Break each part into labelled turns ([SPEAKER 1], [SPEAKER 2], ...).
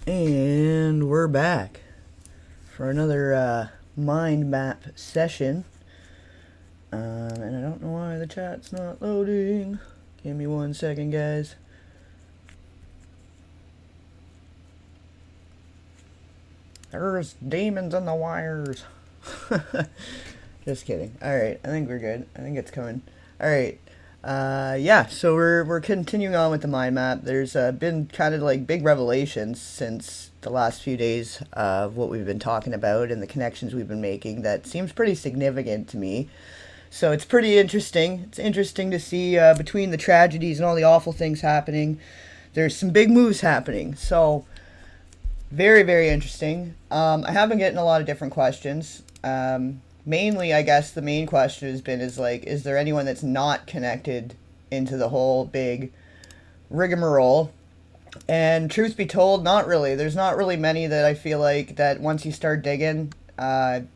[SPEAKER 1] And we're back for another mind map session. And I don't know why the chat's not loading. Give me 1 second, guys. There's demons in the wires. Just kidding. Alright, I think we're good. I think it's coming. Alright. Yeah, so we're continuing on with the mind map. There's been kind of like big revelations since the last few days of what we've been talking about and the connections we've been making that seems pretty significant to me. So it's pretty interesting. It's interesting to see between the tragedies and all the awful things happening, there's some big moves happening. So very, very interesting. I have been getting a lot of different questions. Mainly, I guess the main question has been is there anyone that's not connected into the whole big rigmarole? And truth be told, not really. There's not really many that I feel like that once you start digging, you're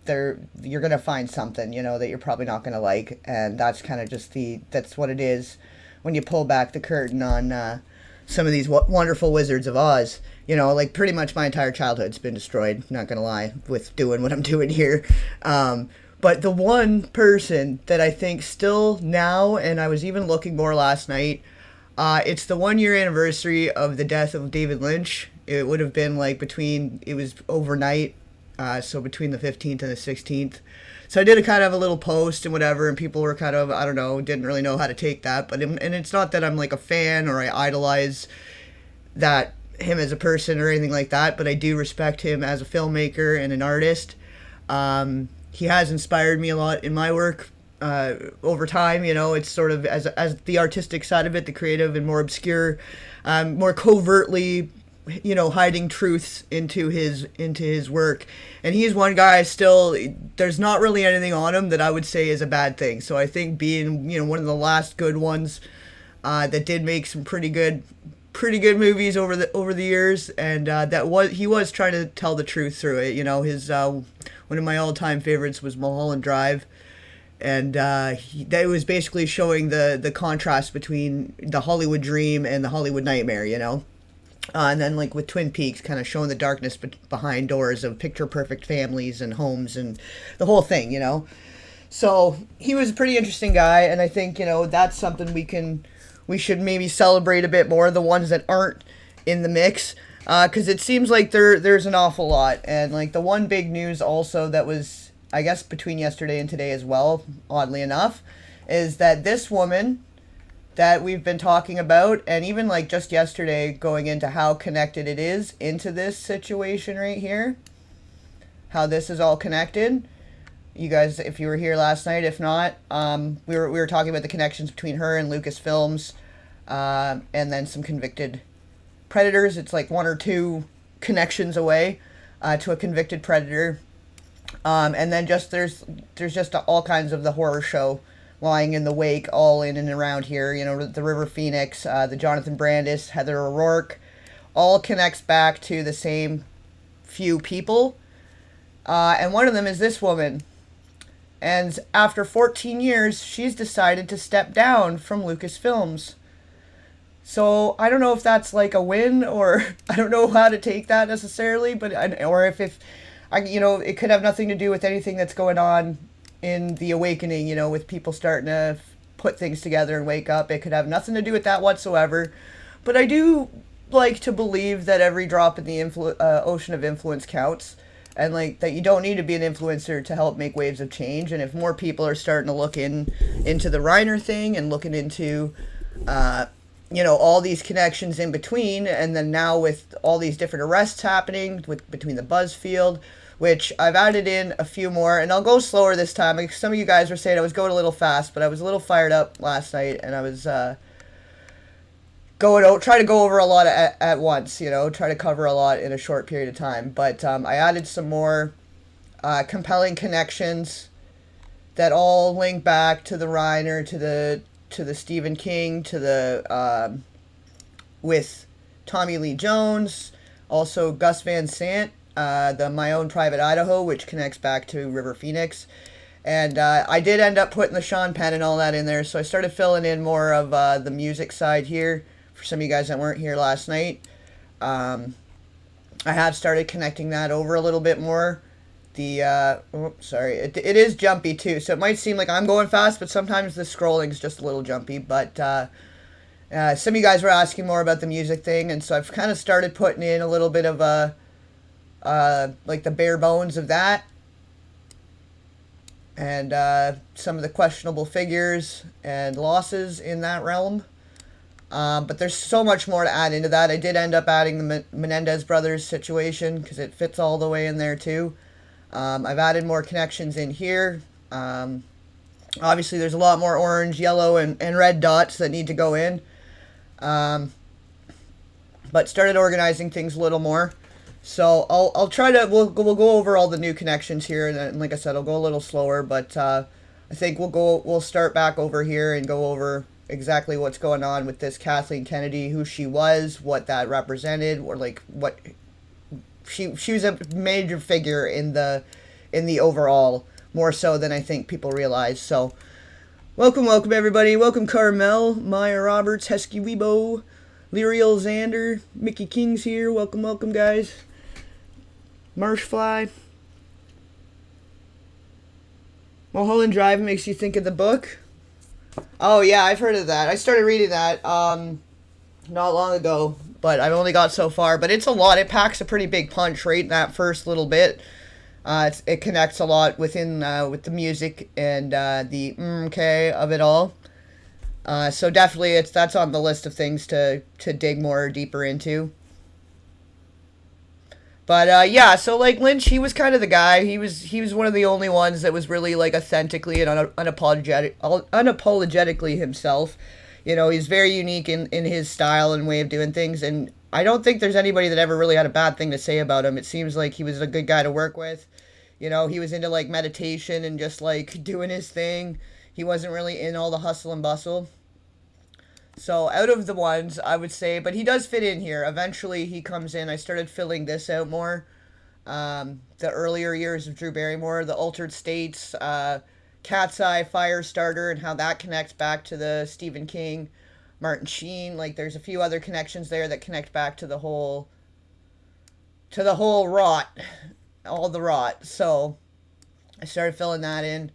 [SPEAKER 1] gonna find something, that you're probably not gonna like, and that's kind of just that's what it is when you pull back the curtain on some of these wonderful Wizards of Oz. Like pretty much my entire childhood's been destroyed, not gonna lie, with doing what I'm doing here. But the one person that I think still now, and I was even looking more last night, it's the 1 year anniversary of the death of David Lynch. It would have been it was overnight, so between the 15th and the 16th. So I did a kind of a little post and whatever, and people were kind of, I don't know, didn't really know how to take that. And it's not that I'm like a fan or I idolize him as a person or anything like that, but I do respect him as a filmmaker and an artist. He has inspired me a lot in my work over time. It's sort of as the artistic side of it, the creative and more obscure, more covertly, hiding truths into his work. And he's one guy still, there's not really anything on him that I would say is a bad thing. So I think being, one of the last good ones that did make some pretty good movies over the years, and he was trying to tell the truth through it. His one of my all-time favorites was Mulholland Drive, and that was basically showing the contrast between the Hollywood dream and the Hollywood nightmare. And then like with Twin Peaks, kind of showing the darkness behind doors of picture-perfect families and homes and the whole thing. So he was a pretty interesting guy, and I think that's something we should maybe celebrate a bit more, the ones that aren't in the mix, because it seems like there's an awful lot. And like the one big news also that was, I guess, between yesterday and today as well, oddly enough, is that this woman that we've been talking about, and even like just yesterday going into how connected it is into this situation right here, how this is all connected. You guys, if you were here last night, if not, we were talking about the connections between her and Lucasfilms, and then some convicted predators. It's like 1 or 2 connections away to a convicted predator, and then there's just all kinds of the horror show lying in the wake, all in and around here. The River Phoenix, the Jonathan Brandis, Heather O'Rourke, all connects back to the same few people, and one of them is this woman. And after 14 years, she's decided to step down from Lucasfilms. So I don't know if that's like a win, or I don't know how to take that necessarily, or if it could have nothing to do with anything that's going on in the awakening, with people starting to put things together and wake up. It could have nothing to do with that whatsoever. But I do like to believe that every drop in the ocean of influence counts. And like that you don't need to be an influencer to help make waves of change. And if more people are starting to look into the Reiner thing and looking into all these connections in between, and then now with all these different arrests happening between the Buzzfield, which I've added in a few more, and I'll go slower this time. Like some of you guys were saying I was going a little fast, but I was a little fired up last night, and I was try to go over a lot at once, try to cover a lot in a short period of time. But I added some more compelling connections that all link back to the Reiner, to the Stephen King, to the with Tommy Lee Jones, also Gus Van Sant, the My Own Private Idaho, which connects back to River Phoenix. And I did end up putting the Sean Penn and all that in there, so I started filling in more of the music side here for some of you guys that weren't here last night. I have started connecting that over a little bit more. It is jumpy too, so it might seem like I'm going fast, but sometimes the scrolling is just a little jumpy. But some of you guys were asking more about the music thing, and so I've kind of started putting in a little bit of like the bare bones of that, and some of the questionable figures and losses in that realm. But there's so much more to add into that. I did end up adding the Menendez brothers situation because it fits all the way in there too. I've added more connections in here. Obviously, there's a lot more orange, yellow, and red dots that need to go in. But started organizing things a little more. So I'll try to, we'll go over all the new connections here. And like I said, I'll go a little slower. But I think we'll start back over here and go over exactly what's going on with this Kathleen Kennedy, who she was, what that represented, or like what she was a major figure in the overall, more so than I think people realize. So welcome everybody. Welcome Carmel, Maya Roberts, Hesky Weibo, Lyriel Xander, Mickey King's here. Welcome guys. Marshfly. Mulholland Drive makes you think of the book. Oh yeah, I've heard of that. I started reading that not long ago, but I've only got so far. But it's a lot. It packs a pretty big punch right in that first little bit. It connects a lot within with the music and the okay of it all. So definitely that's on the list of things to dig more deeper into. But yeah, so like Lynch, he was kind of the guy. He was one of the only ones that was really like authentically and unapologetically himself. You know, he's very unique in his style and way of doing things, and I don't think there's anybody that ever really had a bad thing to say about him. It seems like he was a good guy to work with. You know, he was into like meditation and just like doing his thing. He wasn't really in all the hustle and bustle. So out of the ones, I would say, but he does fit in here. Eventually he comes in. I started filling this out more. The earlier years of Drew Barrymore, the Altered States, Cat's Eye, Firestarter, and how that connects back to the Stephen King, Martin Sheen. Like there's a few other connections there that connect back to the whole rot, all the rot. So I started filling that in.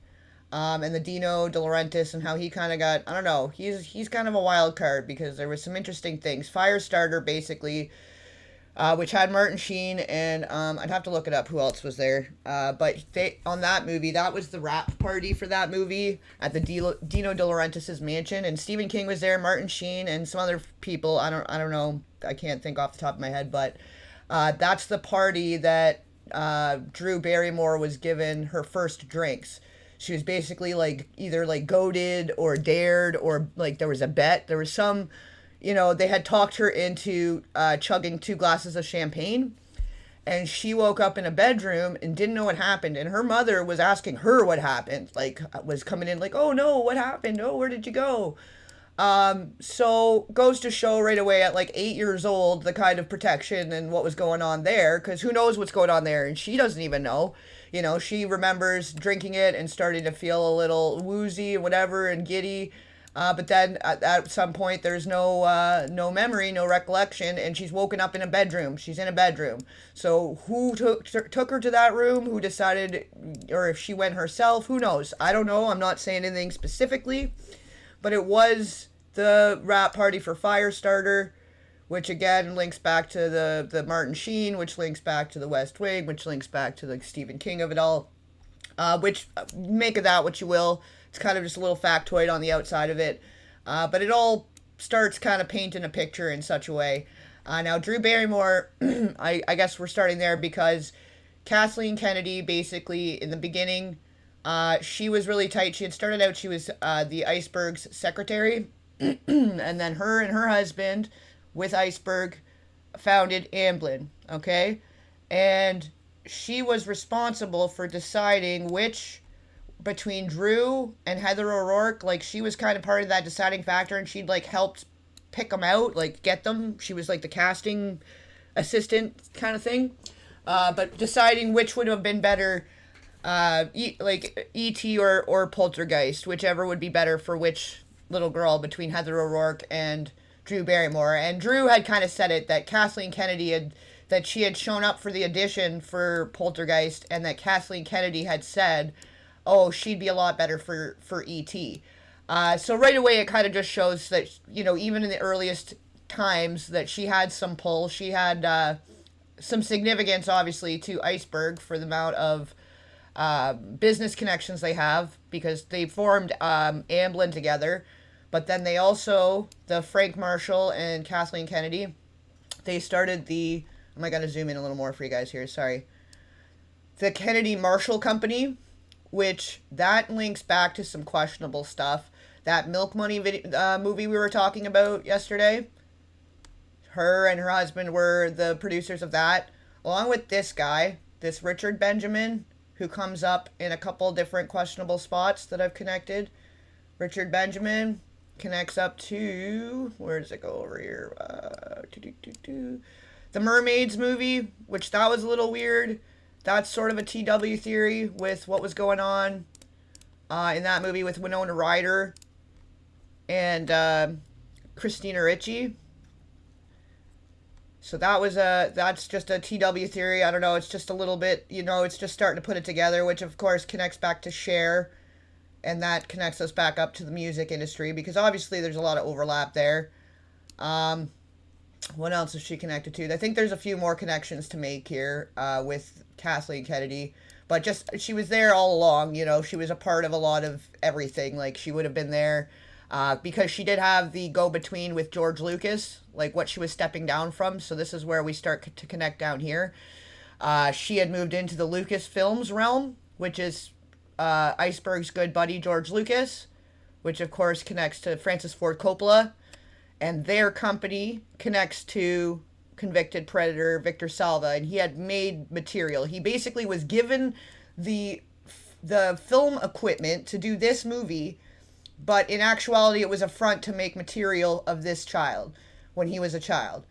[SPEAKER 1] And the Dino De Laurentiis and how he kind of got, I don't know, he's kind of a wild card because there was some interesting things. Firestarter, basically, which had Martin Sheen and I'd have to look it up who else was there. But on that movie, that was the wrap party for that movie at the Dino De Laurentiis' mansion, and Stephen King was there, Martin Sheen, and some other people. I don't know, I can't think off the top of my head, but that's the party that Drew Barrymore was given her first drinks. She was basically like either like goaded or dared, or like there was a bet. There was some, you know, they had talked her into chugging 2 glasses of champagne, and she woke up in a bedroom and didn't know what happened. And her mother was asking her what happened, like was coming in like, oh no, what happened? Oh, where did you go? So goes to show right away at like 8 years old, the kind of protection and what was going on there, because who knows what's going on there, and she doesn't even know. You know, she remembers drinking it and starting to feel a little woozy and whatever and giddy. But then at some point there's no memory, no recollection, and she's woken up in a bedroom. She's in a bedroom. So who took her to that room? Who decided, or if she went herself? Who knows? I don't know. I'm not saying anything specifically. But it was the wrap party for Firestarter, which again links back to the Martin Sheen, which links back to the West Wing, which links back to the Stephen King of it all. Which, make of that what you will. It's kind of just a little factoid on the outside of it. But it all starts kind of painting a picture in such a way. Now, Drew Barrymore, I guess we're starting there because Kathleen Kennedy, basically, in the beginning, she was really tight. She had started out, she was the Iceberg's secretary. And then her and her husband, with Iceberg, founded Amblin, okay? And she was responsible for deciding which, between Drew and Heather O'Rourke, like, she was kind of part of that deciding factor, and she'd, like, helped pick them out, like, get them. She was, like, the casting assistant kind of thing. But deciding which would have been better, like, E.T. or Poltergeist, whichever would be better for which little girl between Heather O'Rourke and Drew Barrymore. And Drew had kind of said it, that Kathleen Kennedy had that she had shown up for the audition for Poltergeist, and that Kathleen Kennedy had said, oh, she'd be a lot better for E.T. So right away, it kind of just shows that, you know, even in the earliest times, that she had some pull. She had some significance, obviously, to Iceberg for the amount of business connections they have, because they formed Amblin together. But then they also, the Frank Marshall and Kathleen Kennedy, they started the, oh my god, to zoom in a little more for you guys here, sorry. The Kennedy Marshall Company, which that links back to some questionable stuff. That Milk Money movie we were talking about yesterday, her and her husband were the producers of that, along with this guy, this Richard Benjamin, who comes up in a couple different questionable spots that I've connected. Richard Benjamin connects up to, where does it go over here? The Mermaids movie, which that was a little weird. That's sort of a TW theory with what was going on in that movie with Winona Ryder and Christina Ricci. So that's just a TW theory. I don't know, it's just a little bit, you know, it's just starting to put it together, which of course connects back to Cher, and that connects us back up to the music industry, because obviously there's a lot of overlap there. What else is she connected to? I think there's a few more connections to make here with Kathleen Kennedy, but just, she was there all along, you know, she was a part of a lot of everything. Like, she would have been there because she did have the go-between with George Lucas, like what she was stepping down from. So this is where we start to connect down here. She had moved into the Lucasfilms realm, which is Iceberg's good buddy George Lucas, which of course connects to Francis Ford Coppola, and their company connects to convicted predator Victor Salva, and he had made material. He basically was given the film equipment to do this movie, but in actuality it was a front to make material of this child when he was a child.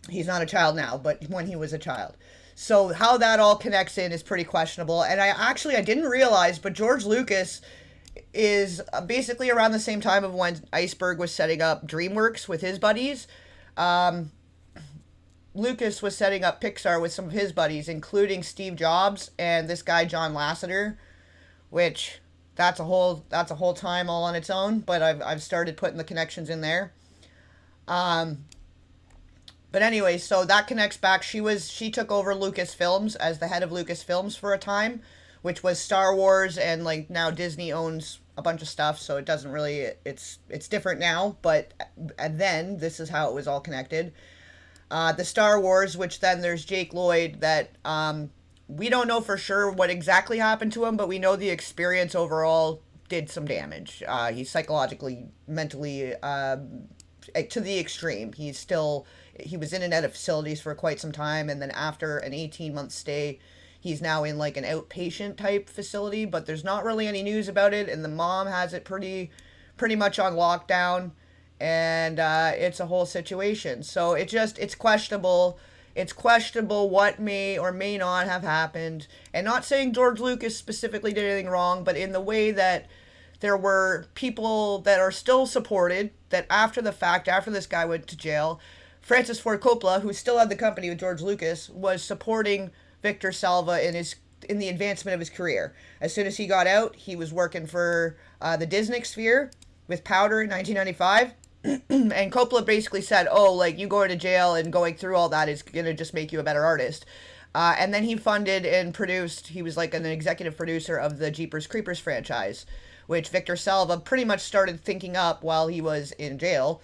[SPEAKER 1] He's not a child now, but when he was a child. So how that all connects in is pretty questionable. And I didn't realize, but George Lucas is basically around the same time of when Iceberg was setting up DreamWorks with his buddies. Lucas was setting up Pixar with some of his buddies, including Steve Jobs and this guy John Lasseter, which that's a whole time all on its own. But I've started putting the connections in there. But anyway, so that connects back. She took over Lucasfilms as the head of Lucasfilms for a time, which was Star Wars, and like now Disney owns a bunch of stuff, so it doesn't really, it's different now, but and then this is how it was all connected. The Star Wars, which then there's Jake Lloyd, that we don't know for sure what exactly happened to him, but we know the experience overall did some damage. He's psychologically, mentally, to the extreme. He was in and out of facilities for quite some time, and then after an 18-month stay, he's now in like an outpatient type facility, but there's not really any news about it, and the mom has it pretty much on lockdown, and it's a whole situation. So it's questionable. It's questionable what may or may not have happened, and not saying George Lucas specifically did anything wrong, but in the way that there were people that are still supported, that after the fact, after this guy went to jail, Francis Ford Coppola, who still had the company with George Lucas, was supporting Victor Salva in the advancement of his career. As soon as he got out, he was working for the Disney Sphere with Powder in 1995. And Coppola basically said, oh, like, you going to jail and going through all that is going to just make you a better artist. And then he funded and produced, he was like an executive producer of the Jeepers Creepers franchise, which Victor Salva pretty much started thinking up while he was in jail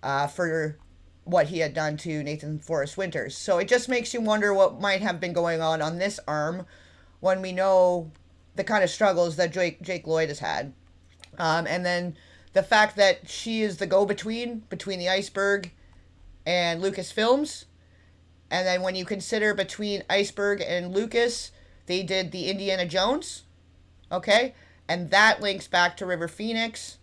[SPEAKER 1] for what he had done to Nathan Forrest Winters. So it just makes you wonder what might have been going on this arm when we know the kind of struggles that Jake Lloyd has had. And then the fact that she is the go-between between the Iceberg and Lucasfilms. And then when you consider between Iceberg and Lucas, they did the Indiana Jones. Okay? And that links back to River Phoenix,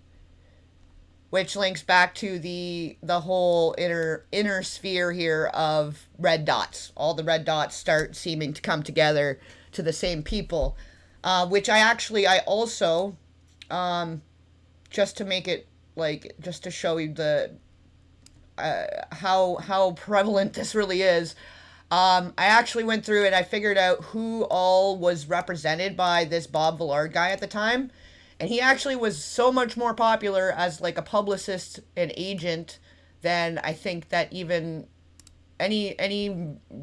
[SPEAKER 1] which links back to the whole inner sphere here of red dots. All the red dots start seeming to come together to the same people, which I also, just to make it, like, just to show you how prevalent this really is. I actually went through and I figured out who all was represented by this Bob Villard guy at the time. And he actually was so much more popular as like a publicist and agent than I think that even any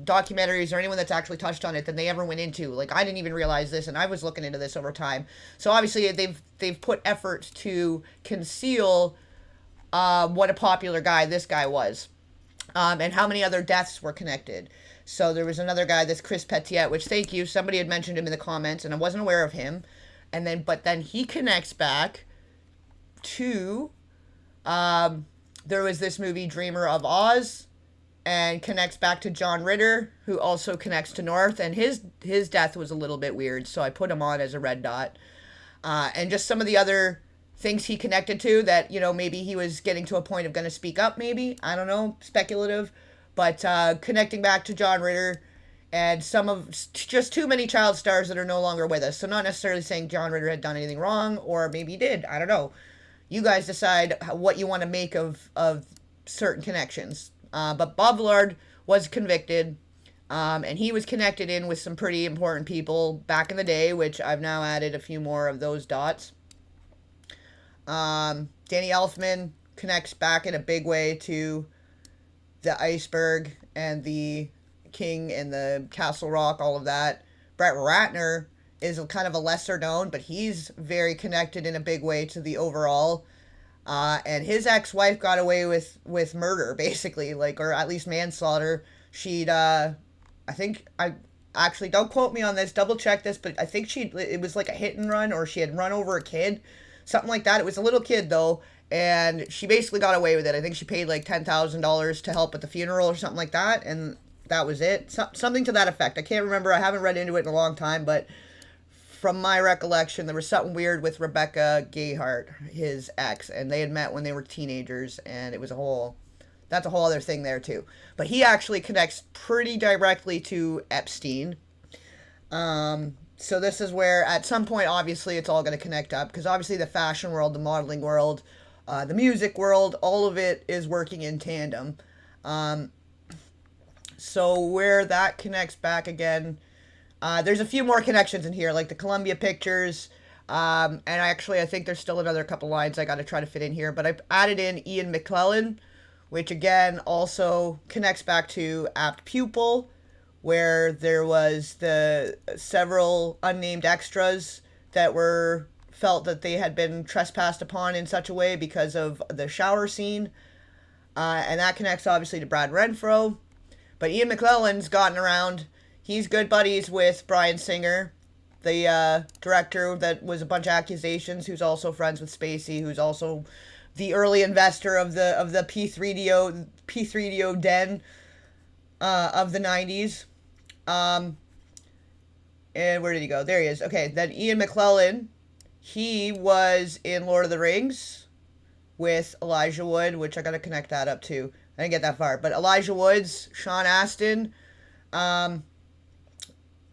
[SPEAKER 1] documentaries or anyone that's actually touched on it than they ever went into. Like, I didn't even realize this, and I was looking into this over time. So obviously they've put effort to conceal what a popular guy this guy was, and how many other deaths were connected. So there was another guy, this Chris Petiet, which, thank you, somebody had mentioned him in the comments, and I wasn't aware of him. And then, but then he connects back to, there was this movie, Dreamer of Oz, and connects back to John Ritter, who also connects to North, and his death was a little bit weird, so I put him on as a red dot. And just some of the other things he connected to that, you know, maybe he was getting to a point of going to speak up, maybe, I don't know, speculative, but connecting back to John Ritter, and some of just too many child stars that are no longer with us. So not necessarily saying John Ritter had done anything wrong, or maybe he did, I don't know. You guys decide what you want to make of certain connections. But Bob Villard was convicted, and he was connected in with some pretty important people back in the day, which I've now added a few more of those dots. Danny Elfman connects back in a big way to the Iceberg and the King and the Castle Rock, all of that. Brett Ratner is kind of a lesser known, but he's very connected in a big way to the overall. And his ex-wife got away with murder, basically, like, or at least manslaughter. She'd, I think, I actually, don't quote me on this, double check this, but I think it was like a hit and run, or she had run over a kid, something like that. It was a little kid, though, and she basically got away with it. I think she paid like $10,000 to help at the funeral or something like that, and that was it. Something to that effect. I can't remember. I haven't read into it in a long time, but from my recollection, there was something weird with Rebecca Gayheart, his ex, and they had met when they were teenagers, and it was that's a whole other thing there too. But he actually connects pretty directly to Epstein. So this is where, at some point, obviously, it's all going to connect up, because obviously the fashion world, the modeling world, the music world, all of it is working in tandem. So where that connects back again, there's a few more connections in here, like the Columbia Pictures, and actually I think there's still another couple lines I got to try to fit in here, but I've added in Ian McClellan, which again also connects back to Apt Pupil, where there was the several unnamed extras that were felt that they had been trespassed upon in such a way because of the shower scene, and that connects obviously to Brad Renfro. But Ian McClellan's gotten around. He's good buddies with Bryan Singer, the director that was a bunch of accusations, who's also friends with Spacey, who's also the early investor of the P3DO den of the 90s. And where did he go? There he is. Okay, then Ian McClellan, he was in Lord of the Rings with Elijah Wood, which I got to connect that up to. I didn't get that far. But Elijah Woods, Sean Astin, and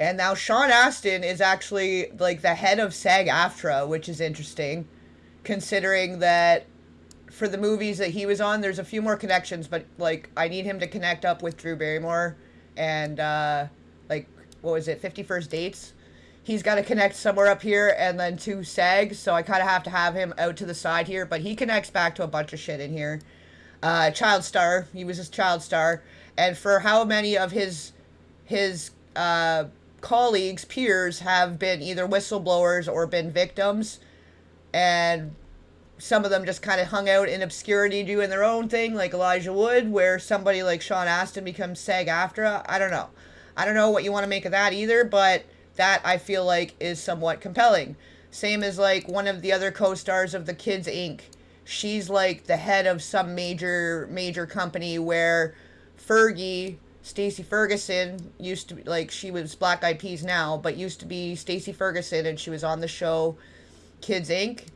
[SPEAKER 1] now Sean Astin is actually like the head of SAG-AFTRA, which is interesting, considering that for the movies that he was on, there's a few more connections, but like I need him to connect up with Drew Barrymore and like, what was it, 50 First Dates? He's got to connect somewhere up here and then to SAG, so I kind of have to have him out to the side here, but he connects back to a bunch of shit in here. Child star, he was his child star, and for how many of his colleagues, peers, have been either whistleblowers or been victims, and some of them just kind of hung out in obscurity doing their own thing, like Elijah Wood, where somebody like Sean Astin becomes SAG-AFTRA. I don't know what you want to make of that either, but that I feel like is somewhat compelling. Same as like one of the other co-stars of the Kids Inc. She's like the head of some major company where Fergie, Stacey Ferguson, used to be, like, she was Black Eyed Peas now, but used to be Stacey Ferguson, and she was on the show Kids Inc.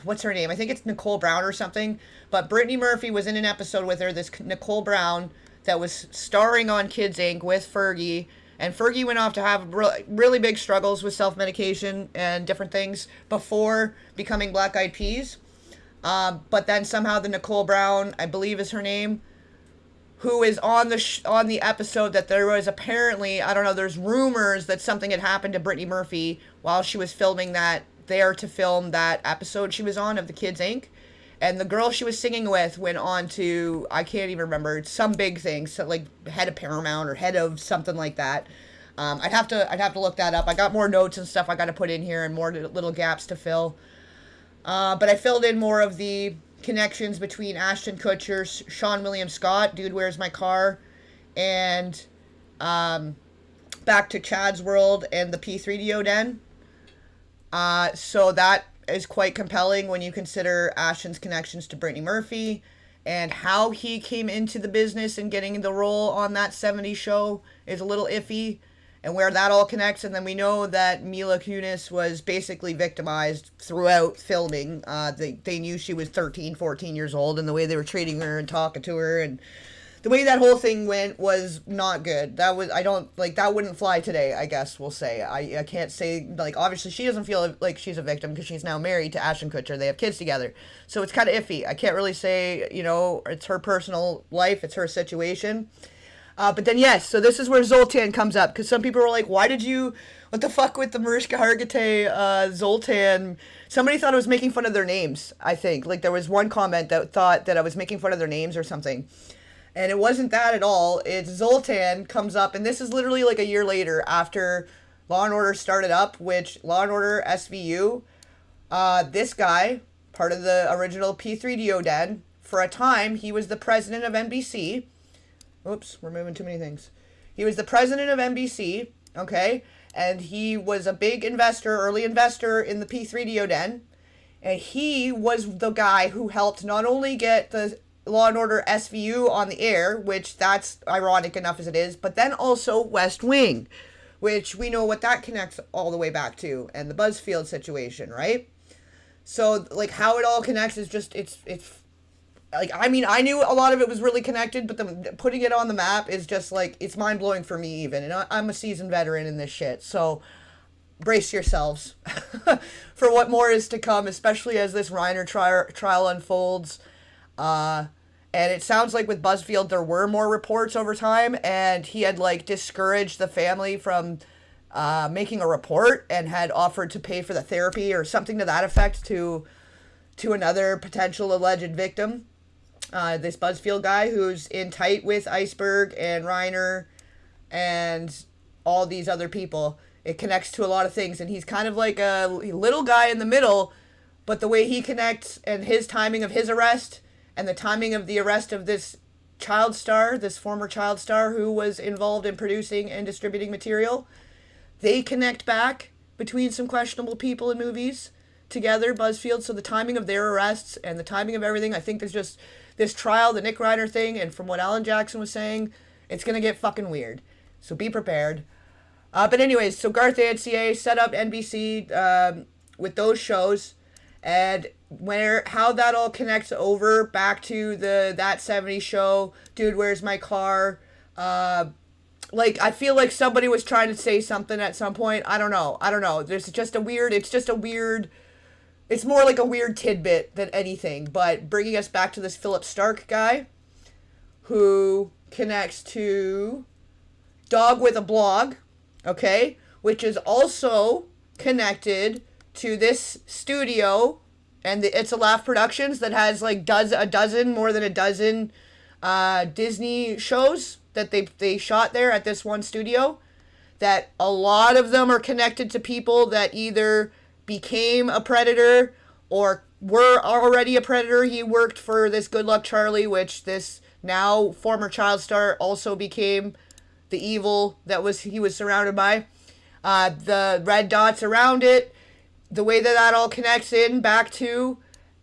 [SPEAKER 1] What's her name? I think it's Nicole Brown or something, but Brittany Murphy was in an episode with her, this Nicole Brown, that was starring on Kids Inc. with Fergie, and Fergie went off to have really big struggles with self-medication and different things before becoming Black Eyed Peas. But then somehow the Nicole Brown, I believe is her name, who is on the episode, that there was apparently, I don't know, there's rumors that something had happened to Brittany Murphy while she was filming that, there to film that episode she was on of the Kids Inc. And the girl she was singing with went on to, I can't even remember, some big thing, so like head of Paramount or head of something like that. I'd have to look that up. I got more notes and stuff I got to put in here and more little gaps to fill. But I filled in more of the connections between Ashton Kutcher, Sean William Scott, Dude, Where's My Car, and back to Chad's World and the P3DO Den. So that is quite compelling when you consider Ashton's connections to Brittany Murphy and how he came into the business and getting the role on that 70s show is a little iffy, and where that all connects. And then we know that Mila Kunis was basically victimized throughout filming. They knew she was 13, 14 years old, and the way they were treating her and talking to her and the way that whole thing went was not good. That wouldn't fly today, I guess we'll say. I can't say, like, obviously she doesn't feel like she's a victim because she's now married to Ashton Kutcher. They have kids together. So it's kind of iffy. I can't really say, it's her personal life. It's her situation. But then, yes, so this is where Zoltan comes up, because some people were like, what the fuck with the Mariska Hargitay, Zoltan? Somebody thought I was making fun of their names, I think. Like, there was one comment that thought that I was making fun of their names or something. And it wasn't that at all. It's Zoltan comes up, and this is literally like a year later after Law & Order started up, which Law & Order SVU, this guy, part of the original P3DO Den, for a time, he was the president of NBC. Oops, we're moving too many things. He was the president of NBC, okay? And he was a big early investor in the P3DO Den. And he was the guy who helped not only get the Law & Order SVU on the air, which that's ironic enough as it is, but then also West Wing, which we know what that connects all the way back to, and the BuzzFeed situation, right? So, like, how it all connects is just, it's like, I mean, I knew a lot of it was really connected, but putting it on the map is just, like, it's mind-blowing for me even, and I'm a seasoned veteran in this shit, so brace yourselves for what more is to come, especially as this Reiner trial unfolds. And it sounds like with BuzzFeed there were more reports over time, and he had like discouraged the family from making a report and had offered to pay for the therapy or something to that effect to another potential alleged victim. This BuzzFeed guy who's in tight with Iceberg and Reiner and all these other people. It connects to a lot of things, and he's kind of like a little guy in the middle, but the way he connects and his timing of his arrest and the timing of the arrest of this child star, this former child star who was involved in producing and distributing material, they connect back between some questionable people in movies together, BuzzFeed. So the timing of their arrests and the timing of everything, I think there's just this trial, the Nick Reiner thing, and from what Alan Jackson was saying, it's going to get fucking weird. So be prepared. But anyways, so Garth Ancier set up NBC with those shows, and how that all connects over back to that 70s show, Dude, Where's My Car? Like, I feel like somebody was trying to say something at some point. I don't know. It's more like a weird tidbit than anything. But bringing us back to this Philip Stark guy who connects to Dog with a Blog, okay, which is also connected to this studio and the It's a Laugh Productions that has like more than a dozen Disney shows that they shot there at this one studio, that a lot of them are connected to people that either became a predator or were already a predator. He worked for this Good Luck Charlie, which this now former child star also became the evil that he was surrounded by. The red dots around it, the way that all connects in back to,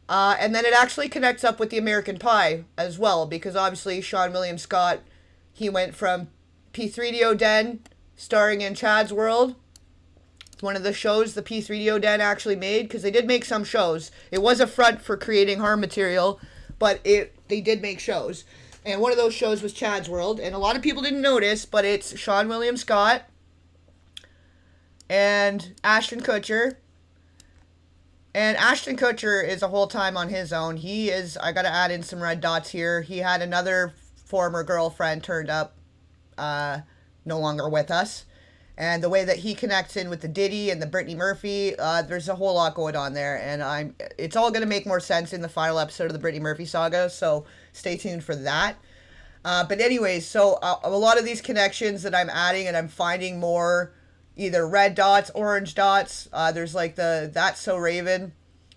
[SPEAKER 1] and then it actually connects up with the American Pie as well, because obviously Sean William Scott, he went from P3DO Den, starring in Chad's World. It's one of the shows the P3DO Den actually made, because they did make some shows. It was a front for creating harm material, but they did make shows. And one of those shows was Chad's World, and a lot of people didn't notice, but it's Sean William Scott and Ashton Kutcher And Ashton Kutcher is a whole time on his own. He is, I gotta add in some red dots here. He had another former girlfriend turned up, no longer with us. And the way that he connects in with the Diddy and the Brittany Murphy, there's a whole lot going on there. And it's all gonna make more sense in the final episode of the Brittany Murphy saga, so stay tuned for that. But anyways, so a lot of these connections that I'm adding, and I'm finding more either red dots, orange dots. There's like That's So Raven.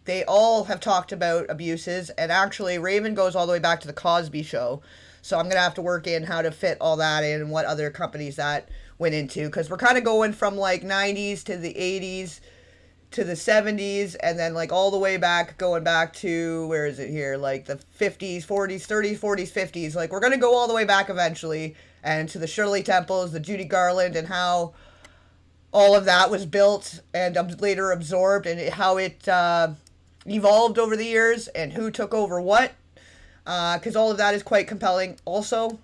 [SPEAKER 1] They all have talked about abuses, and actually Raven goes all the way back to the Cosby Show. So I'm going to have to work in how to fit all that in and what other companies that went into, because we're kind of going from like 90s to the 80s to the 70s, and then like all the way back, going back to, where is it here, like the 50s, 40s, 30s, 40s, 50s. Like we're going to go all the way back eventually, and to the Shirley Temples, the Judy Garland, and how all of that was built and later absorbed, and how it evolved over the years, and who took over what, because all of that is quite compelling also,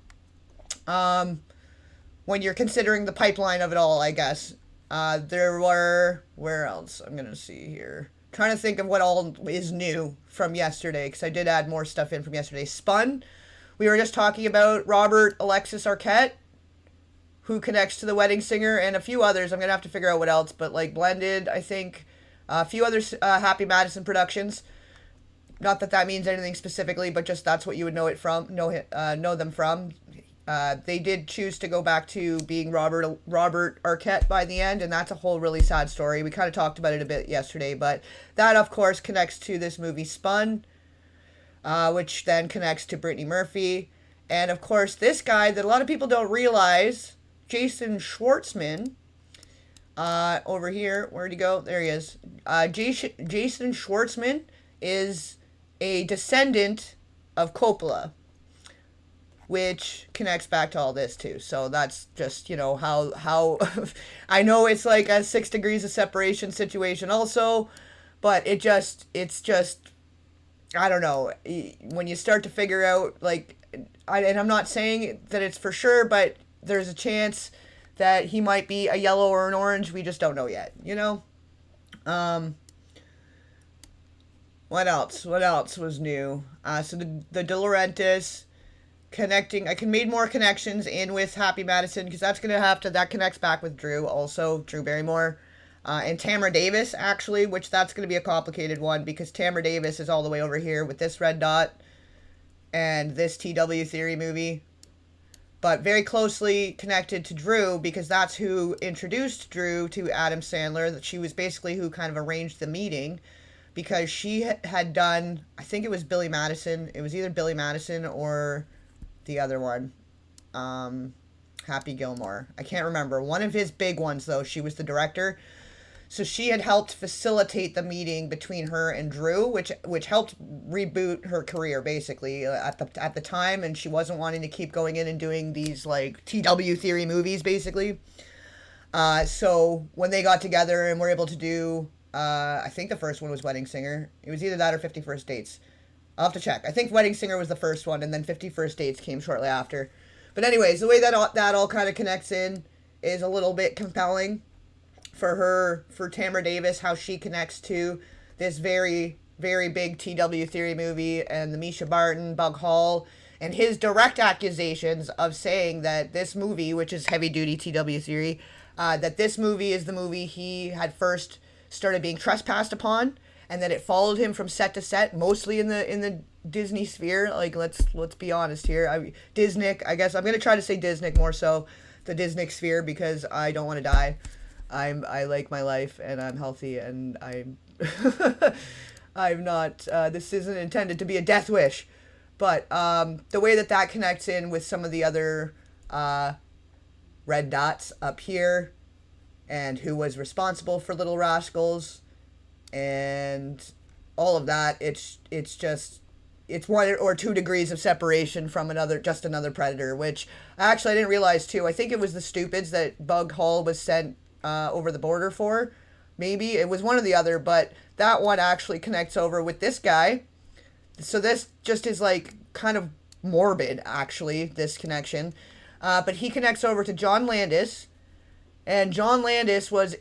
[SPEAKER 1] when you're considering the pipeline of it all, I guess. There were, where else? I'm going to see here. Trying to think of what all is new from yesterday, because I did add more stuff in from yesterday. Spun, we were just talking about Robert Alexis Arquette, who connects to The Wedding Singer, and a few others. I'm going to have to figure out what else, but like Blended, I think, a few other Happy Madison productions. Not that that means anything specifically, but just that's what you would know it from, know them from. They did choose to go back to being Robert Arquette by the end, and that's a whole really sad story. We kind of talked about it a bit yesterday, but that, of course, connects to this movie Spun, which then connects to Brittany Murphy. And, of course, this guy that a lot of people don't realize, Jason Schwartzman, over here, where'd he go? There he is. Jason Schwartzman is a descendant of Coppola, which connects back to all this too. So that's just, you know, how I know it's like a 6 degrees of separation situation also, but it's just, I don't know, when you start to figure out, like, and I'm not saying that it's for sure, but there's a chance that he might be a yellow or an orange. We just don't know yet, you know? What else? What else was new? So the De Laurentiis connecting. I can made more connections in with Happy Madison, because that's gonna have to, that connects back with Drew also, Drew Barrymore, and Tamara Davis actually, which that's gonna be a complicated one, because Tamara Davis is all the way over here with this red dot and this TW Theory movie, but very closely connected to Drew, because that's who introduced Drew to Adam Sandler. That she was basically who kind of arranged the meeting, because she had done, I think it was Billy Madison. It was either Billy Madison or the other one, Happy Gilmore. I can't remember. One of his big ones, though. She was the director. So she had helped facilitate the meeting between her and Drew, which helped reboot her career, basically, at the time. And she wasn't wanting to keep going in and doing these, like, TW Theory movies, basically. So when they got together and were able to do, I think the first one was Wedding Singer. It was either that or 50 First Dates. I'll have to check. I think Wedding Singer was the first one, and then 50 First Dates came shortly after. But anyways, the way that all kind of connects in is a little bit compelling for Tamara Davis, how she connects to this very, very big TW Theory movie, and the Misha Barton, Bug Hall, and his direct accusations of saying that this movie, which is heavy duty TW Theory, that this movie is the movie he had first started being trespassed upon, and that it followed him from set to set, mostly in the Disney sphere. Like, let's be honest here. Disney, I guess I'm gonna try to say Disney more so, the Disney sphere, because I don't want to die. I like my life, and I'm healthy, and I'm I'm not. This isn't intended to be a death wish, but the way that connects in with some of the other red dots up here, and who was responsible for Little Rascals, and all of that, it's 1 or 2 degrees of separation from another Predator, which actually I didn't realize too. I think it was the Stupids that Bug Hall was sent over the border for. Maybe it was one or the other, but that one actually connects over with this guy. So this just is like kind of morbid, actually, this connection. But he connects over to John Landis, And John Landis was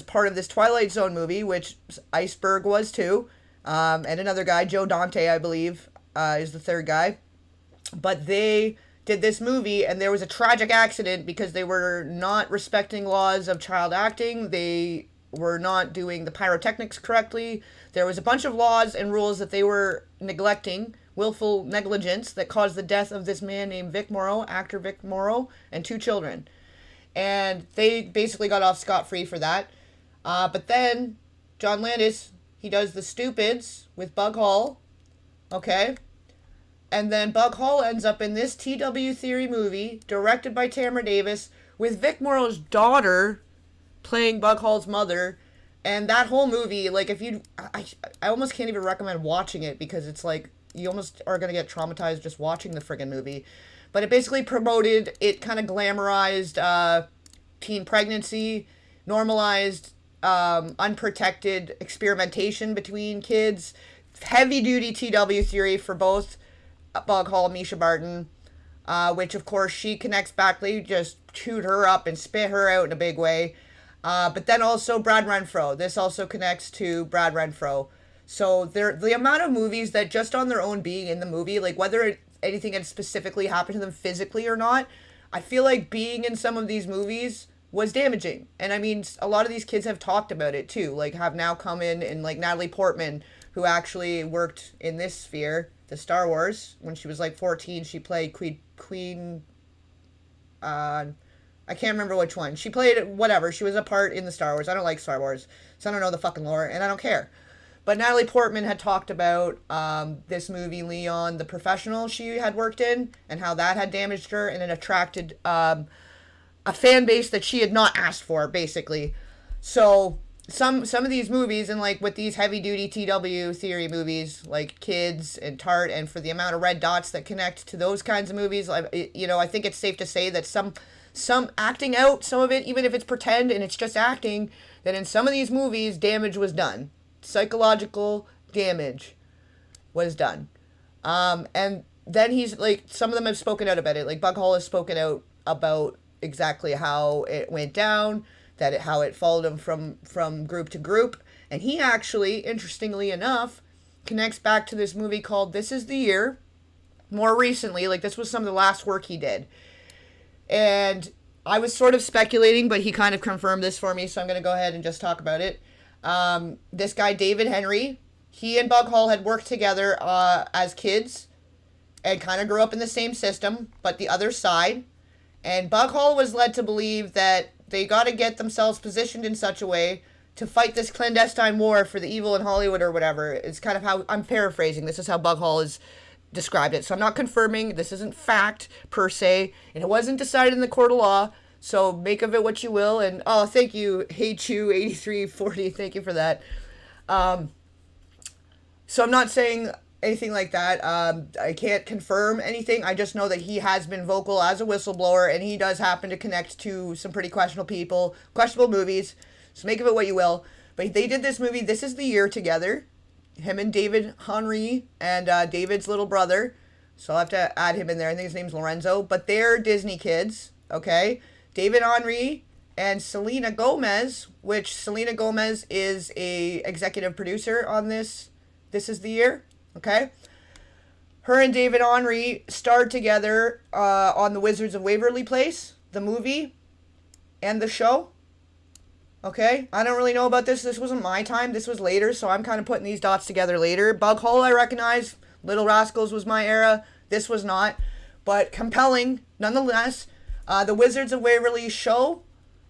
[SPEAKER 1] part of this Twilight Zone movie, which Iceberg was too, and another guy, Joe Dante, I believe, is the third guy. But they did this movie, and there was a tragic accident because they were not respecting laws of child acting. They were not doing the pyrotechnics correctly. There was a bunch of laws and rules that they were neglecting, willful negligence that caused the death of this man named Vic Morrow, actor Vic Morrow, and 2 children. And they basically got off scot-free for that. But then John Landis, he does The Stupids with Bug Hall, okay? And then Bug Hall ends up in this TW Theory movie, directed by Tamara Davis, with Vic Morrow's daughter playing Bug Hall's mother. And that whole movie, like, if you... I almost can't even recommend watching it, because it's like, you almost are going to get traumatized just watching the friggin' movie. But it basically promoted, it kind of glamorized teen pregnancy, normalized unprotected experimentation between kids, heavy-duty TW theory for both Bug Hall and Misha Barton, which, of course, she connects back. They just chewed her up and spit her out in a big way. But then also Brad Renfro. This also connects to Brad Renfro. So the amount of movies that just on their own being in the movie, like whether anything had specifically happened to them physically or not, I feel like being in some of these movies was damaging. And I mean, a lot of these kids have talked about it too, like have now come in, and like Natalie Portman, who actually worked in this sphere, the Star Wars, when she was like 14, she played Queen I can't remember which one. She played whatever. She was a part in the Star Wars. I don't like Star Wars, so I don't know the fucking lore, and I don't care. But Natalie Portman had talked about this movie, Leon, the Professional, she had worked in, and how that had damaged her, and it attracted a fan base that she had not asked for, basically. So some of these movies, and like with these heavy-duty TW theory movies, like Kids and Tart, and for the amount of red dots that connect to those kinds of movies, I think it's safe to say that some acting out, some of it, even if it's pretend and it's just acting, that in some of these movies, damage was done. Psychological damage was done. And then he's like, some of them have spoken out about it. Like Bug Hall has spoken out about exactly how it went down, how it followed him from group to group. And he actually, interestingly enough, connects back to this movie called This Is the Year. More recently, like this was some of the last work he did. And I was sort of speculating, but he kind of confirmed this for me, so I'm going to go ahead and just talk about it. This guy, David Henry, he and Bug Hall had worked together as kids and kind of grew up in the same system, but the other side. And Bug Hall was led to believe that they got to get themselves positioned in such a way to fight this clandestine war for the evil in Hollywood or whatever. It's kind of how, I'm paraphrasing, this is how Bug Hall has described it. So I'm not confirming, this isn't fact per se, and it wasn't decided in the court of law. So make of it what you will. And oh, thank you, Hate You 8340. Thank you for that. So I'm not saying anything like that. I can't confirm anything. I just know that he has been vocal as a whistleblower, and he does happen to connect to some pretty questionable people, questionable movies. So make of it what you will. But they did this movie, This Is the Year, together. Him and David Henry and David's little brother. So I'll have to add him in there. I think his name's Lorenzo. But they're Disney kids, okay? David Henry and Selena Gomez, which Selena Gomez is a executive producer on This Is the Year, okay? Her and David Henry starred together on The Wizards of Waverly Place, the movie, and the show, okay? I don't really know about this. This wasn't my time. This was later, so I'm kind of putting these dots together later. Bug Hall, I recognize. Little Rascals was my era. This was not. But compelling, nonetheless. The Wizards of Waverly show,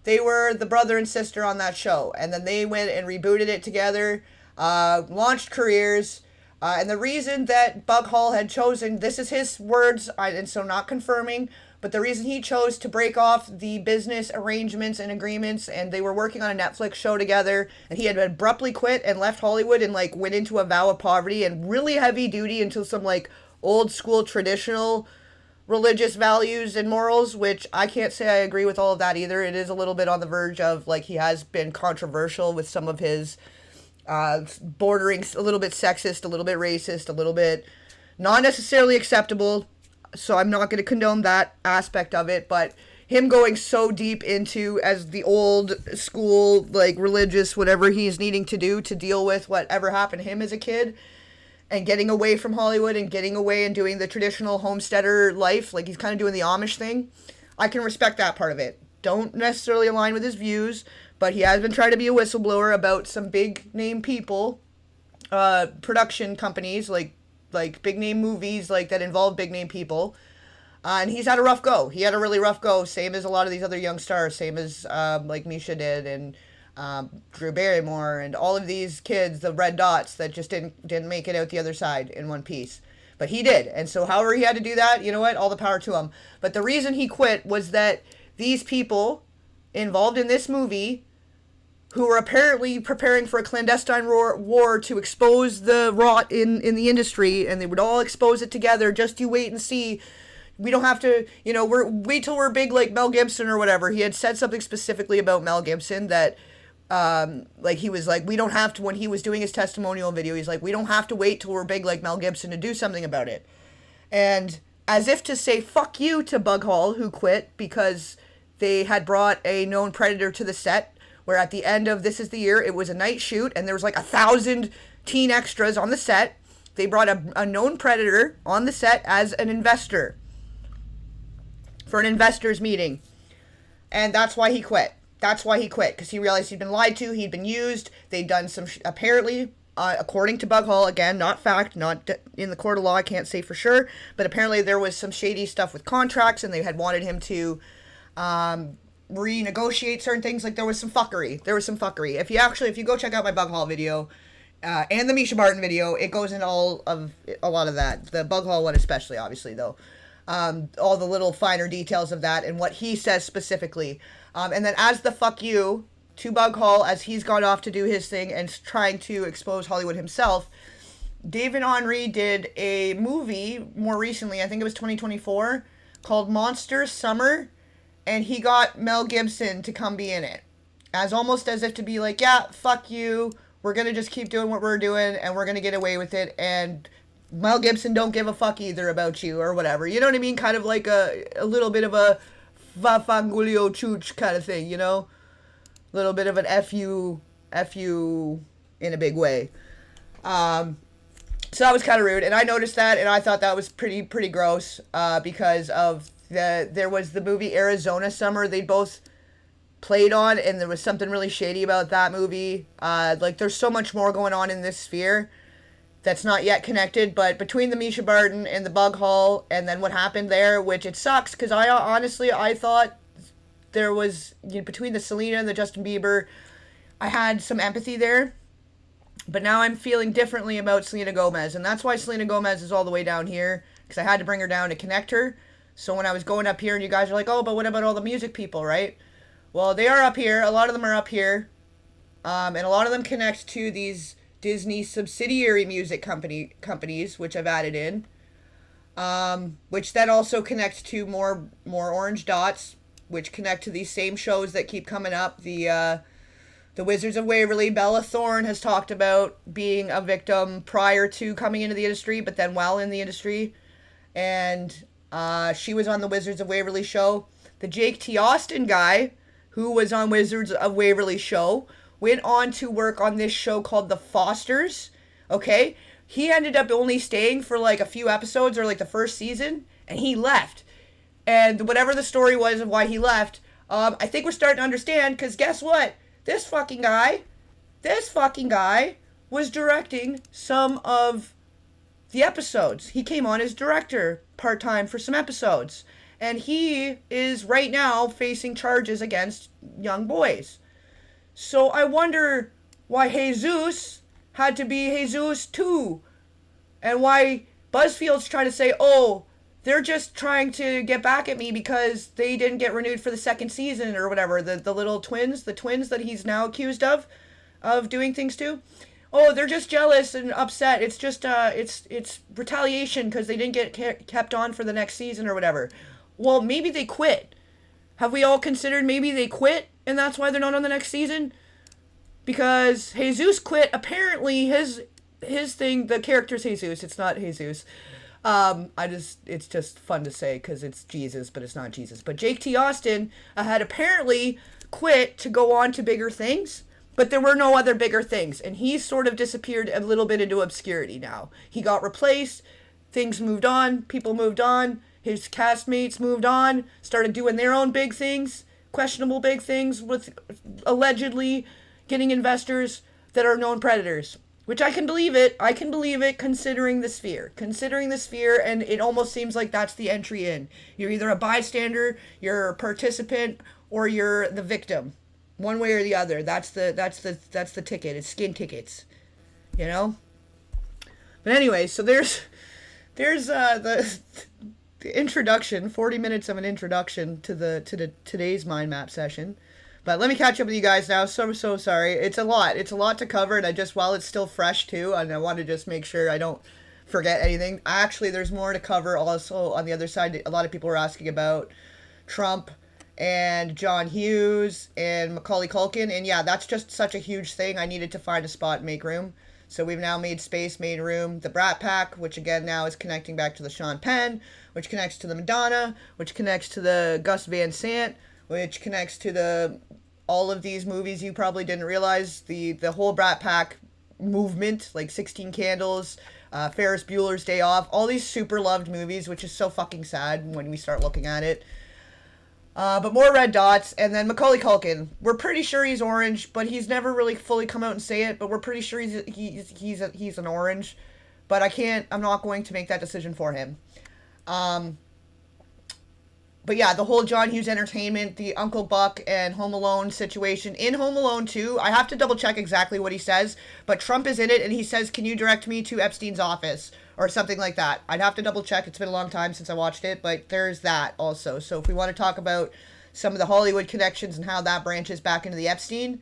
[SPEAKER 1] they were the brother and sister on that show. And then they went and rebooted it together, launched careers. And the reason that Bug Hall had chosen, this is his words, and so not confirming, but the reason he chose to break off the business arrangements and agreements, and they were working on a Netflix show together, and he had abruptly quit and left Hollywood and like went into a vow of poverty and really heavy duty into some like old school traditional religious values and morals, which I can't say I agree with all of that either. It is a little bit on the verge of, like, he has been controversial with some of his bordering a little bit sexist, a little bit racist, a little bit not necessarily acceptable. So I'm not going to condone that aspect of it, but him going so deep into, as the old school, like, religious, whatever he's needing to do to deal with whatever happened to him as a kid, and getting away from Hollywood and getting away and doing the traditional homesteader life, like he's kind of doing the Amish thing. I can respect that part of it. Don't necessarily align with his views, but he has been trying to be a whistleblower about some big name people, production companies, like big name movies, like, that involve big name people. And he's had a rough go. He had a really rough go, same as a lot of these other young stars, same as, like Misha did, and Drew Barrymore, and all of these kids, the red dots that just didn't make it out the other side in one piece. But he did. And so however he had to do that, you know what? All the power to him. But the reason he quit was that these people involved in this movie, who were apparently preparing for a clandestine war to expose the rot in the industry, and they would all expose it together. Just you wait and see. We don't have to, wait till we're big like Mel Gibson or whatever. He had said something specifically about Mel Gibson that, he was like, we don't have to, when he was doing his testimonial video, he's like, we don't have to wait till we're big like Mel Gibson to do something about it. And as if to say fuck you to Bug Hall, who quit because they had brought a known predator to the set, where at the end of This Is the Year, it was a night shoot, and there was like 1,000 teen extras on the set. They brought a known predator on the set as an investor for an investors meeting. And that's why he quit. Because he realized he'd been lied to, he'd been used, they'd done some, apparently, according to Bug Hall, again, not fact, not in the court of law, I can't say for sure, but apparently there was some shady stuff with contracts, and they had wanted him to renegotiate certain things. Like, there was some fuckery. If you go check out my Bug Hall video, and the Misha Barton video, it goes into a lot of that. The Bug Hall one especially, obviously, though. All the little finer details of that and what he says specifically. And then as the fuck you to Bug Hall, as he's gone off to do his thing and trying to expose Hollywood himself, David Henry did a movie more recently, I think it was 2024, called Monsters Summer, and he got Mel Gibson to come be in it. Almost as if to be like, yeah, fuck you, we're gonna just keep doing what we're doing, and we're gonna get away with it, and Mel Gibson don't give a fuck either about you, or whatever. You know what I mean? Kind of like a little bit of a Vafangulio Chooch kind of thing, A little bit of an F you in a big way. So that was kind of rude, and I noticed that, and I thought that was pretty gross, because of there was the movie Arizona Summer they both played on, and there was something really shady about that movie. There's so much more going on in this sphere that's not yet connected, but between the Misha Barton and the Bug Hall, and then what happened there, which it sucks, because I thought there was, between the Selena and the Justin Bieber, I had some empathy there, but now I'm feeling differently about Selena Gomez, and that's why Selena Gomez is all the way down here, because I had to bring her down to connect her. So when I was going up here, and you guys are like, oh, but what about all the music people, right? Well, they are up here, a lot of them are up here, and a lot of them connect to these Disney subsidiary music companies, which I've added in, which then also connect to more orange dots, which connect to these same shows that keep coming up. The Wizards of Waverly, Bella Thorne has talked about being a victim prior to coming into the industry, but then while in the industry, and she was on the Wizards of Waverly show. The Jake T. Austin guy, who was on Wizards of Waverly show, went on to work on this show called The Fosters, okay? He ended up only staying for like a few episodes, or like the first season, and he left. And whatever the story was of why he left, I think we're starting to understand, because guess what? This fucking guy was directing some of the episodes. He came on as director part-time for some episodes. And he is right now facing charges against young boys. So I wonder why Jesus had to be Jesus too. And why BuzzFeed's trying to say, oh, they're just trying to get back at me because they didn't get renewed for the second season or whatever. The little twins, the twins that he's now accused of doing things to. Oh, they're just jealous and upset. It's just, it's retaliation because they didn't get kept on for the next season or whatever. Well, maybe they quit. Have we all considered maybe they quit and that's why they're not on the next season? Because Jesus quit. Apparently his thing, the character's Jesus. It's not Jesus. It's just fun to say because it's Jesus, but it's not Jesus. But Jake T. Austin had apparently quit to go on to bigger things, but there were no other bigger things. And he sort of disappeared a little bit into obscurity now. He got replaced, things moved on, people moved on, his castmates moved on, started doing their own big things, questionable big things with allegedly getting investors that are known predators. Which I can believe it. I can believe it considering the sphere. Considering the sphere, and it almost seems like that's the entry in. You're either a bystander, you're a participant, or you're the victim. One way or the other. That's the ticket. It's skin tickets. You know? But anyway, so there's the introduction, 40 minutes of an introduction to today's mind map session. But let me catch up with you guys now. So sorry. It's a lot. It's a lot to cover, and while it's still fresh too, and I want to just make sure I don't forget anything. Actually, there's more to cover also on the other side. A lot of people were asking about Trump and John Hughes and Macaulay Culkin, and yeah, that's just such a huge thing. I needed to find a spot and make room. So we've now made space, made room. The Brat Pack, which again now is connecting back to the Sean Penn, which connects to the Madonna, which connects to the Gus Van Sant, which connects to all of these movies you probably didn't realize. The whole Brat Pack movement, like 16 Candles, Ferris Bueller's Day Off, all these super loved movies, which is so fucking sad when we start looking at it. But more red dots, and then Macaulay Culkin. We're pretty sure he's orange, but he's never really fully come out and say it, but we're pretty sure he's an orange. But I'm not going to make that decision for him. But yeah, the whole John Hughes Entertainment, the Uncle Buck and Home Alone situation. In Home Alone 2, I have to double check exactly what he says, but Trump is in it and he says, "Can you direct me to Epstein's office?" or something like that. I'd have to double check. It's been a long time since I watched it, but there's that also. So if we want to talk about some of the Hollywood connections and how that branches back into the Epstein,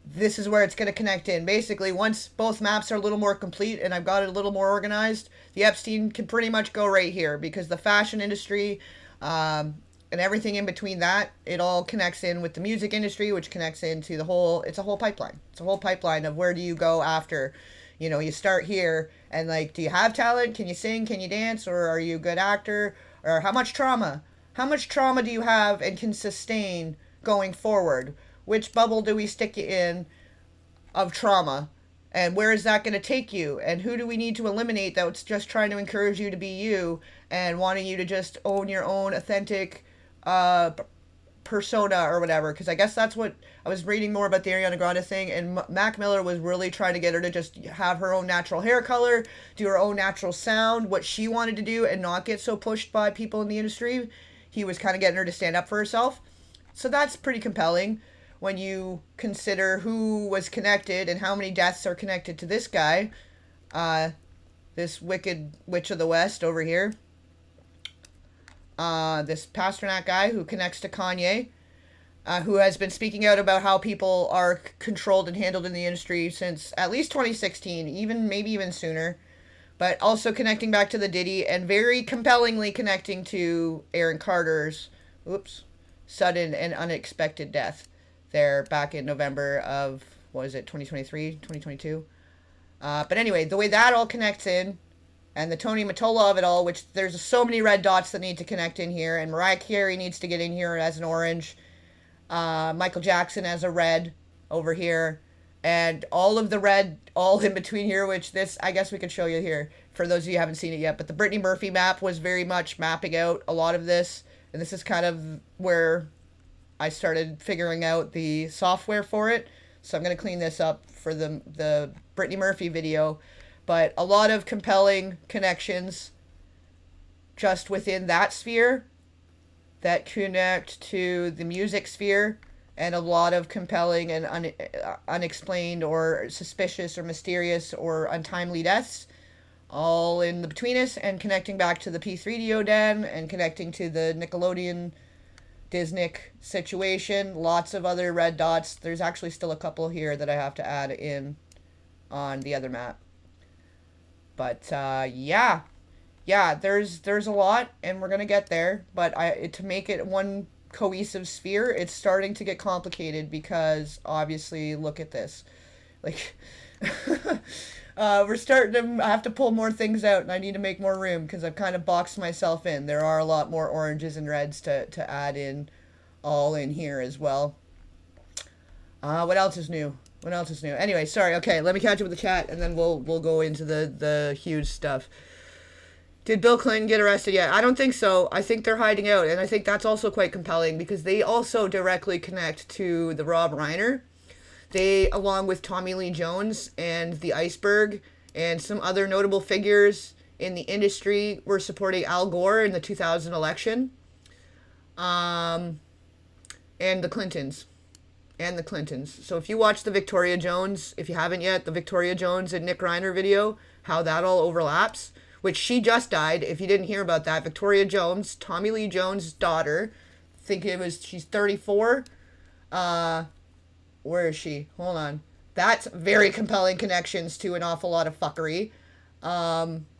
[SPEAKER 1] this is where it's going to connect in. Basically, once both maps are a little more complete and I've got it a little more organized, the Epstein can pretty much go right here because the fashion industry, and everything in between that, it all connects in with the music industry, which connects into it's a whole pipeline. It's a whole pipeline of where do you go after, you start here and like, do you have talent? Can you sing? Can you dance? Or are you a good actor? Or how much trauma do you have and can sustain going forward? Which bubble do we stick you in of trauma? And where is that going to take you? And who do we need to eliminate that's just trying to encourage you to be you and wanting you to just own your own authentic persona or whatever? Because I guess that's what I was reading more about the Ariana Grande thing, and Mac Miller was really trying to get her to just have her own natural hair color, do her own natural sound, what she wanted to do, and not get so pushed by people in the industry. He was kind of getting her to stand up for herself. So that's pretty compelling when you consider who was connected and how many deaths are connected to this guy, this wicked witch of the West over here, this Pasternak guy who connects to Kanye, who has been speaking out about how people are controlled and handled in the industry since at least 2016, maybe even sooner, but also connecting back to the Diddy and very compellingly connecting to Aaron Carter's, sudden and unexpected death there back in November of, 2023, 2022? But anyway, the way that all connects in, and the Tony Mottola of it all, which there's so many red dots that need to connect in here, and Mariah Carey needs to get in here as an orange, Michael Jackson as a red over here, and all of the red all in between here, which I guess we could show you here for those of you who haven't seen it yet. But the Brittany Murphy map was very much mapping out a lot of this, and this is kind of where I started figuring out the software for it. So I'm going to clean this up for the Brittany Murphy video. But a lot of compelling connections just within that sphere that connect to the music sphere, and a lot of compelling and unexplained or suspicious or mysterious or untimely deaths all in the between us, and connecting back to the P3DO den and connecting to the Nickelodeon Disney situation. Lots of other red dots. There's actually still a couple here that I have to add in on the other map. But yeah, there's a lot, and we're gonna get there. But to make it one cohesive sphere, it's starting to get complicated because obviously, look at this. Like, We're starting to. I have to pull more things out, and I need to make more room because I've kind of boxed myself in. There are a lot more oranges and reds to add in, all in here as well. What else is new? What else is new? Anyway, sorry. Okay, let me catch up with the chat, and then we'll go into the huge stuff. Did Bill Clinton get arrested yet? I don't think so. I think they're hiding out, and I think that's also quite compelling because they also directly connect to the Rob Reiner. They, along with Tommy Lee Jones and the Iceberg and some other notable figures in the industry, were supporting Al Gore in the 2000 election. And the Clintons. So if you watch the Victoria Jones, if you haven't yet, the Victoria Jones and Nick Reiner video, how that all overlaps, which she just died. If you didn't hear about that, Victoria Jones, Tommy Lee Jones' daughter, I think she's 34. Where is she? Hold on. That's very compelling connections to an awful lot of fuckery.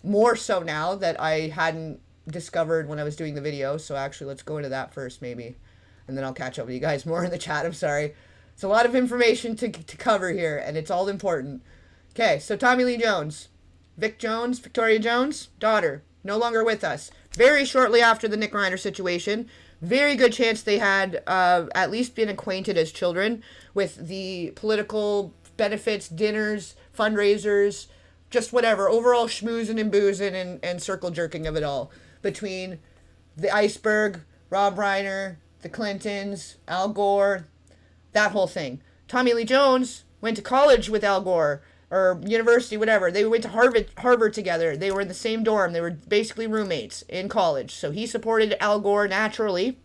[SPEAKER 1] More so now that I hadn't discovered when I was doing the video. So actually, let's go into that first, maybe. And then I'll catch up with you guys more in the chat. I'm sorry. It's a lot of information to cover here, and it's all important. Okay, so Tommy Lee Jones. Victoria Jones, daughter, no longer with us. Very shortly after the Nick Reiner situation, very good chance they had at least been acquainted as children with the political benefits, dinners, fundraisers, just whatever, overall schmoozing and boozing and circle jerking of it all between the Iceberg, Rob Reiner, the Clintons, Al Gore, that whole thing. Tommy Lee Jones went to college with Al Gore, or university, whatever. They went to Harvard together. They were in the same dorm. They were basically roommates in college. So he supported Al Gore naturally.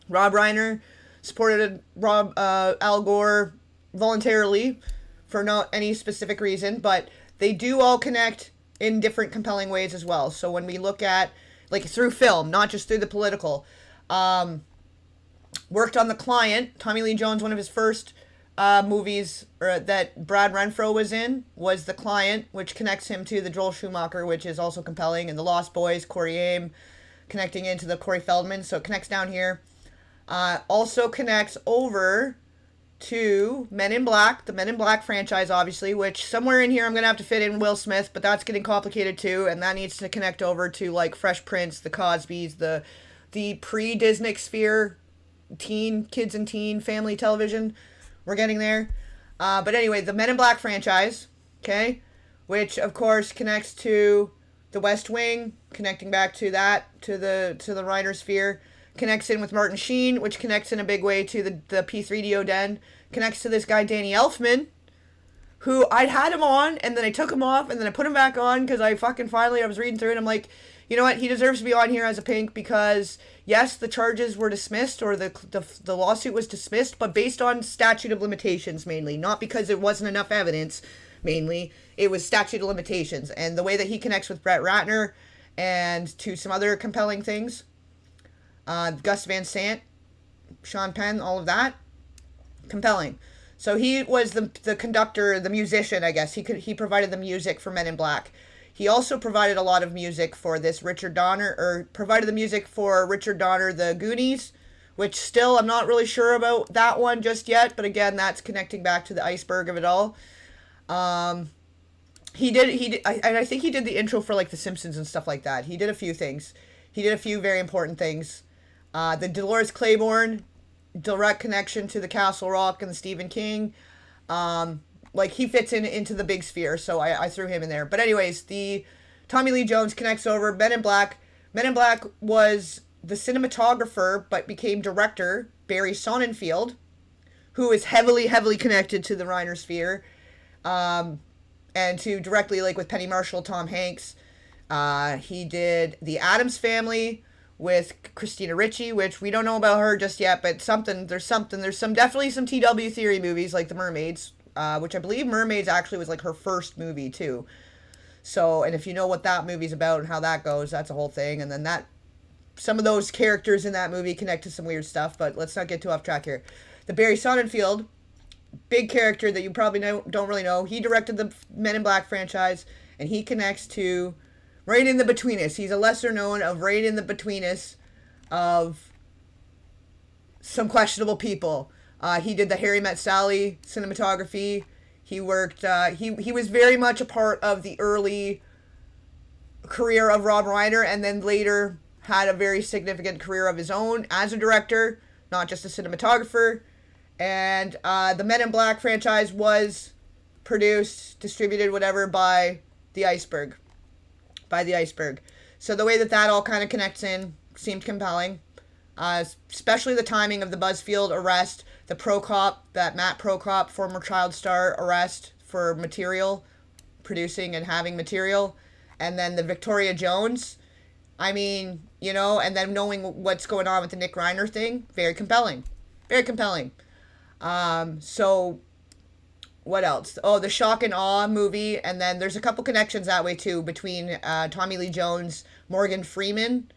[SPEAKER 1] Rob Reiner supported Al Gore voluntarily for not any specific reason, but they do all connect in different compelling ways as well. So when we look at, like, through film, not just through the political, worked on The Client. Tommy Lee Jones, one of his first movies that Brad Renfro was in was The Client, which connects him to the Joel Schumacher, which is also compelling, and The Lost Boys, Corey Haim, connecting into the Corey Feldman, so it connects down here. Also connects over to Men in Black, the Men in Black franchise, obviously, which somewhere in here I'm going to have to fit in Will Smith, but that's getting complicated too, and that needs to connect over to, like, Fresh Prince, the Cosbys, the pre-Disney sphere, kids and teen family television. We're getting there. But anyway, the Men in Black franchise, okay, which of course connects to the West Wing, connecting back to that, to the Reiner sphere, connects in with Martin Sheen, which connects in a big way to the P3DO den, connects to this guy Danny Elfman, who I'd had him on, and then I took him off, and then I put him back on, because I was reading through it, and I'm like, you know what, he deserves to be on here as a pink, because yes, the charges were dismissed, or the lawsuit was dismissed, but based on statute of limitations mainly, not because there wasn't enough evidence, mainly, it was statute of limitations, and the way that he connects with Brett Ratner, and to some other compelling things, Gus Van Sant, Sean Penn, all of that, compelling. So he was the conductor, the musician, I guess. He provided the music for Men in Black. He also provided a lot of music for this provided the music for Richard Donner, The Goonies, which still I'm not really sure about that one just yet, but again, that's connecting back to the Iceberg of it all. I think he did the intro for, like, The Simpsons and stuff like that. He did a few things. He did a few very important things. The Dolores Claiborne, direct connection to the Castle Rock and the Stephen King. Like, he fits into the big sphere, so I threw him in there. But anyways, the Tommy Lee Jones connects over Men in Black. Men in Black was the cinematographer, but became director, Barry Sonnenfeld, who is heavily, heavily connected to the Reiner sphere, and to directly, like, with Penny Marshall, Tom Hanks. He did The Addams Family with Christina Ricci, which we don't know about her just yet, but there's definitely some TW Theory movies, like The Mermaids, which I believe Mermaids actually was, like, her first movie too. So, and if you know what that movie's about and how that goes, that's a whole thing. And then some of those characters in that movie connect to some weird stuff, but let's not get too off track here. The Barry Sonnenfeld, big character that you probably don't really know. He directed the Men in Black franchise, and he connects to right in the betweenest. He's a lesser known of right in the betweenest of some questionable people. He did the Harry Met Sally cinematography. He worked, he was very much a part of the early career of Rob Reiner, and then later had a very significant career of his own as a director, not just a cinematographer. And the Men in Black franchise was produced, distributed, whatever, by The Iceberg. So the way that all kind of connects in seemed compelling. Especially the timing of the Buzzfield arrest, the Matt Prokop, former child star, arrest for material, producing and having material, and then the Victoria Jones. I mean, and then knowing what's going on with the Nick Reiner thing, very compelling. Very compelling. So what else? Oh, the Shock and Awe movie, and then there's a couple connections that way too between Tommy Lee Jones, Morgan Freeman,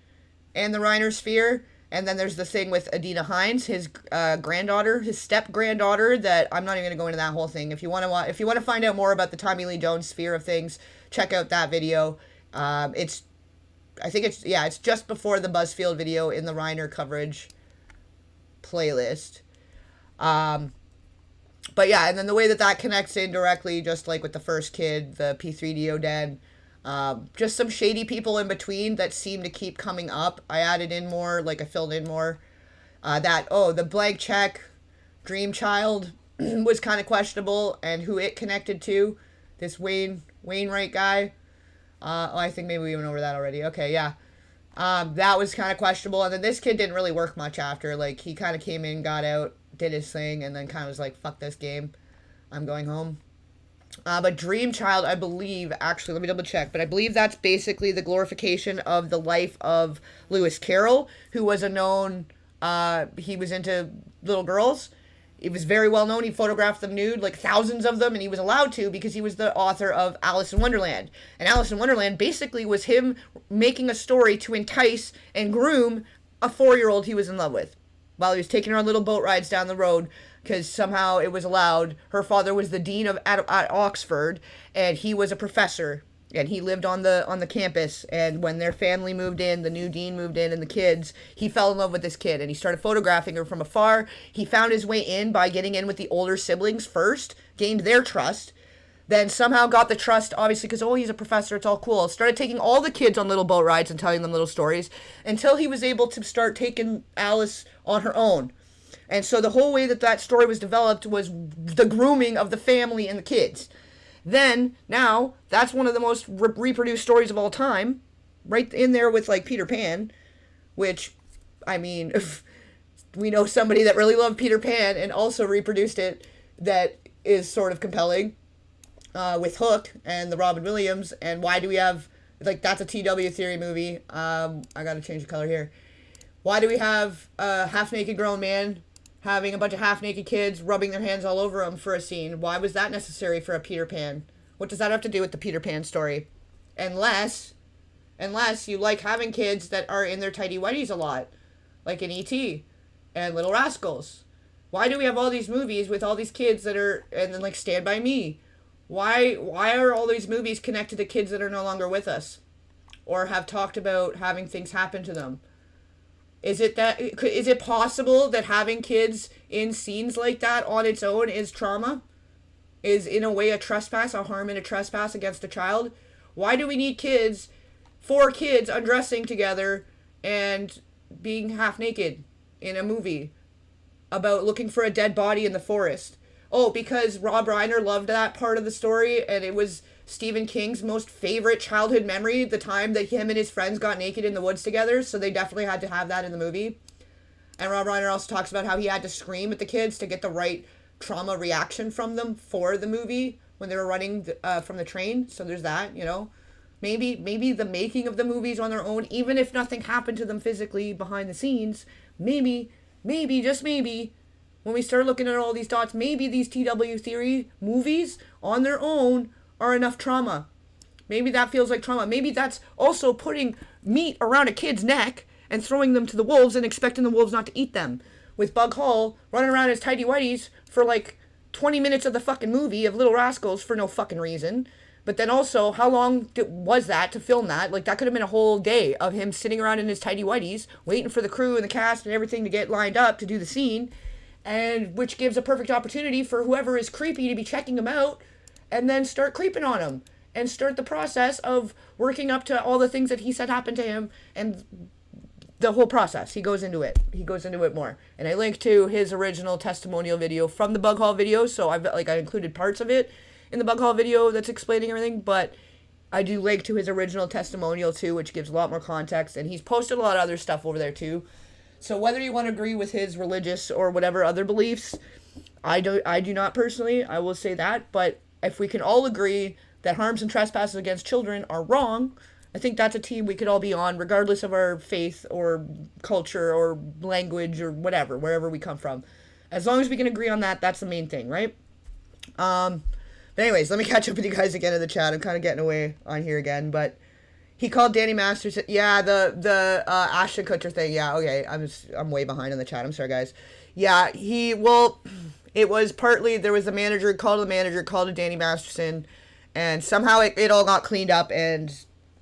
[SPEAKER 1] and the Reiner sphere. And then there's the thing with Adina Hines, his granddaughter, his step-granddaughter, that I'm not even going to go into that whole thing. If you want to find out more about the Tommy Lee Jones sphere of things, check out that video. It's just before the Buzzfield video in the Reiner coverage playlist. But yeah, and then the way that connects in directly, just like with the first kid, the P3DO den, just some shady people in between that seem to keep coming up. I added in more, I filled in more. The blank check, Dream Child was kind of questionable, and who it connected to, this Wainwright guy. I think maybe we went over that already. Okay, yeah. That was kind of questionable, and then this kid didn't really work much after. He kind of came in, got out, did his thing, and then kind of was like, fuck this game, I'm going home. But Dream Child, I believe, actually, let me double check, but I believe that's basically the glorification of the life of Lewis Carroll, who was he was into little girls. He was very well known. He photographed them nude, thousands of them, and he was allowed to because he was the author of Alice in Wonderland. And Alice in Wonderland basically was him making a story to entice and groom a 4-year-old he was in love with while he was taking her on little boat rides down the road, because somehow it was allowed. Her father was the dean at Oxford, and he was a professor, and he lived on the campus. And when their family moved in, the new dean moved in, and the kids, he fell in love with this kid, and he started photographing her from afar. He found his way in by getting in with the older siblings first, gained their trust, then somehow got the trust, obviously, because, he's a professor, it's all cool. Started taking all the kids on little boat rides and telling them little stories until he was able to start taking Alice on her own. And so the whole way that story was developed was the grooming of the family and the kids. Then, now, that's one of the most reproduced stories of all time, right in there with, Peter Pan, which, I mean, we know somebody that really loved Peter Pan and also reproduced it that is sort of compelling. With Hook and the Robin Williams, and why do we have, that's a TW Theory movie. I gotta change the color here. Why do we have a half-naked grown man having a bunch of half-naked kids rubbing their hands all over him for a scene? Why was that necessary for a Peter Pan? What does that have to do with the Peter Pan story? Unless you like having kids that are in their tighty whities a lot, like in E.T. and Little Rascals. Why do we have all these movies with all these kids that are, and then Stand By Me? Why are all these movies connected to kids that are no longer with us, or have talked about having things happen to them? Is it possible that having kids in scenes like that on its own is trauma? Is in a way a trespass, a harm and a trespass against a child? Why do we need 4 kids undressing together and being half naked in a movie about looking for a dead body in the forest? Oh, because Rob Reiner loved that part of the story, and it was Stephen King's most favorite childhood memory, the time that him and his friends got naked in the woods together, so they definitely had to have that in the movie. And Rob Reiner also talks about how he had to scream at the kids to get the right trauma reaction from them for the movie when they were running from the train, so there's that, Maybe the making of the movies on their own, even if nothing happened to them physically behind the scenes, maybe, just maybe, when we start looking at all these dots, maybe these TW Theory movies on their own are enough trauma. Maybe that feels like trauma. Maybe that's also putting meat around a kid's neck and throwing them to the wolves and expecting the wolves not to eat them. With Bug Hall running around his tighty whities for 20 minutes of the fucking movie of Little Rascals for no fucking reason. But then also, how long was that to film that? That could have been a whole day of him sitting around in his tighty whities, waiting for the crew and the cast and everything to get lined up to do the scene.
[SPEAKER 2] and which gives a perfect opportunity for whoever is creepy to be checking him out and then start creeping on him and start the process of working up to all the things that he said happened to him, and the whole process. He goes into it more. And I linked to his original testimonial video from the Bug Hall video, so I included parts of it in the Bug Hall video that's explaining everything, but I do link to his original testimonial too, which gives a lot more context, and he's posted a lot of other stuff over there too. So whether you want to agree with his religious or whatever other beliefs, I do not personally, I will say that, but if we can all agree that harms and trespasses against children are wrong, I think that's a team we could all be on, regardless of our faith or culture or language or whatever, wherever we come from. As long as we can agree on that, that's the main thing, right? But anyways, let me catch up with you guys again in the chat. I'm kind of getting away on here again, but he called Danny Masters. Yeah, the Ashton Kutcher thing. Yeah, okay. I'm way behind on the chat. I'm sorry, guys. Yeah, it was partly, there was a manager, called to Danny Masterson, and somehow it all got cleaned up, and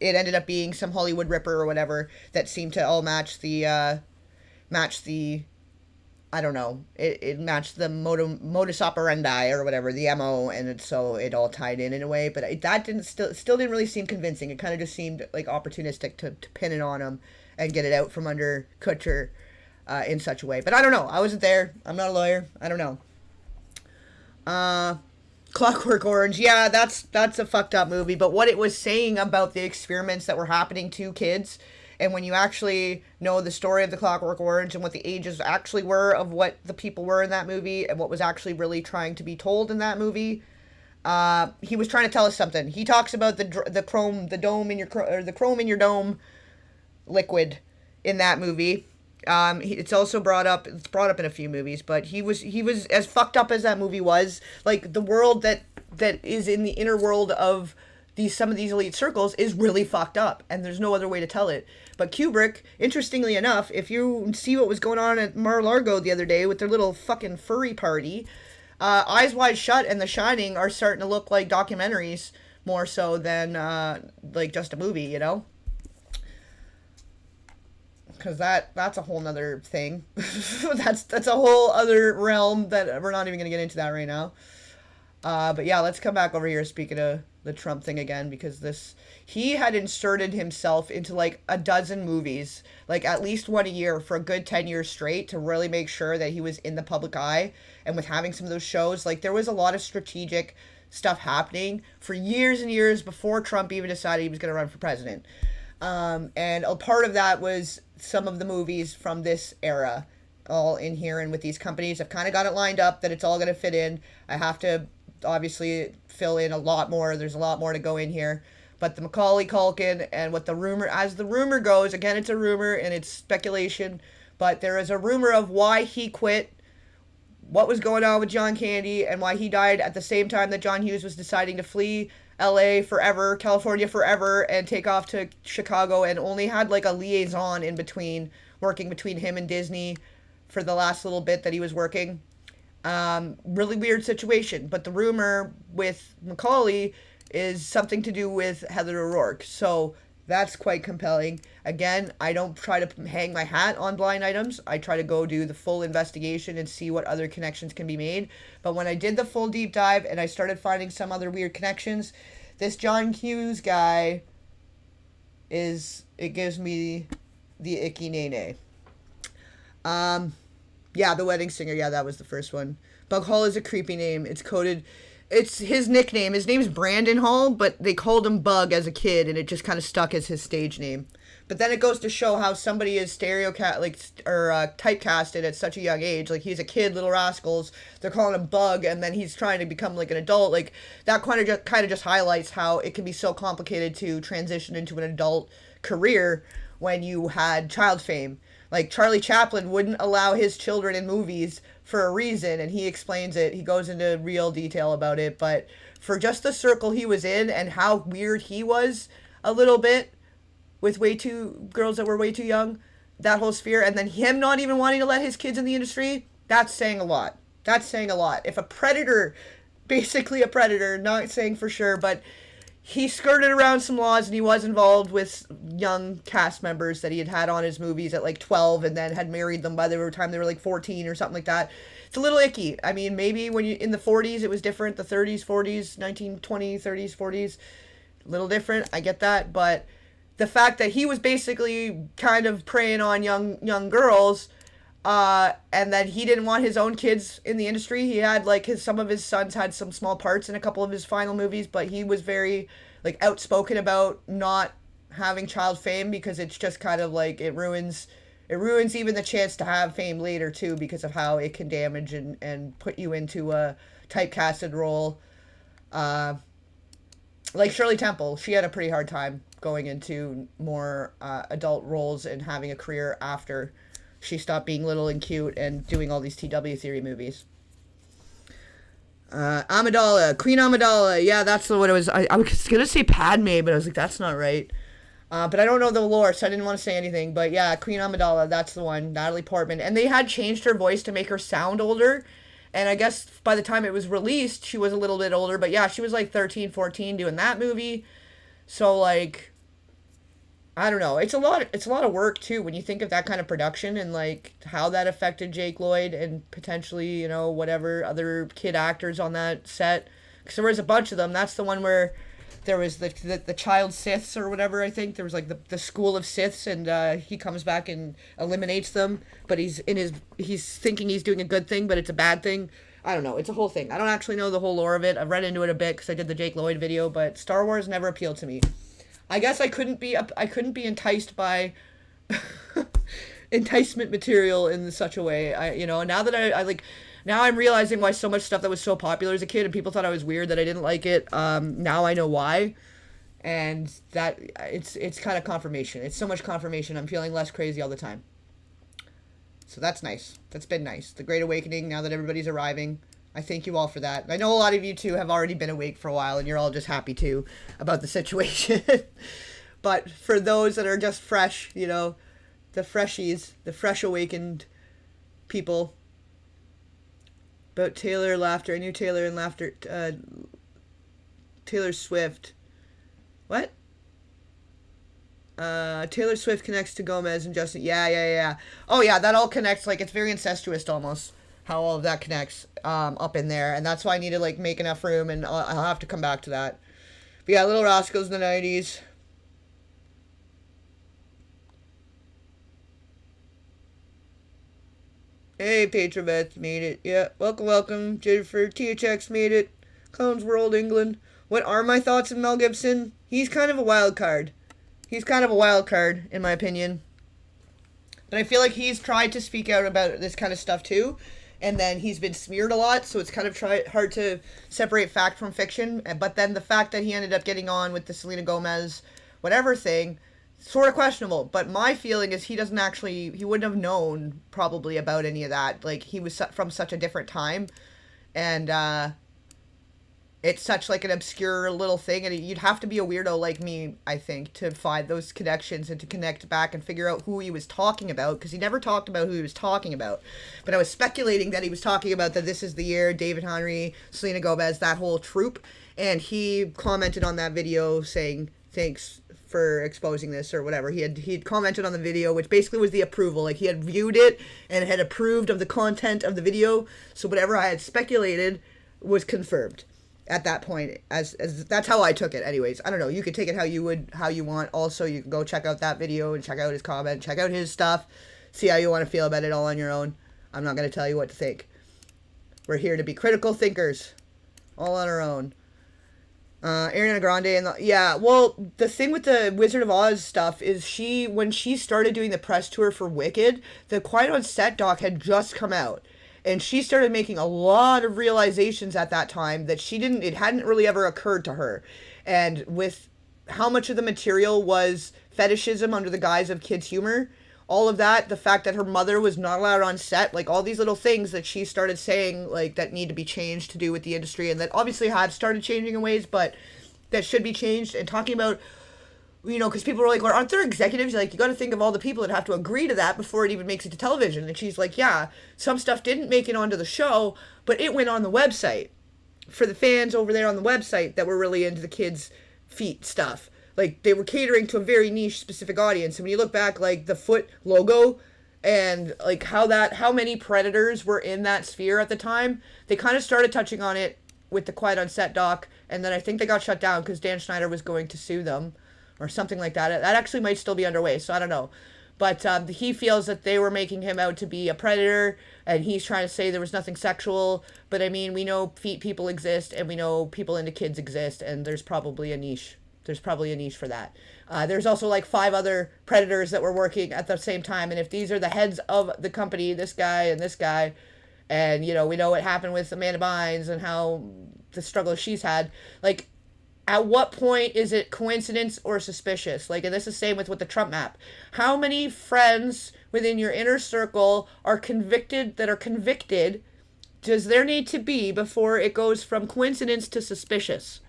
[SPEAKER 2] it ended up being some Hollywood Ripper or whatever that seemed to all match the I don't know, it matched the modus operandi or whatever, the MO, and so it all tied in a way, but that still didn't really seem convincing. It kind of just seemed like opportunistic to pin it on him and get it out from under Kutcher in such a way. But I don't know. I wasn't there. I'm not a lawyer. I don't know. Clockwork Orange, yeah, that's a fucked up movie, but what it was saying about the experiments that were happening to kids, and when you actually know the story of the Clockwork Orange and what the ages actually were of what the people were in that movie and what was actually really trying to be told in that movie, he was trying to tell us something. He talks about the chrome in your dome liquid in that movie. It's also brought up in a few movies, but he was as fucked up as that movie was. Like, the world that is in the inner world of some of these elite circles is really fucked up, and there's no other way to tell it. But Kubrick, interestingly enough, if you see what was going on at Mar-a-Lago the other day with their little fucking furry party, Eyes Wide Shut and The Shining are starting to look like documentaries more so than like just a movie, you know? Because that's a whole nother thing. that's a whole other realm that we're not even going to get into that right now. But yeah, let's come back over here, speaking of the Trump thing again, because he had inserted himself into like a dozen movies, like at least one a year for a good 10 years straight, to really make sure that he was in the public eye. And with having some of those shows, like, there was a lot of strategic stuff happening for years and years before Trump even decided he was going to run for president. And a part of that was some of the movies from this era all in here, and with these companies, I've kind of got it lined up that it's all going to fit in. I have to obviously fill in a lot more. There's a lot more to go in here, but the Macaulay Culkin and what the rumor goes, again, it's a rumor and it's speculation, but there is a rumor of why he quit, what was going on with John Candy, and why he died at the same time that John Hughes was deciding to flee LA forever, California forever, and take off to Chicago, and only had like a liaison in between, working between him and Disney for the last little bit that he was working. Really weird situation, but the rumor with Macaulay is something to do with Heather O'Rourke, so that's quite compelling. Again, I don't try to hang my hat on blind items. I try to go do the full investigation and see what other connections can be made. But when I did the full deep dive and I started finding some other weird connections, this John Hughes guy it gives me the icky nay. Yeah, The Wedding Singer. Yeah, that was the first one. Bug Hall is a creepy name. It's coded. It's his nickname. His name's Brandon Hall, but they called him Bug as a kid, and it just kind of stuck as his stage name. But then it goes to show how somebody is typecasted at such a young age. Like, he's a kid, Little Rascals. They're calling him Bug, and then he's trying to become like an adult. Like, that kind of just highlights how it can be so complicated to transition into an adult career when you had child fame. Like, Charlie Chaplin wouldn't allow his children in movies for a reason, and he explains it. He goes into real detail about it, but for just the circle he was in and how weird he was a little bit with girls that were way too young, that whole sphere, and then him not even wanting to let his kids in the industry, that's saying a lot. That's saying a lot. If a predator, basically a predator, not saying for sure, but he skirted around some laws, and he was involved with young cast members that he had on his movies at like 12 and then had married them by the time they were like 14 or something like that. it's a little icky. I mean, maybe when you in the 40s it was different, the 30s, 40s, 1920s, 30s, 40s, a little different. I get that, but the fact that he was basically kind of preying on young girls, and that he didn't want his own kids in the industry. He had like some of his sons had some small parts in a couple of his final movies, but he was very like outspoken about not having child fame because it's just kind of like it ruins even the chance to have fame later too, because of how it can damage and put you into a typecasted role. Like Shirley Temple, she had a pretty hard time going into more adult roles and having a career after she stopped being little and cute and doing all these TW Theory movies. Amidala, Queen Amidala, yeah, that's what it was. I was gonna say Padme, but I was like, that's not right. But I don't know the lore, so I didn't want to say anything. But yeah, Queen Amidala, that's the one, Natalie Portman. And they had changed her voice to make her sound older. And I guess by the time it was released, she was a little bit older. But yeah, she was like 13, 14 doing that movie. So like, I don't know. It's a lot of work too when you think of that kind of production and like how that affected Jake Lloyd and potentially, you know, whatever other kid actors on that set. Because there was a bunch of them. That's the one where there was the child Siths or whatever, I think. There was like the school of Siths, and he comes back and eliminates them, but he's thinking he's doing a good thing, but it's a bad thing. I don't know. It's a whole thing. I don't actually know the whole lore of it. I've read into it a bit because I did the Jake Lloyd video, but Star Wars never appealed to me. I guess I couldn't be enticed by enticement material in such a way. Now that I like, now I'm realizing why so much stuff that was so popular as a kid and people thought I was weird that I didn't like it. Now I know why, and that it's kind of confirmation. It's so much confirmation. I'm feeling less crazy all the time. So that's nice. That's been nice. The Great Awakening. Now that everybody's arriving, I thank you all for that. I know a lot of you too have already been awake for a while, and you're all just happy too about the situation. But for those that are just fresh, you know, the freshies, the fresh awakened people. About Taylor Laughter. I knew Taylor and Laughter. Taylor Swift. What? Taylor Swift connects to Gomez and Justin. Yeah. Oh yeah, that all connects. Like, it's very incestuous almost, how all of that connects up in there. And that's why I need to like make enough room, and I'll have to come back to that. But yeah, Little Rascals in the 90s. Hey, Petrovets made it. Yeah, welcome. Jennifer THX made it. Clones World, England. What are my thoughts on Mel Gibson? He's kind of a wild card. In my opinion. But I feel like he's tried to speak out about this kind of stuff too, and then he's been smeared a lot, so it's kind of hard to separate fact from fiction. But then the fact that he ended up getting on with the Selena Gomez whatever thing, sort of questionable. But my feeling is he wouldn't have known probably about any of that. Like, he was from such a different time, and it's such like an obscure little thing, and you'd have to be a weirdo like me, I think, to find those connections and to connect back and figure out who he was talking about, because he never talked about who he was talking about. But I was speculating that he was talking about that This Is the Year, David Henry, Selena Gomez, that whole troupe, and he commented on that video saying, thanks for exposing this or whatever. He'd commented on the video, which basically was the approval. Like, he had viewed it and had approved of the content of the video, so whatever I had speculated was confirmed at that point. As that's how I took it. Anyways, I don't know, you could take it how you want. Also, you can go check out that video and check out his comment, check out his stuff, see how you want to feel about it all on your own. I'm not going to tell you what to think. We're here to be critical thinkers, all on our own. Ariana Grande well, the thing with the Wizard of Oz stuff is when she started doing the press tour for Wicked, the Quiet on Set doc had just come out. And she started making a lot of realizations at that time that it hadn't really ever occurred to her. And with how much of the material was fetishism under the guise of kids' humor, all of that, the fact that her mother was not allowed on set, like all these little things that she started saying, like, that need to be changed to do with the industry, and that obviously have started changing in ways, but that should be changed. And talking about, you know, because people were like, well, aren't there executives? Like, you got to think of all the people that have to agree to that before it even makes it to television. And she's like, yeah, some stuff didn't make it onto the show, but it went on the website for the fans over there on the website that were really into the kids' feet stuff. Like, they were catering to a very niche specific audience. And when you look back, like, the foot logo and like how many predators were in that sphere at the time. They kind of started touching on it with the Quiet on Set doc, and then I think they got shut down because Dan Schneider was going to sue them or something like that. That actually might still be underway, so I don't know. But he feels that they were making him out to be a predator, and he's trying to say there was nothing sexual. But I mean, we know feet people exist, and we know people into kids exist, and there's probably a niche. There's probably a niche for that. There's also like 5 other predators that were working at the same time, and if these are the heads of the company, this guy and this guy, and you know, we know what happened with Amanda Bynes and how the struggle she's had, like, at what point is it coincidence or suspicious? Like, and this is the same with the Trump map. How many friends within your inner circle are convicted, does there need to be before it goes from coincidence to suspicious?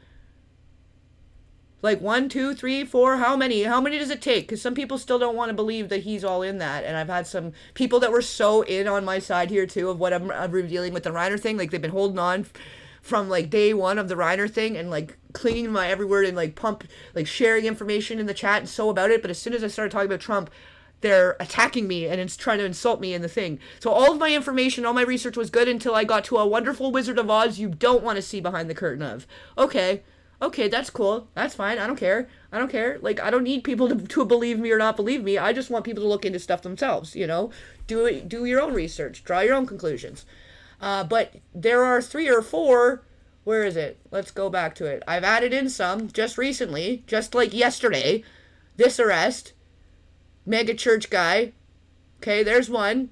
[SPEAKER 2] Like 1, 2, 3, 4, how many? How many does it take? Because some people still don't want to believe that he's all in that. And I've had some people that were so in on my side here too of what I'm revealing with the Reiner thing. Like, they've been holding on from like day one of the Reiner thing and like clinging to my every word and like sharing information in the chat and so about it. But as soon as I started talking about Trump, they're attacking me and it's trying to insult me in the thing. So all of my information, all my research was good until I got to a wonderful Wizard of Oz you don't want to see behind the curtain of. Okay, that's cool. That's fine. I don't care. Like, I don't need people to believe me or not believe me. I just want people to look into stuff themselves, you know? Do your own research. Draw your own conclusions. But there are 3 or 4. Where is it? Let's go back to it. I've added in some just recently, just like yesterday. This arrest. Mega church guy. Okay, there's one.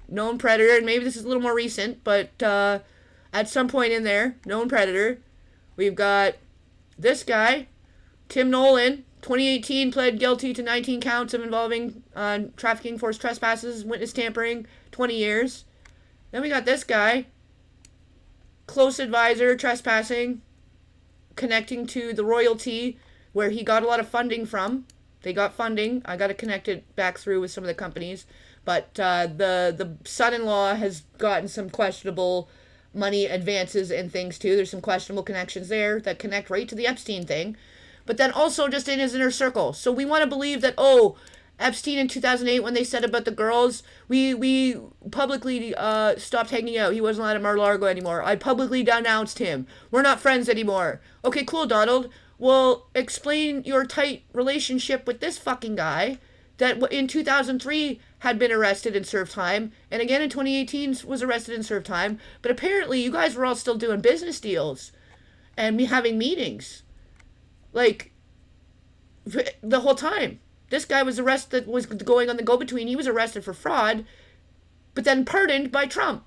[SPEAKER 2] Known predator. And maybe this is a little more recent, but at some point in there, known predator. We've got this guy, Tim Nolan, 2018, pled guilty to 19 counts of involving trafficking, forced trespasses, witness tampering, 20 years. Then we got this guy, close advisor, trespassing, connecting to the royalty, where he got a lot of funding from. They got funding. I got to connect it back through with some of the companies. But the son-in-law has gotten some questionable money advances and things too. There's some questionable connections there that connect right to the Epstein thing. But then also just in his inner circle. So we want to believe that, Epstein in 2008, when they said about the girls, we publicly stopped hanging out. He wasn't allowed at Mar-a-Lago anymore. I publicly denounced him. We're not friends anymore. Okay, cool, Donald. Well, explain your tight relationship with this fucking guy that in 2003 had been arrested and served time, and again in 2018 was arrested and served time, but apparently you guys were all still doing business deals and having meetings. Like, the whole time. This guy was arrested, was going on the go-between. He was arrested for fraud, but then pardoned by Trump.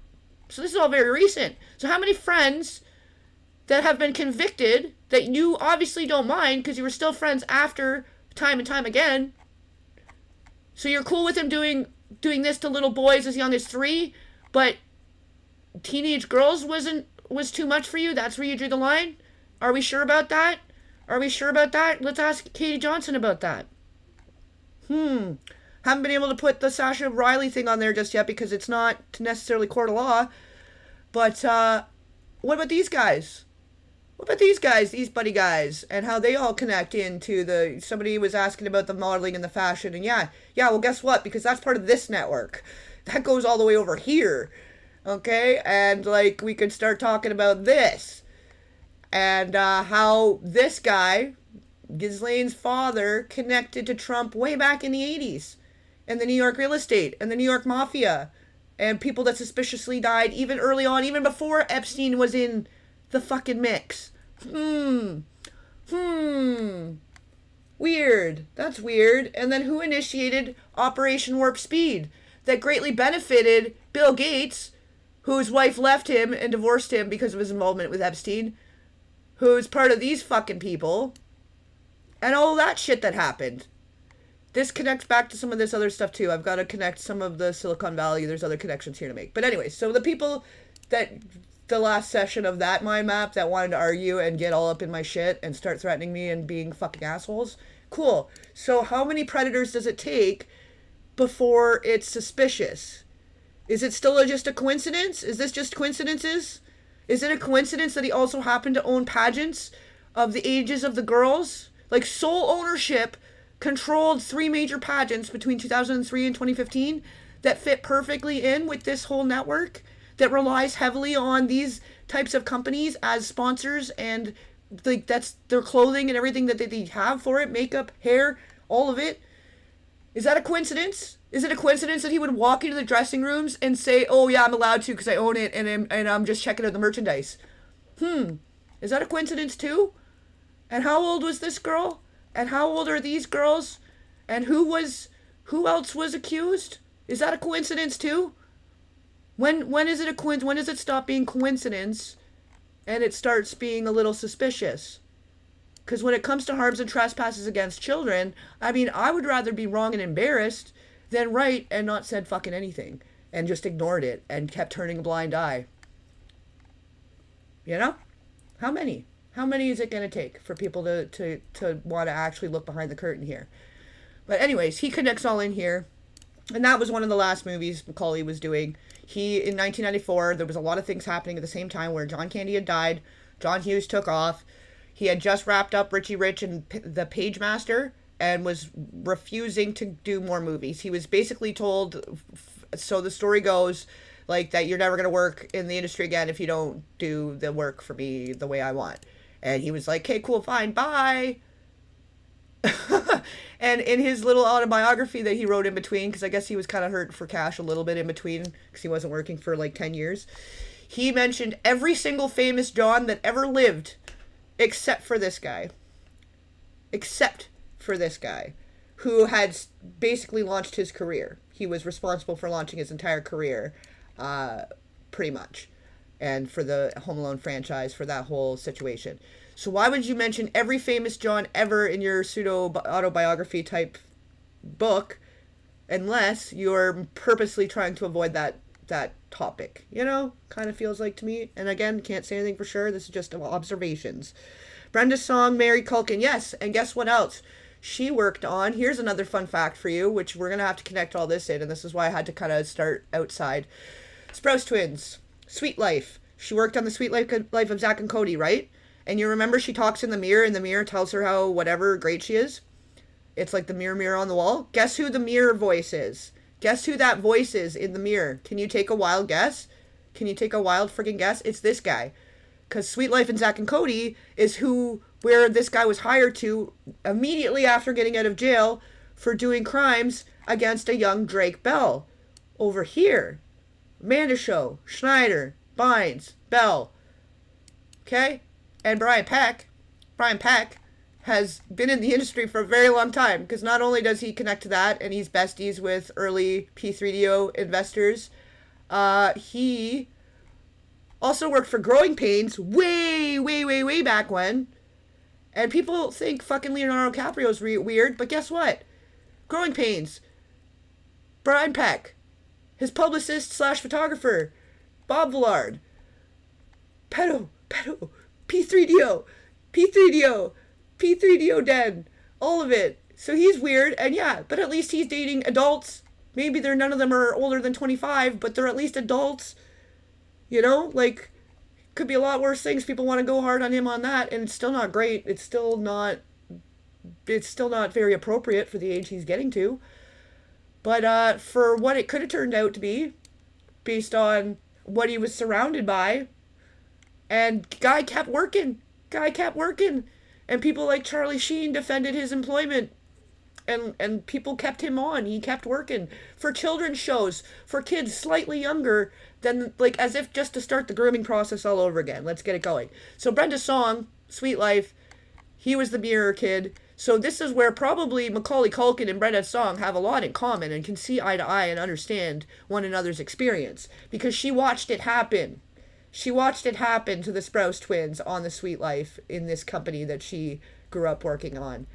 [SPEAKER 2] So this is all very recent. So how many friends that have been convicted that you obviously don't mind because you were still friends after time and time again? So you're cool with him doing this to little boys as young as 3, but teenage girls was too much for you? That's where you drew the line? Are we sure about that? Let's ask Katie Johnson about that. Haven't been able to put the Sasha Riley thing on there just yet because it's not necessarily court of law. But what about these guys? These buddy guys, and how they all connect into somebody was asking about the modeling and the fashion, and yeah, well, guess what? Because that's part of this network. That goes all the way over here, okay? And, like, we could start talking about this, and how this guy, Ghislaine's father, connected to Trump way back in the 80s, and the New York real estate, and the New York mafia, and people that suspiciously died even early on, even before Epstein was in the fucking mix. Weird. That's weird. And then who initiated Operation Warp Speed that greatly benefited Bill Gates, whose wife left him and divorced him because of his involvement with Epstein, who's part of these fucking people, and all that shit that happened. This connects back to some of this other stuff too. I've got to connect some of the Silicon Valley. There's other connections here to make. But anyway, so the people that the last session of that mind map that wanted to argue and get all up in my shit and start threatening me and being fucking assholes. Cool. So how many predators does it take before it's suspicious? Is it still just a coincidence? Is this just coincidences? Is it a coincidence that he also happened to own pageants of the ages of the girls? Like, sole ownership controlled 3 major pageants between 2003 and 2015. that fit perfectly in with this whole network that relies heavily on these types of companies as sponsors, and like that's their clothing and everything that they have for it, makeup, hair, all of it. Is that a coincidence? Is it a coincidence that he would walk into the dressing rooms and say, "Oh yeah, I'm allowed to because I own it and I'm just checking out the merchandise"? Is that a coincidence too? And how old was this girl? And how old are these girls? And who else was accused? Is that a coincidence too? When is it a coincidence? When does it stop being coincidence and it starts being a little suspicious? Because when it comes to harms and trespasses against children, I mean, I would rather be wrong and embarrassed than right and not said fucking anything and just ignored it and kept turning a blind eye. You know? How many? How many is it going to take for people to want to actually look behind the curtain here? But anyways, he connects all in here. And that was one of the last movies Macaulay was doing. In 1994, there was a lot of things happening at the same time where John Candy had died. John Hughes took off. He had just wrapped up Richie Rich and The Pagemaster and was refusing to do more movies. He was basically told, so the story goes, like, that you're never going to work in the industry again if you don't do the work for me the way I want. And he was like, okay, cool, fine, bye. And in his little autobiography that he wrote in between, because I guess he was kind of hurt for cash a little bit in between, because he wasn't working for like 10 years, he mentioned every single famous John that ever lived, except for this guy. Except for this guy, who had basically launched his career. He was responsible for launching his entire career, pretty much. And for the Home Alone franchise, for that whole situation. So why would you mention every famous John ever in your pseudo-autobiography type book unless you're purposely trying to avoid that topic? You know? Kind of feels like to me. And again, can't say anything for sure. This is just observations. Brenda Song married Culkin. Yes, and guess what else? She worked on, here's another fun fact for you, which we're going to have to connect all this in, and this is why I had to kind of start outside. Sprouse Twins. Sweet Life. She worked on the Sweet Life of Zach and Cody, right? And you remember she talks in the mirror, and the mirror tells her how whatever great she is? It's like the mirror on the wall. Guess who the mirror voice is? Guess who that voice is in the mirror? Can you take a wild guess? Can you take a wild freaking guess? It's this guy. Because Sweet Life and Zach and Cody is where this guy was hired to immediately after getting out of jail for doing crimes against a young Drake Bell. Over here. Amanda Show, Schneider, Bynes, Bell. Okay? And Brian Peck has been in the industry for a very long time, because not only does he connect to that and he's besties with early P3DO investors, he also worked for Growing Pains way back when. And people think fucking Leonardo DiCaprio's weird, but guess what? Growing Pains, Brian Peck, his publicist / photographer, Bob Villard, Pedo, P3DO, Den, all of it. So he's weird, and yeah, but at least he's dating adults. Maybe none of them are older than 25, but they're at least adults. You know, like, could be a lot worse things. People want to go hard on him on that, and it's still not great. It's still not very appropriate for the age he's getting to. But for what it could have turned out to be, based on what he was surrounded by, and guy kept working. And people like Charlie Sheen defended his employment. And people kept him on. He kept working for children's shows, for kids slightly younger than, like, as if just to start the grooming process all over again. Let's get it going. So Brenda Song, Sweet Life, he was the mirror kid. So this is where probably Macaulay Culkin and Brenda Song have a lot in common and can see eye to eye and understand one another's experience, because she watched it happen. She watched it happen to the Sprouse twins on the Sweet Life in this company that she grew up working on.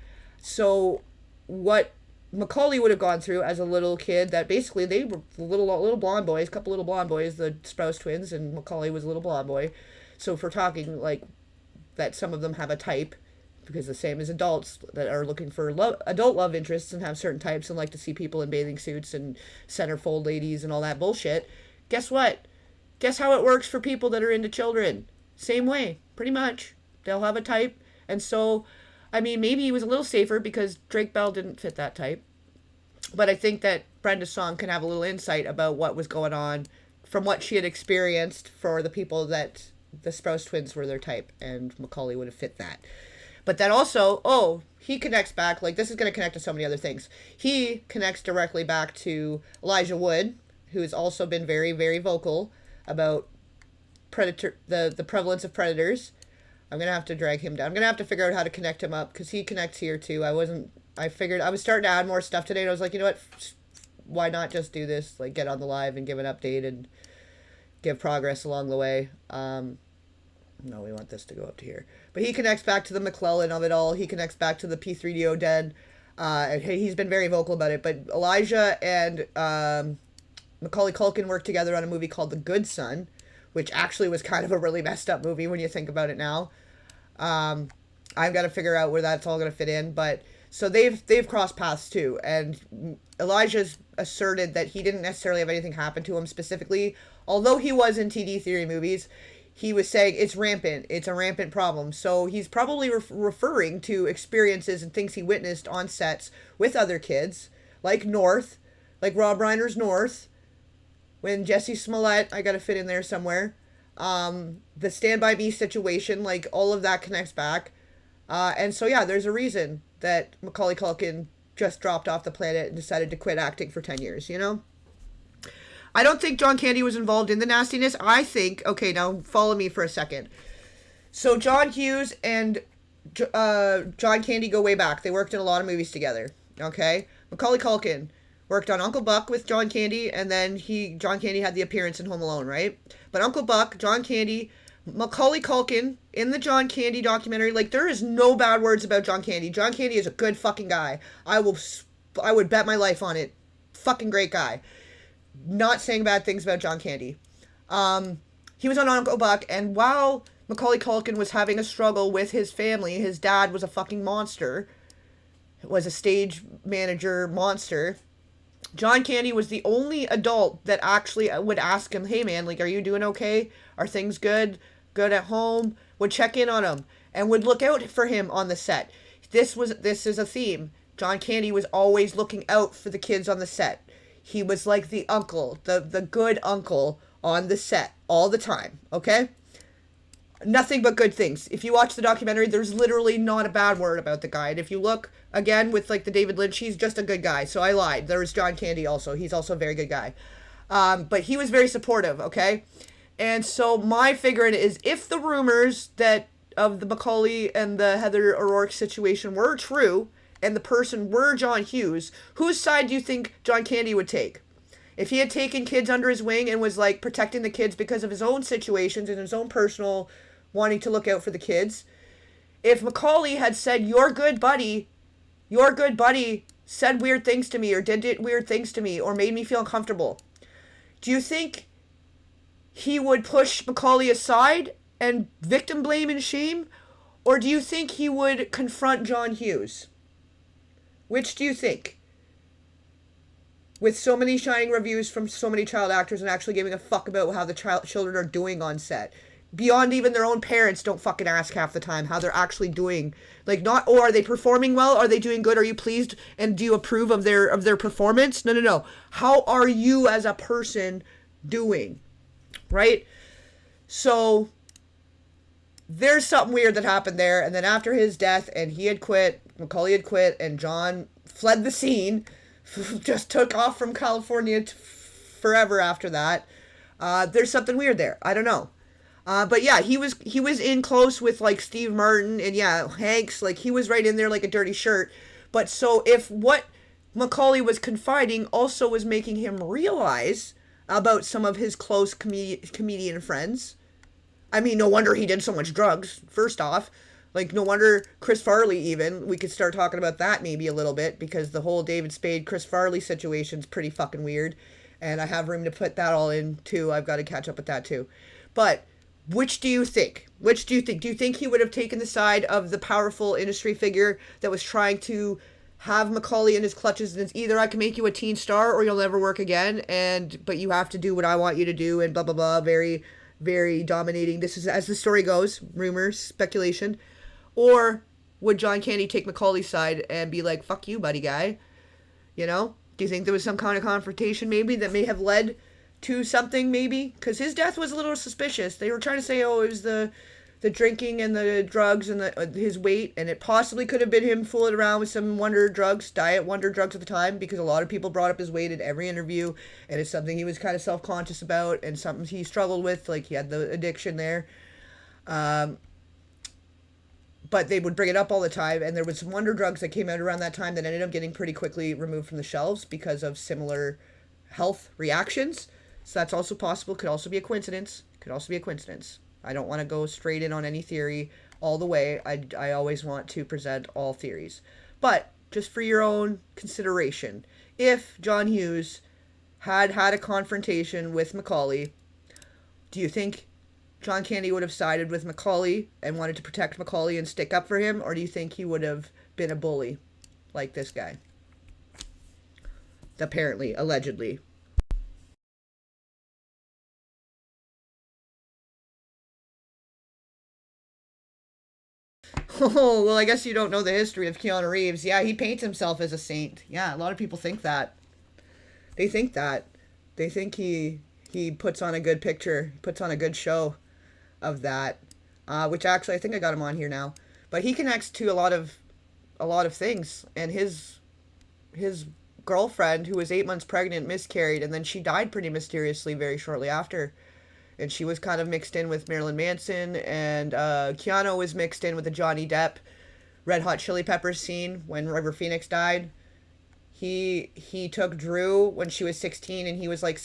[SPEAKER 2] So what Macaulay would have gone through as a little kid, that basically they were little blonde boys, couple little blonde boys, the Sprouse twins, and Macaulay was a little blonde boy. So if we're talking like that, some of them have a type, because the same as adults that are looking for adult love interests and have certain types and like to see people in bathing suits and centerfold ladies and all that bullshit. Guess what? Guess how it works for people that are into children? Same way, pretty much. They'll have a type. And so, I mean, maybe he was a little safer because Drake Bell didn't fit that type. But I think that Brenda Song can have a little insight about what was going on from what she had experienced for the people that the Sprouse twins were their type, and Macaulay would have fit that. But then also, he connects back, like this is going to connect to so many other things. He connects directly back to Elijah Wood, who has also been very, very vocal about the prevalence of predators. I'm going to have to drag him down. I'm going to have to figure out how to connect him up, because he connects here too. I figured I was starting to add more stuff today, and I was like, you know what, why not just do this, like get on the live and give an update and give progress along the way. No, we want this to go up to here. But he connects back to the McClellan of it all. He connects back to the P3DO den. And he's been very vocal about it. But Elijah and Macaulay Culkin worked together on a movie called The Good Son, which actually was kind of a really messed up movie when you think about it now. I've got to figure out where that's all going to fit in. But so they've crossed paths too. And Elijah's asserted that he didn't necessarily have anything happen to him specifically. Although he was in TD Theory movies, he was saying it's rampant. It's a rampant problem. So he's probably referring to experiences and things he witnessed on sets with other kids, like North, like Rob Reiner's North, when Jesse Smollett, I got to fit in there somewhere, the Stand By Me situation, like all of that connects back. And so, yeah, there's a reason that Macaulay Culkin just dropped off the planet and decided to quit acting for 10 years, you know? I don't think John Candy was involved in the nastiness. I think, okay, now follow me for a second. So John Hughes and John Candy go way back. They worked in a lot of movies together, okay? Macaulay Culkin worked on Uncle Buck with John Candy, and then John Candy had the appearance in Home Alone, right? But Uncle Buck, John Candy, Macaulay Culkin in the John Candy documentary, like there is no bad words about John Candy. John Candy is a good fucking guy. I would bet my life on it. Fucking great guy. Not saying bad things about John Candy. He was on Uncle Buck, and while Macaulay Culkin was having a struggle with his family, his dad was a fucking monster, was a stage manager monster. John Candy was the only adult that actually would ask him, hey man, like, are you doing okay? Are things good? Good at home? Would check in on him and would look out for him on the set. This is a theme. John Candy was always looking out for the kids on the set. He was like the uncle, the good uncle on the set all the time, okay? Nothing but good things. If you watch the documentary, there's literally not a bad word about the guy. And if you look, again, with like the David Lynch, he's just a good guy. So I lied. There was John Candy also. He's also a very good guy. But he was very supportive, okay? And so my figuring is if the rumors that of the Macaulay and the Heather O'Rourke situation were true, and the person were John Hughes, whose side do you think John Candy would take? If he had taken kids under his wing and was like protecting the kids because of his own situations and his own personal wanting to look out for the kids. If Macaulay had said, your good buddy said weird things to me or did weird things to me or made me feel uncomfortable, do you think he would push Macaulay aside and victim blame and shame? Or do you think he would confront John Hughes? Which do you think? With so many shining reviews from so many child actors and actually giving a fuck about how the children are doing on set. Beyond even their own parents don't fucking ask half the time how they're actually doing. Like, not, or are they performing well? Are they doing good? Are you pleased? And do you approve of their performance? No. How are you as a person doing? Right? So there's something weird that happened there. And then after his death and he had quit, Macaulay had quit, and John fled the scene, just took off from California forever after that. There's something weird there. I don't know. But yeah, he was in close with like Steve Martin and yeah, Hanks, like he was right in there like a dirty shirt. But so if what Macaulay was confiding also was making him realize about some of his close comedian friends, I mean, no wonder he did so much drugs, first off. Like, no wonder Chris Farley even, we could start talking about that maybe a little bit, because the whole David Spade, Chris Farley situation's pretty fucking weird. And I have room to put that all in, too. I've got to catch up with that, too. But which do you think? Do you think he would have taken the side of the powerful industry figure that was trying to have Macaulay in his clutches, and it's either I can make you a teen star or you'll never work again, but you have to do what I want you to do, and blah, blah, blah, very, very dominating. This is, as the story goes, rumors, speculation. Or would John Candy take Macaulay's side and be like, fuck you, buddy guy? You know? Do you think there was some kind of confrontation maybe that may have led to something maybe? Because his death was a little suspicious. They were trying to say, oh, it was the drinking and the drugs and his weight, and it possibly could have been him fooling around with some diet wonder drugs at the time, because a lot of people brought up his weight in every interview, and it's something he was kind of self-conscious about and something he struggled with, like he had the addiction there. But they would bring it up all the time, and there was some wonder drugs that came out around that time that ended up getting pretty quickly removed from the shelves because of similar health reactions. So that's also possible. Could also be a coincidence. I don't want to go straight in on any theory all the way. I always want to present all theories. But just for your own consideration, if John Hughes had a confrontation with Macaulay, do you think John Candy would have sided with Macaulay and wanted to protect Macaulay and stick up for him? Or do you think he would have been a bully like this guy? Apparently, allegedly. Oh, well, I guess you don't know the history of Keanu Reeves. Yeah, he paints himself as a saint. Yeah, a lot of people think that. They think that. They think he puts on a good picture, puts on a good show of that. Which actually, I think I got him on here now. But he connects to a lot of things. And his girlfriend, who was 8 months pregnant, miscarried, and then she died pretty mysteriously very shortly after. And she was kind of mixed in with Marilyn Manson, and Keanu was mixed in with the Johnny Depp Red Hot Chili Peppers scene when River Phoenix died. He took Drew when she was 16 and he was like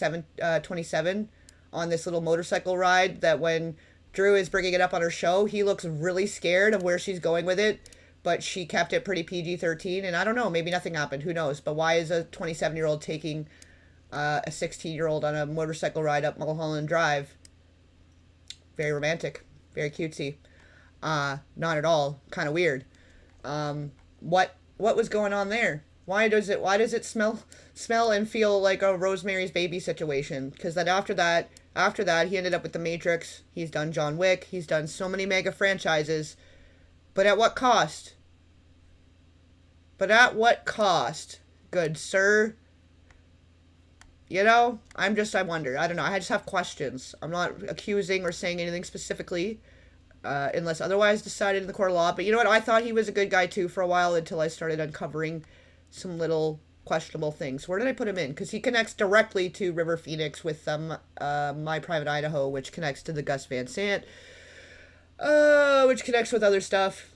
[SPEAKER 2] 27 on this little motorcycle ride, that when Drew is bringing it up on her show, he looks really scared of where she's going with it, but she kept it pretty PG-13, and I don't know, maybe nothing happened, who knows, but why is a 27-year-old taking a 16-year-old on a motorcycle ride up Mulholland Drive? Very romantic, very cutesy. Not at all. Kind of weird. What was going on there? Why does it smell and feel like a Rosemary's Baby situation? Because then after that, he ended up with The Matrix. He's done John Wick. He's done so many mega franchises. But at what cost? Good sir? You know, I wonder. I don't know. I just have questions. I'm not accusing or saying anything specifically, unless otherwise decided in the court of law. But you know what? I thought he was a good guy, too, for a while, until I started uncovering some little questionable things. Where did I put him in? Because he connects directly to River Phoenix with My Private Idaho, which connects to the Gus Van Sant, which connects with other stuff.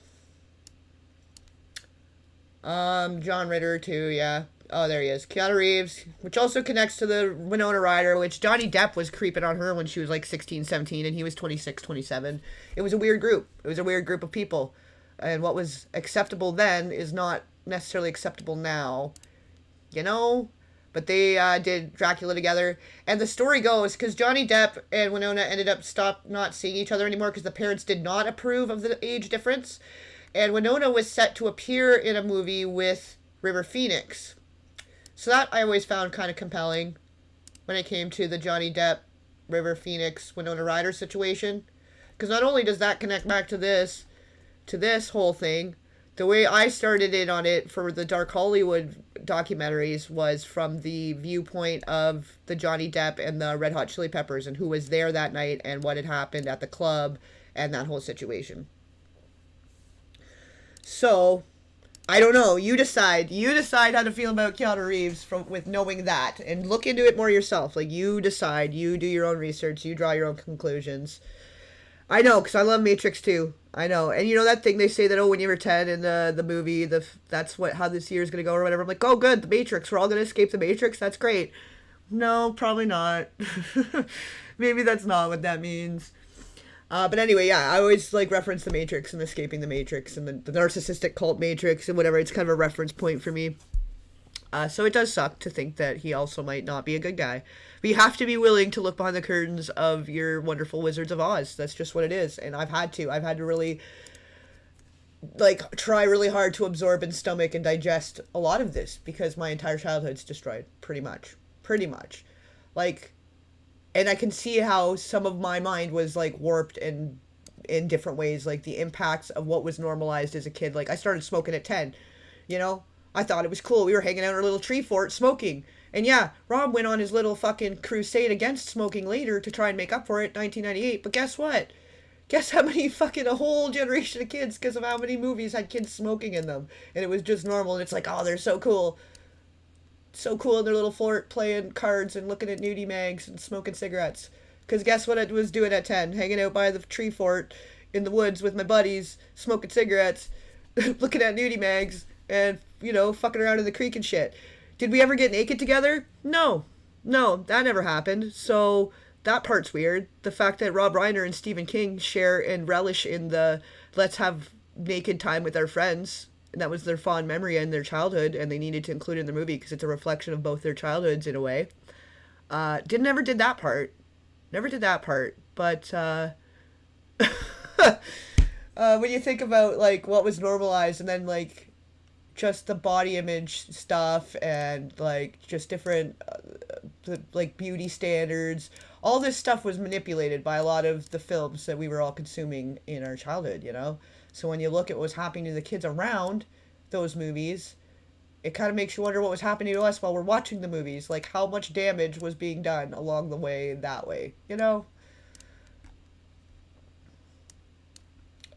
[SPEAKER 2] John Ritter, too, yeah. Oh, there he is. Keanu Reeves, which also connects to the Winona Ryder, which Johnny Depp was creeping on her when she was like 16, 17, and he was 26, 27. It was a weird group. It was a weird group of people. And what was acceptable then is not necessarily acceptable now. You know? But they did Dracula together. And the story goes, because Johnny Depp and Winona ended up not seeing each other anymore because the parents did not approve of the age difference. And Winona was set to appear in a movie with River Phoenix. So that I always found kind of compelling when it came to the Johnny Depp, River Phoenix, Winona Ryder situation. Because not only does that connect back to this whole thing, the way I started in on it for the Dark Hollywood documentaries was from the viewpoint of the Johnny Depp and the Red Hot Chili Peppers and who was there that night and what had happened at the club and that whole situation. So I don't know. You decide. You decide how to feel about Keanu Reeves with knowing that, and look into it more yourself. Like, you decide. You do your own research. You draw your own conclusions. I know, because I love Matrix too. I know. And you know that thing they say that, oh, when you were 10 in the movie, that's how this year is going to go or whatever. I'm like, oh, good, the Matrix. We're all going to escape the Matrix. That's great. No, probably not. Maybe that's not what that means. But anyway, yeah, I always reference the Matrix and escaping the Matrix and the narcissistic cult Matrix and whatever. It's kind of a reference point for me. So it does suck to think that he also might not be a good guy. But you have to be willing to look behind the curtains of your wonderful Wizards of Oz. That's just what it is. And I've had to really try really hard to absorb and stomach and digest a lot of this because my entire childhood's destroyed, pretty much. And I can see how some of my mind was warped and in different ways, the impacts of what was normalized as a kid. I started smoking at 10, you know? I thought it was cool. We were hanging out in our little tree fort smoking. And yeah, Rob went on his little fucking crusade against smoking later to try and make up for it in 1998. But guess what? Guess how many fucking a whole generation of kids, because of how many movies had kids smoking in them. And it was just normal. And it's like, oh, they're so cool. So cool in their little fort playing cards and looking at nudie mags and smoking cigarettes. Because guess what I was doing at 10? Hanging out by the tree fort in the woods with my buddies, smoking cigarettes, looking at nudie mags, and, you know, fucking around in the creek and shit. Did we ever get naked together? No. No, that never happened. So that part's weird. The fact that Rob Reiner and Stephen King share and relish in the let's have naked time with our friends. And that was their fond memory in their childhood, and they needed to include it in the movie because it's a reflection of both their childhoods in a way. Never did that part. Never did that part. But when you think about like what was normalized and then like just the body image stuff and like just different like beauty standards, all this stuff was manipulated by a lot of the films that we were all consuming in our childhood, you know. So when you look at what was happening to the kids around those movies, it kind of makes you wonder what was happening to us while we're watching the movies, like how much damage was being done along the way that way, you know.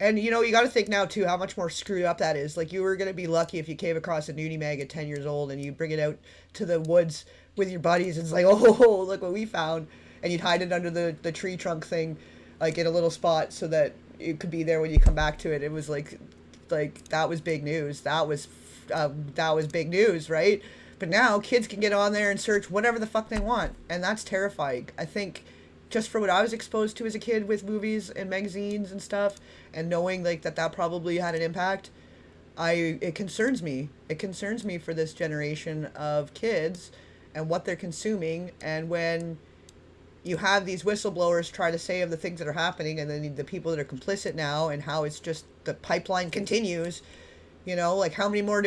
[SPEAKER 2] And, you know, you got to think now, too, how much more screwed up that is. Like, you were going to be lucky if you came across a nudie mag at 10 years old and you bring it out to the woods with your buddies. And it's like, oh, look what we found. And you'd hide it under the tree trunk thing, like, in a little spot so that it could be there when you come back to it. It was like that was big news. That was big news, right? But now kids can get on there and search whatever the fuck they want. And that's terrifying. I think just for what I was exposed to as a kid with movies and magazines and stuff, and knowing like that probably had an impact, it concerns me. It concerns me for this generation of kids and what they're consuming. And when you have these whistleblowers try to say of the things that are happening, and then the people that are complicit now, and how it's just the pipeline continues, you know, like how many more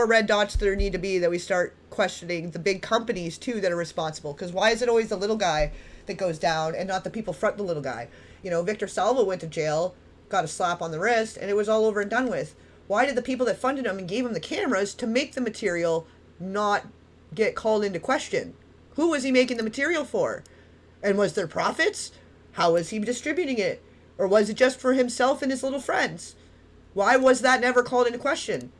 [SPEAKER 2] red dots there need to be that we start questioning the big companies too that are responsible? Because why is it always the little guy that goes down and not the people front the little guy? You know, Victor Salva went to jail, got a slap on the wrist, and it was all over and done with. Why did the people that funded him and gave him the cameras to make the material not get called into question? Who was he making the material for? And was there profits? How was he distributing it? Or was it just for himself and his little friends? Why was that never called into question?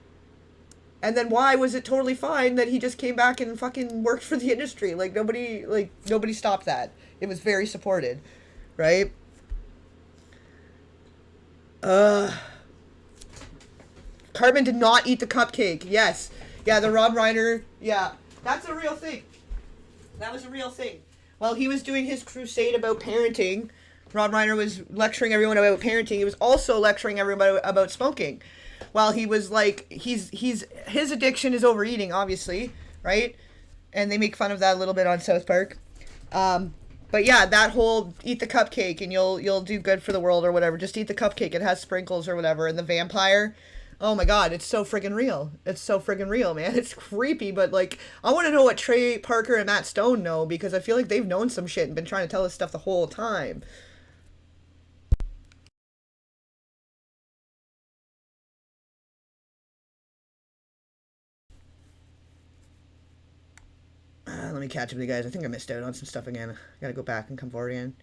[SPEAKER 2] And then why was it totally fine that he just came back and fucking worked for the industry? Like nobody stopped that. It was very supported, right? Cartman did not eat the cupcake. Yes. Yeah, the Rob Reiner. Yeah, that's a real thing. That was a real thing. While he was doing his crusade about parenting, Rob Reiner was lecturing everyone about parenting. He was also lecturing everybody about smoking. While he was like, his addiction is overeating, obviously, right? And they make fun of that a little bit on South Park. But yeah, that whole eat the cupcake and you'll do good for the world or whatever. Just eat the cupcake. It has sprinkles or whatever. And the vampire, oh my God, it's so friggin' real. It's so friggin' real, man. It's creepy, but like, I want to know what Trey Parker and Matt Stone know, because I feel like they've known some shit and been trying to tell us stuff the whole time. Let me catch up with you guys. I think I missed out on some stuff again. I gotta go back and come forward again.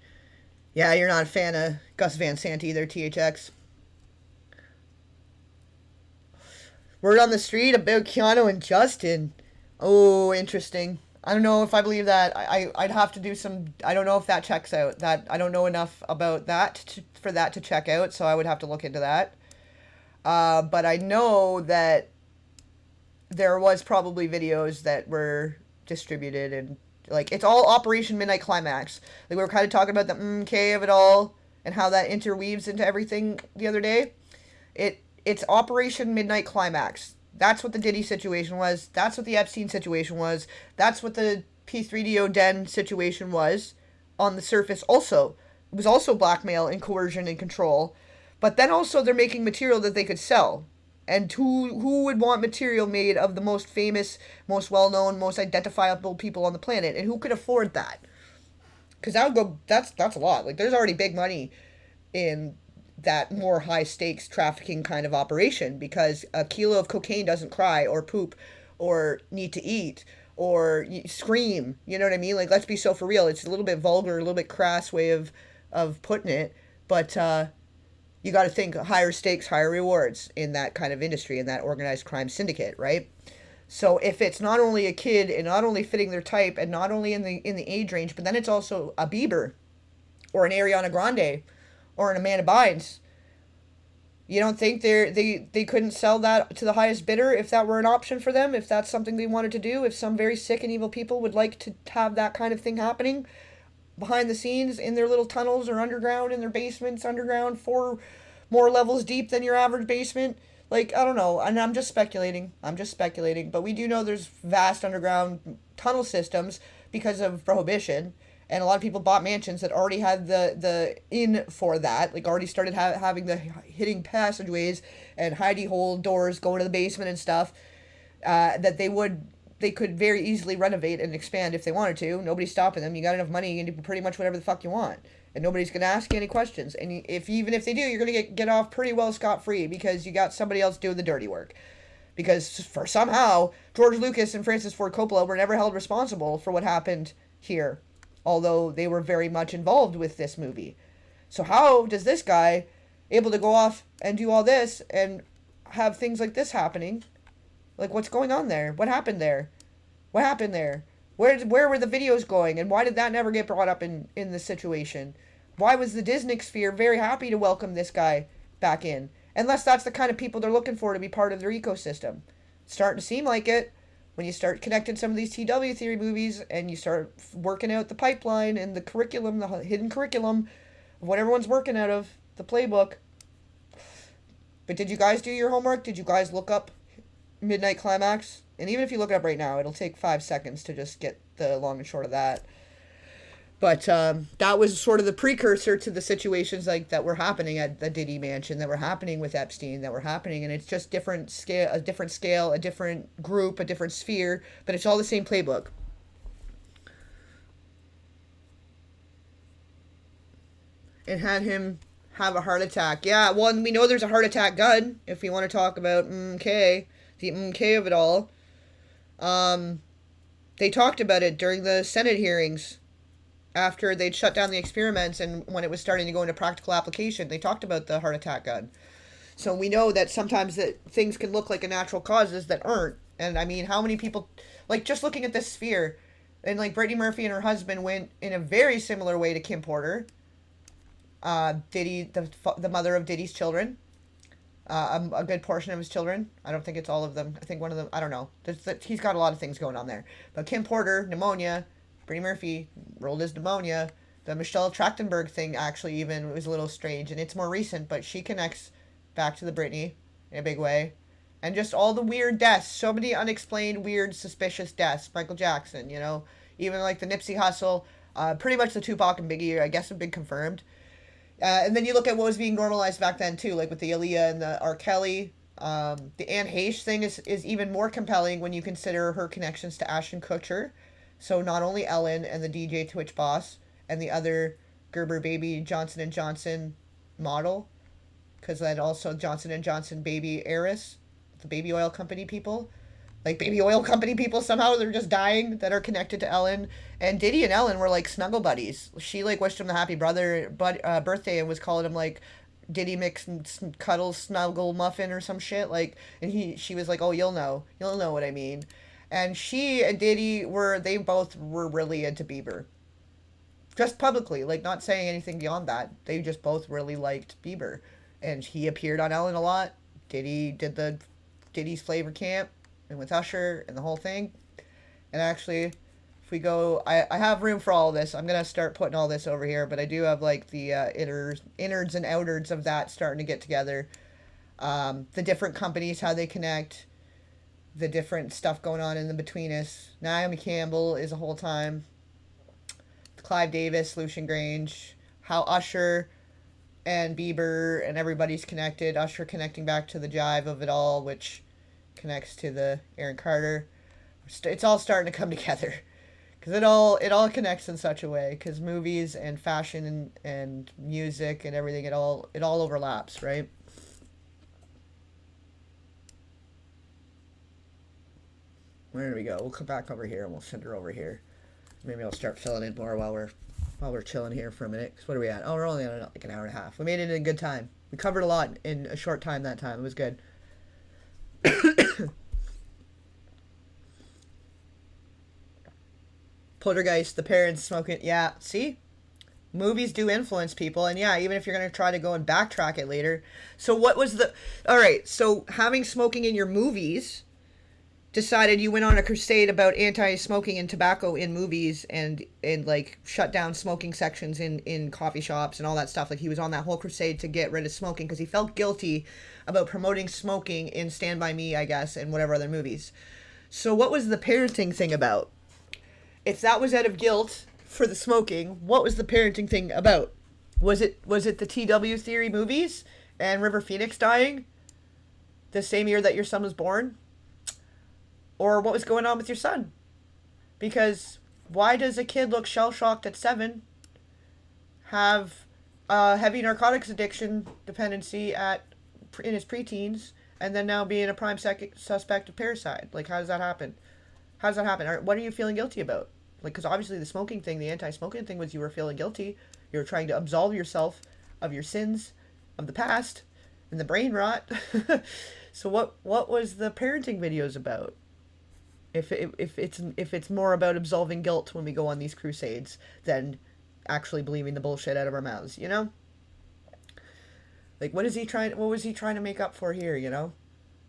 [SPEAKER 2] Yeah, you're not a fan of Gus Van Sant either, THX. Word on the street about Keanu and Justin. Oh, interesting. I don't know if I believe that. I'd have to do some... I don't know if that checks out. That I don't know enough about that for that to check out, so I would have to look into that. But I know that there was probably videos that were distributed, and like it's all Operation Midnight Climax. Like we were kind of talking about the MK of it all and how that interweaves into everything the other day. It's Operation Midnight Climax. That's what the Diddy situation was. That's what the Epstein situation was. That's what the P3DO Den situation was on the surface also. It was also blackmail and coercion and control. But then also they're making material that they could sell. And who would want material made of the most famous, most well-known, most identifiable people on the planet? And who could afford that? Because that would go, that's a lot. Like, there's already big money in that more high stakes trafficking kind of operation, because a kilo of cocaine doesn't cry or poop or need to eat or scream. You know what I mean? Like, let's be so for real. It's a little bit vulgar, a little bit crass way of putting it, but you got to think higher stakes, higher rewards in that kind of industry, in that organized crime syndicate, right? So if it's not only a kid and not only fitting their type and not only in the age range, but then it's also a Bieber or an Ariana Grande or an Amanda Bynes, you don't think they couldn't sell that to the highest bidder if that were an option for them, if that's something they wanted to do, if some very sick and evil people would like to have that kind of thing happening behind the scenes in their little tunnels or underground, in their basements, underground, 4 more levels deep than your average basement. Like, I don't know, and I'm just speculating, but we do know there's vast underground tunnel systems because of Prohibition, and a lot of people bought mansions that already had the in for that, like already started having the hitting passageways and hidey hole doors going to the basement and stuff, that they could very easily renovate and expand if they wanted to. Nobody's stopping them. You got enough money, you can do pretty much whatever the fuck you want. And nobody's going to ask you any questions. And even if they do, you're going to get off pretty well scot-free because you got somebody else doing the dirty work. Because for somehow, George Lucas and Francis Ford Coppola were never held responsible for what happened here, although they were very much involved with this movie. So how does this guy able to go off and do all this and have things like this happening? Like, what's going on there? What happened there? What happened there? Where were the videos going, and why did that never get brought up in the situation? Why was the Disney sphere very happy to welcome this guy back in? Unless that's the kind of people they're looking for to be part of their ecosystem. It's starting to seem like it when you start connecting some of these TW Theory movies and you start working out the pipeline and the curriculum, the hidden curriculum of what everyone's working out of, the playbook. But did you guys do your homework? Did you guys look up Midnight Climax? And even if you look it up right now, it'll take 5 seconds to just get the long and short of that. But that was sort of the precursor to the situations like that were happening at the Diddy mansion, that were happening with Epstein, that were happening, and it's just a different scale, a different group, a different sphere, but it's all the same playbook. It had him have a heart attack. Yeah, well, we know there's a heart attack gun, if we want to talk about the of it all. They talked about it during the Senate hearings after they'd shut down the experiments and when it was starting to go into practical application. They talked about the heart attack gun. So we know that sometimes that things can look like a natural causes that aren't. And I mean, how many people, like, just looking at this sphere, and like Brittany Murphy and her husband went in a very similar way to Kim Porter, Diddy, the mother of Diddy's children. A good portion of his children. I don't think it's all of them. I think one of them, I don't know. He's got a lot of things going on there. But Kim Porter, pneumonia. Brittany Murphy rolled his pneumonia. The Michelle Trachtenberg thing actually even was a little strange, and it's more recent, but she connects back to the Britney in a big way. And just all the weird deaths. So many unexplained, weird, suspicious deaths. Michael Jackson, you know. Even like the Nipsey Hussle. Pretty much the Tupac and Biggie, I guess, have been confirmed. And then you look at what was being normalized back then too, like with the Aaliyah and the R. Kelly. The Anne Heche thing is even more compelling when you consider her connections to Ashton Kutcher. So not only Ellen and the DJ Twitch boss and the other Gerber baby Johnson & Johnson model, because then also Johnson & Johnson baby heiress, the baby oil company people. Like, baby oil company people, somehow they're just dying, that are connected to Ellen. And Diddy and Ellen were, like, snuggle buddies. She, like, wished him the happy birthday and was calling him, like, Diddy Mix Cuddle Snuggle Muffin or some shit. Like, and she was like, oh, you'll know what I mean. And she and Diddy they both were really into Bieber. Just publicly, like, not saying anything beyond that. They just both really liked Bieber. And he appeared on Ellen a lot. Diddy did the Diddy's Flavor Camp. And with Usher and the whole thing. And actually, if we go, I have room for all of this. I'm going to start putting all this over here, but I do have like the innards and outards of that starting to get together. The different companies, how they connect, the different stuff going on in the between us. Naomi Campbell is a whole time. Clive Davis, Lucian Grange, how Usher and Bieber and everybody's connected. Usher connecting back to the jive of it all, which connects to the Aaron Carter. It's all starting to come together. Because it all connects in such a way. Because movies and fashion and music and everything, it all overlaps, right? Where do we go? We'll come back over here and we'll send her over here. Maybe I'll start filling in more while we're chilling here for a minute. Cause what are we at? Oh, we're only on like an hour and a half. We made it in a good time. We covered a lot in a short time that time. It was good. Poltergeist, the parents smoking. Yeah, see? Movies do influence people. And yeah, even if you're going to try to go and backtrack it later. So what was the... All right, so having smoking in your movies... decided you went on a crusade about anti-smoking and tobacco in movies and like shut down smoking sections in coffee shops and all that stuff. Like he was on that whole crusade to get rid of smoking because he felt guilty about promoting smoking in Stand By Me, I guess, and whatever other movies. So what was the parenting thing about? If that was out of guilt for the smoking, what was the parenting thing about? Was it the TW Theory movies and River Phoenix dying the same year that your son was born? Or what was going on with your son? Because why does a kid look shell-shocked at 7, have a heavy narcotics addiction dependency in his preteens, and then now being a prime suspect of parricide? Like, how does that happen? How does that happen? What are you feeling guilty about? Like, because obviously the smoking thing, the anti-smoking thing was you were feeling guilty. You were trying to absolve yourself of your sins of the past and the brain rot. So what was the parenting videos about? If it's more about absolving guilt when we go on these crusades than actually believing the bullshit out of our mouths, you know? Like, what was he trying to make up for here, you know?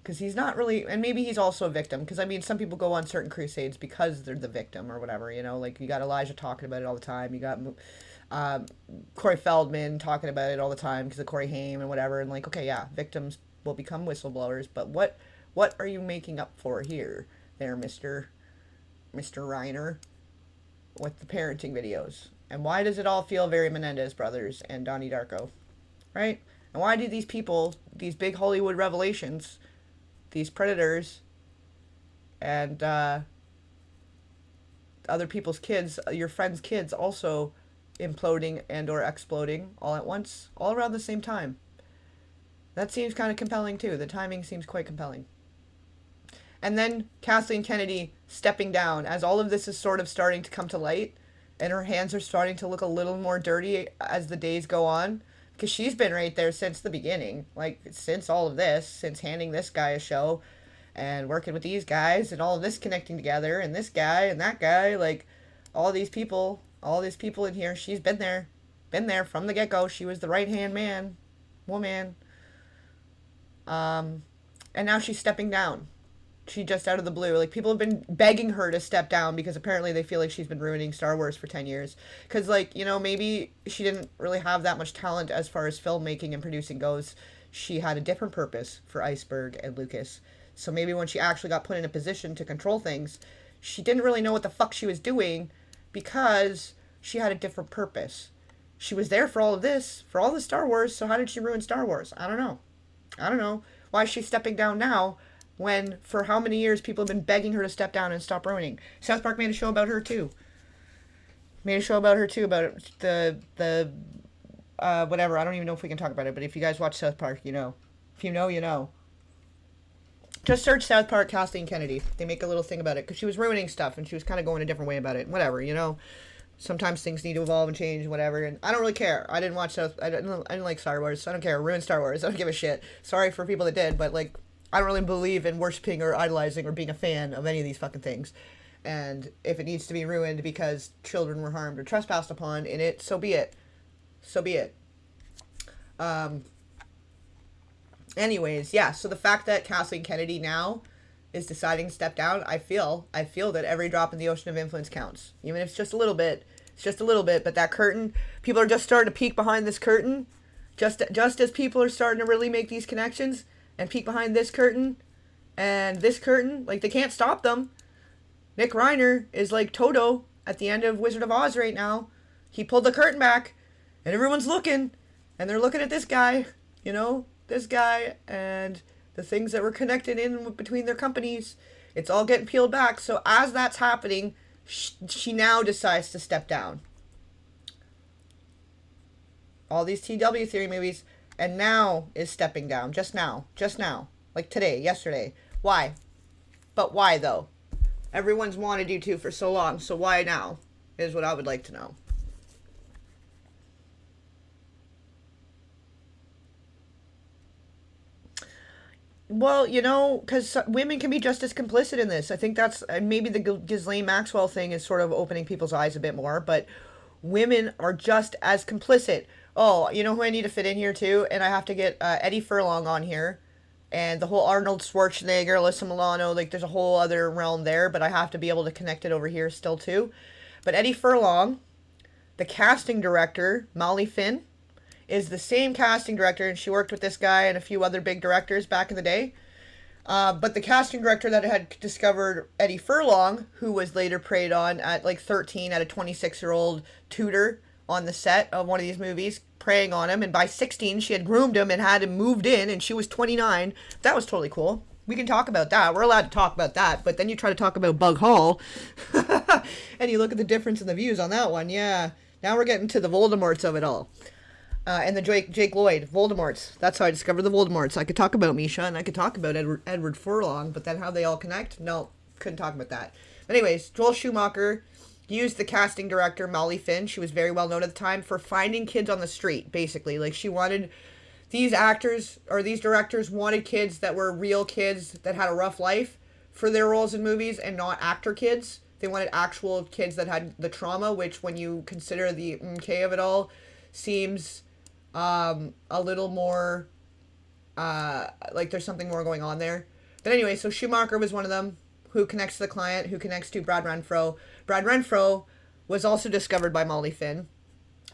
[SPEAKER 2] Because he's not really, and maybe he's also a victim, because I mean, some people go on certain crusades because they're the victim or whatever, you know? Like, you got Elijah talking about it all the time, you got Corey Feldman talking about it all the time because of Corey Haim and whatever, and like, okay, yeah, victims will become whistleblowers, but what are you making up for here? There, Mr. Reiner, with the parenting videos. And why does it all feel very Menendez Brothers and Donnie Darko? Right? And why do these people, these big Hollywood revelations, these predators, and other people's kids, your friends' kids, also imploding and or exploding all at once, all around the same time? That seems kind of compelling too. The timing seems quite compelling. And then Kathleen Kennedy stepping down as all of this is sort of starting to come to light and her hands are starting to look a little more dirty as the days go on. Because she's been right there since the beginning. Like, since all of this, since handing this guy a show and working with these guys and all of this connecting together and this guy and that guy. Like, all these people in here, she's been there from the get-go. She was the right-hand woman. And now she's stepping down. She just out of the blue. Like, people have been begging her to step down because apparently they feel like she's been ruining Star Wars for 10 years. Because, like, you know, maybe she didn't really have that much talent as far as filmmaking and producing goes. She had a different purpose for Iceberg and Lucas. So maybe when she actually got put in a position to control things, she didn't really know what the fuck she was doing because she had a different purpose. She was there for all of this, for all the Star Wars, so how did she ruin Star Wars? I don't know. Why is she stepping down now? When, for how many years, people have been begging her to step down and stop ruining. South Park made a show about her, too. About the whatever. I don't even know if we can talk about it, but if you guys watch South Park, you know. If you know, you know. Just search South Park Kathleen Kennedy. They make a little thing about it, because she was ruining stuff, and she was kind of going a different way about it. Whatever, you know. Sometimes things need to evolve and change and whatever, and I don't really care. I didn't like Star Wars, so I don't care. Ruin Star Wars. I don't give a shit. Sorry for people that did, but, like, I don't really believe in worshiping or idolizing or being a fan of any of these fucking things. And if it needs to be ruined because children were harmed or trespassed upon in it, so be it. Anyways, yeah, so the fact that Kathleen Kennedy now is deciding to step down, I feel that every drop in the ocean of influence counts. Even if it's just a little bit. But that curtain, people are just starting to peek behind this curtain. Just as people are starting to really make these connections and peek behind this curtain and this curtain, like, they can't stop them. Nick Reiner is like Toto at the end of Wizard of Oz right now. He pulled the curtain back and everyone's looking, and they're looking at this guy, you know, and the things that were connected in between their companies. It's all getting peeled back. So as that's happening, she now decides to step down. All these TW Theory movies, and now is stepping down. Just now. Like today, yesterday. Why? But why, though? Everyone's wanted you to for so long, so why now? Is what I would like to know. Well, you know, because women can be just as complicit in this. I think that's maybe the Ghislaine Maxwell thing is sort of opening people's eyes a bit more, but women are just as complicit. Oh, you know who I need to fit in here too? And I have to get Eddie Furlong on here. And the whole Arnold Schwarzenegger, Alyssa Milano, like there's a whole other realm there, but I have to be able to connect it over here still too. But Eddie Furlong, the casting director, Molly Finn, is the same casting director, and she worked with this guy and a few other big directors back in the day. But the casting director that had discovered Eddie Furlong, who was later preyed on at like 13 at a 26-year-old tutor on the set of one of these movies, preying on him, and by 16 she had groomed him and had him moved in, and she was 29. That was totally cool. We can talk about that. We're allowed to talk about that, but then you try to talk about Bug Hall, and you look at the difference in the views on that one. Yeah, now we're getting to the Voldemorts of it all. And the Jake Lloyd, Voldemorts. That's how I discovered the Voldemorts. I could talk about Misha, and I could talk about Edward Furlong, but then how they all connect? No, couldn't talk about that. Anyways, Joel Schumacher used the casting director, Molly Finn. She was very well known at the time for finding kids on the street, basically. Like, she wanted... These actors, or these directors, wanted kids that were real kids that had a rough life for their roles in movies, and not actor kids. They wanted actual kids that had the trauma, which, when you consider the MK of it all, seems... a little more, like there's something more going on there. But anyway, so Schumacher was one of them who connects to the client, who connects to Brad Renfro. Brad Renfro was also discovered by Molly Finn.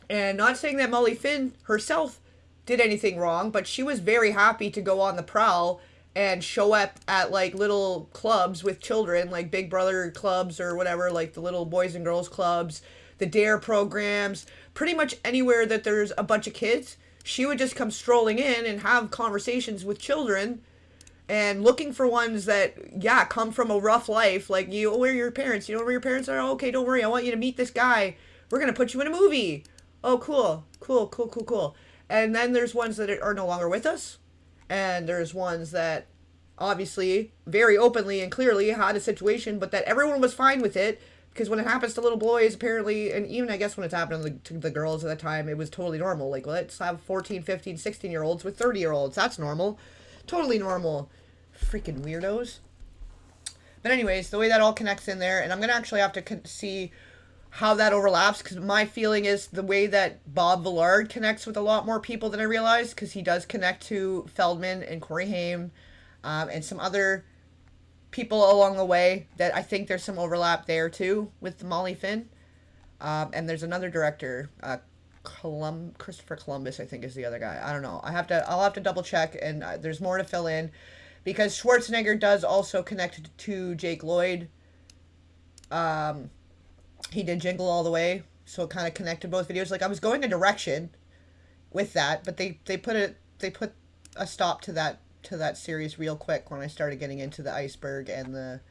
[SPEAKER 2] And not saying that Molly Finn herself did anything wrong, but she was very happy to go on the prowl and show up at like little clubs with children, like Big Brother clubs or whatever, like the little boys and girls clubs, the DARE programs, pretty much anywhere that there's a bunch of kids. She would just come strolling in and have conversations with children and looking for ones that, yeah, come from a rough life. Like, where are your parents? You know where your parents are? Oh, okay, don't worry. I want you to meet this guy. We're going to put you in a movie. Oh, cool. And then there's ones that are no longer with us. And there's ones that obviously very openly and clearly had a situation, but that everyone was fine with it. Because when it happens to little boys, apparently, and even I guess when it's happening to the girls at the time, it was totally normal. Like, let's have 14, 15, 16-year-olds with 30-year-olds. That's normal. Totally normal. Freaking weirdos. But anyways, the way that all connects in there, and I'm going to actually have to see how that overlaps, because my feeling is the way that Bob Villard connects with a lot more people than I realized, because he does connect to Feldman and Corey Haim, and some other people along the way, that I think there's some overlap there too with Molly Finn. And there's another director, Christopher Columbus, I think is the other guy. I don't know. I'll have to double check, and there's more to fill in, because Schwarzenegger does also connect to Jake Lloyd. He did Jingle All the Way, so it kind of connected both videos. Like, I was going a direction with that, but they put a stop to that series real quick when I started getting into the iceberg and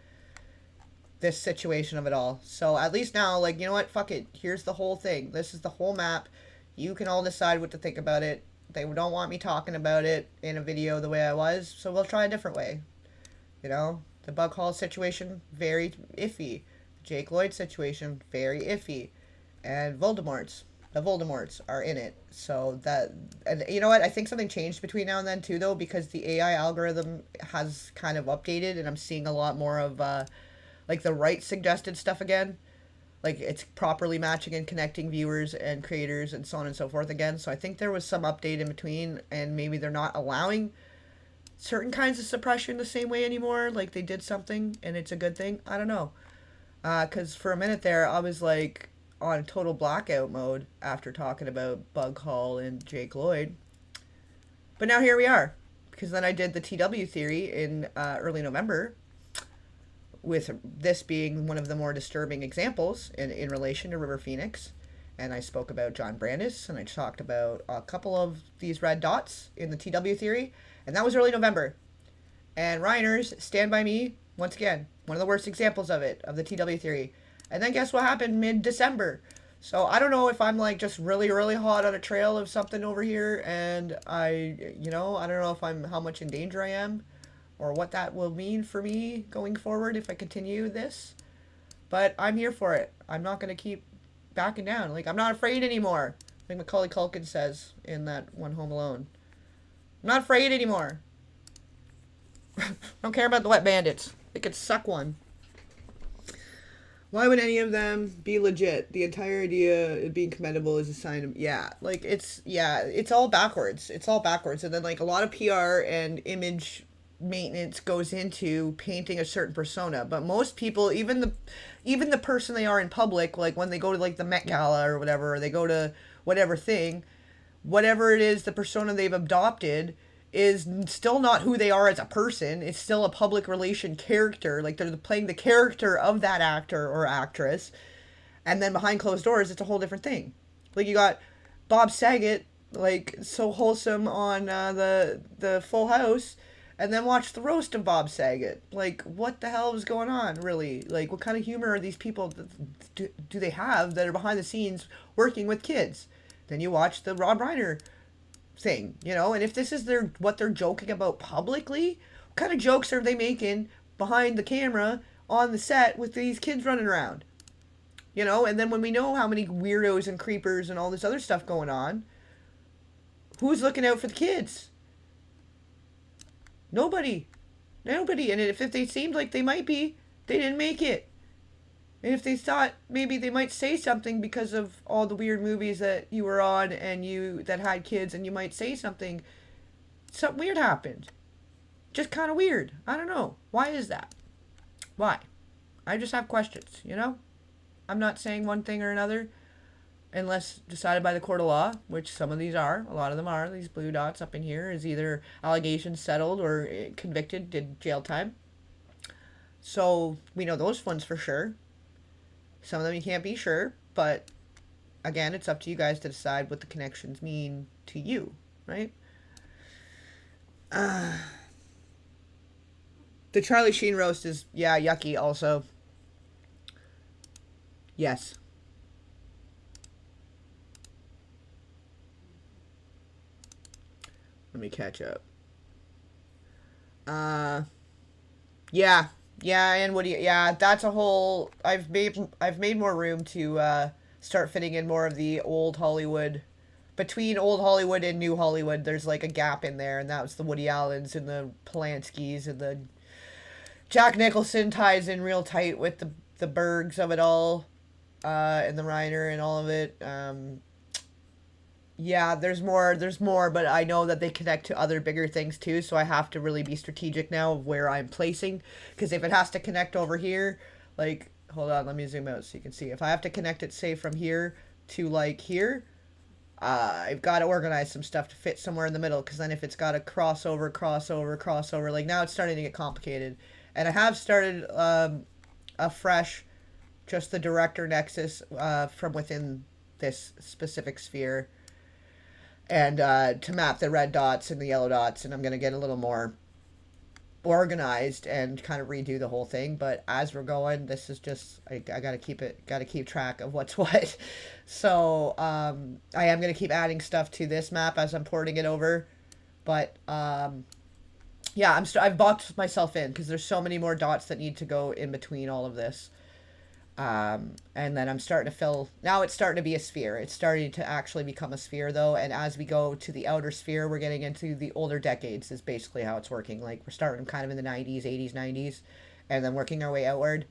[SPEAKER 2] this situation of it all. So at least now, like, you know what, fuck it, here's the whole thing. This is the whole map. You can all decide what to think about it. They don't want me talking about it in a video the way I was, so we'll try a different way. You know, the Bug Hall situation, very iffy. Jake Lloyd situation, very iffy. And the Voldemorts are in it. So that, and you know what, I think something changed between now and then too, though, because the AI algorithm has kind of updated, and I'm seeing a lot more of like the right suggested stuff again. Like, it's properly matching and connecting viewers and creators and so on and so forth again. So I think there was some update in between, and maybe they're not allowing certain kinds of suppression the same way anymore. Like, they did something and it's a good thing. I don't know. Because for a minute there, I was like on total blackout mode after talking about Bug Hall and Jake Lloyd. But now here we are, because then I did the TW Theory in early November, with this being one of the more disturbing examples in relation to River Phoenix. And I spoke about John Brandis, and I talked about a couple of these red dots in the TW Theory, and that was early November. And Reiner's Stand By Me, once again, one of the worst examples of it, of the TW Theory. And then guess what happened mid-December? So I don't know if I'm like just really, really hot on a trail of something over here, and I don't know if I'm how much in danger I am, or what that will mean for me going forward if I continue this. But I'm here for it. I'm not gonna keep backing down. Like, I'm not afraid anymore. Like Macaulay Culkin says in that one Home Alone. I'm not afraid anymore. Don't care about the wet bandits. They could suck one. Why would any of them be legit? The entire idea of being commendable is a sign of, it's all backwards. It's all backwards. And then, like, a lot of PR and image maintenance goes into painting a certain persona. But most people, even the person they are in public, like when they go to, like, the Met Gala or whatever, or they go to whatever thing, whatever it is, the persona they've adopted is still not who they are as a person. It's still a public relation character. Like, they're playing the character of that actor or actress. And then behind closed doors, it's a whole different thing. Like, you got Bob Saget, like, so wholesome on the Full House, and then watch the roast of Bob Saget. Like, what the hell is going on, really? Like, what kind of humor are these people, do they have that are behind the scenes working with kids? Then you watch the Rob Reiner thing, and if this is what they're joking about publicly, what kind of jokes are they making behind the camera on the set with these kids running around? And then when we know how many weirdos and creepers and all this other stuff going on, who's looking out for the kids? Nobody. And if they seemed like they might be, they didn't make it. And if they thought maybe they might say something because of all the weird movies that you were on and that had kids, and you might say something weird happened. Just kind of weird. I don't know. Why is that? Why? I just have questions, I'm not saying one thing or another unless decided by the court of law, which some of these are. A lot of them are. These blue dots up in here is either allegations settled or convicted, did jail time. So we know those ones for sure. Some of them you can't be sure, but again, it's up to you guys to decide what the connections mean to you, right? The Charlie Sheen roast is, yucky also. Yes. Let me catch up. And what do you, that's a whole, I've made more room to start fitting in more of the old Hollywood. Between old Hollywood and new Hollywood, there's like a gap in there, and that was the Woody Allens and the Polanskis, and the Jack Nicholson ties in real tight with the Bergs of it all, and the Reiner and all of it. There's more, but I know that they connect to other bigger things too, so I have to really be strategic now of where I'm placing, because if it has to connect over here, like, hold on, let me zoom out so you can see. If I have to connect it, say, from here to, like, here, I've got to organize some stuff to fit somewhere in the middle, because then if it's got a crossover, like, now it's starting to get complicated. And I have started afresh just the director nexus from within this specific sphere, and to map the red dots and the yellow dots, and I'm going to get a little more organized and kind of redo the whole thing. But as we're going, this is just, I got to keep track of what's what. So I am going to keep adding stuff to this map as I'm porting it over. But I've boxed myself in because there's so many more dots that need to go in between all of this. And then I'm starting to fill, now it's starting to be a sphere. It's starting to actually become a sphere though. And as we go to the outer sphere, we're getting into the older decades is basically how it's working. Like, we're starting kind of in the 90s, 80s, 90s, and then working our way outward.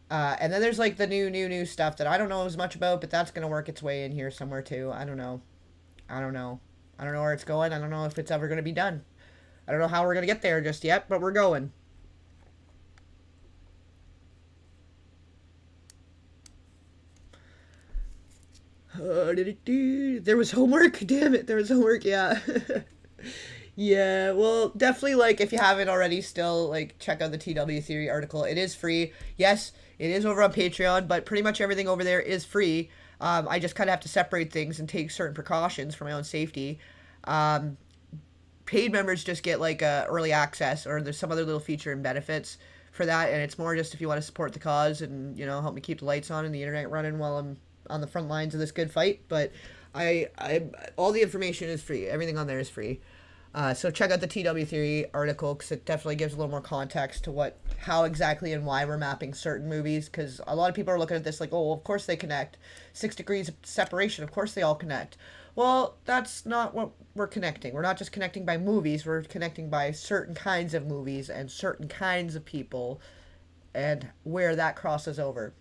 [SPEAKER 2] And then there's like the new stuff that I don't know as much about, but that's going to work its way in here somewhere too. I don't know where it's going. I don't know if it's ever going to be done. I don't know how we're going to get there just yet, but we're going. There was homework. Damn it, there was homework. Yeah. Yeah, well, definitely, like, if you haven't already, still, like, check out the TW Theory article. It is free. Yes, it is over on Patreon, but pretty much everything over there is free. I just kind of have to separate things and take certain precautions for my own safety. Paid members just get, like, early access, or there's some other little feature and benefits. for that, and it's more just if you want to support the cause and, you know, help me keep the lights on and the internet running while I'm on the front lines of this good fight. But I all the information is free. Everything on there is free. So check out the TW Theory article because it definitely gives a little more context to how exactly and why we're mapping certain movies. Because a lot of people are looking at this like, oh, well, of course they connect. 6 degrees of separation, of course they all connect. Well, that's not what we're connecting. We're not just connecting by movies. We're connecting by certain kinds of movies and certain kinds of people and where that crosses over.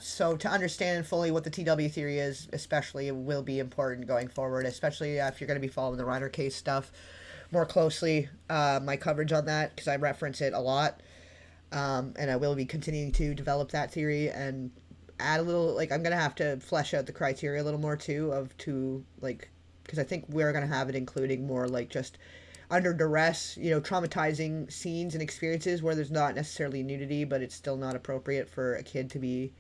[SPEAKER 2] So to understand fully what the TW theory is, especially, will be important going forward, especially if you're going to be following the Reiner case stuff more closely, my coverage on that, because I reference it a lot. And I will be continuing to develop that theory and add a little, like, I'm going to have to flesh out the criteria a little more too, because I think we're going to have it including more like just under duress, you know, traumatizing scenes and experiences where there's not necessarily nudity, but it's still not appropriate for a kid to be,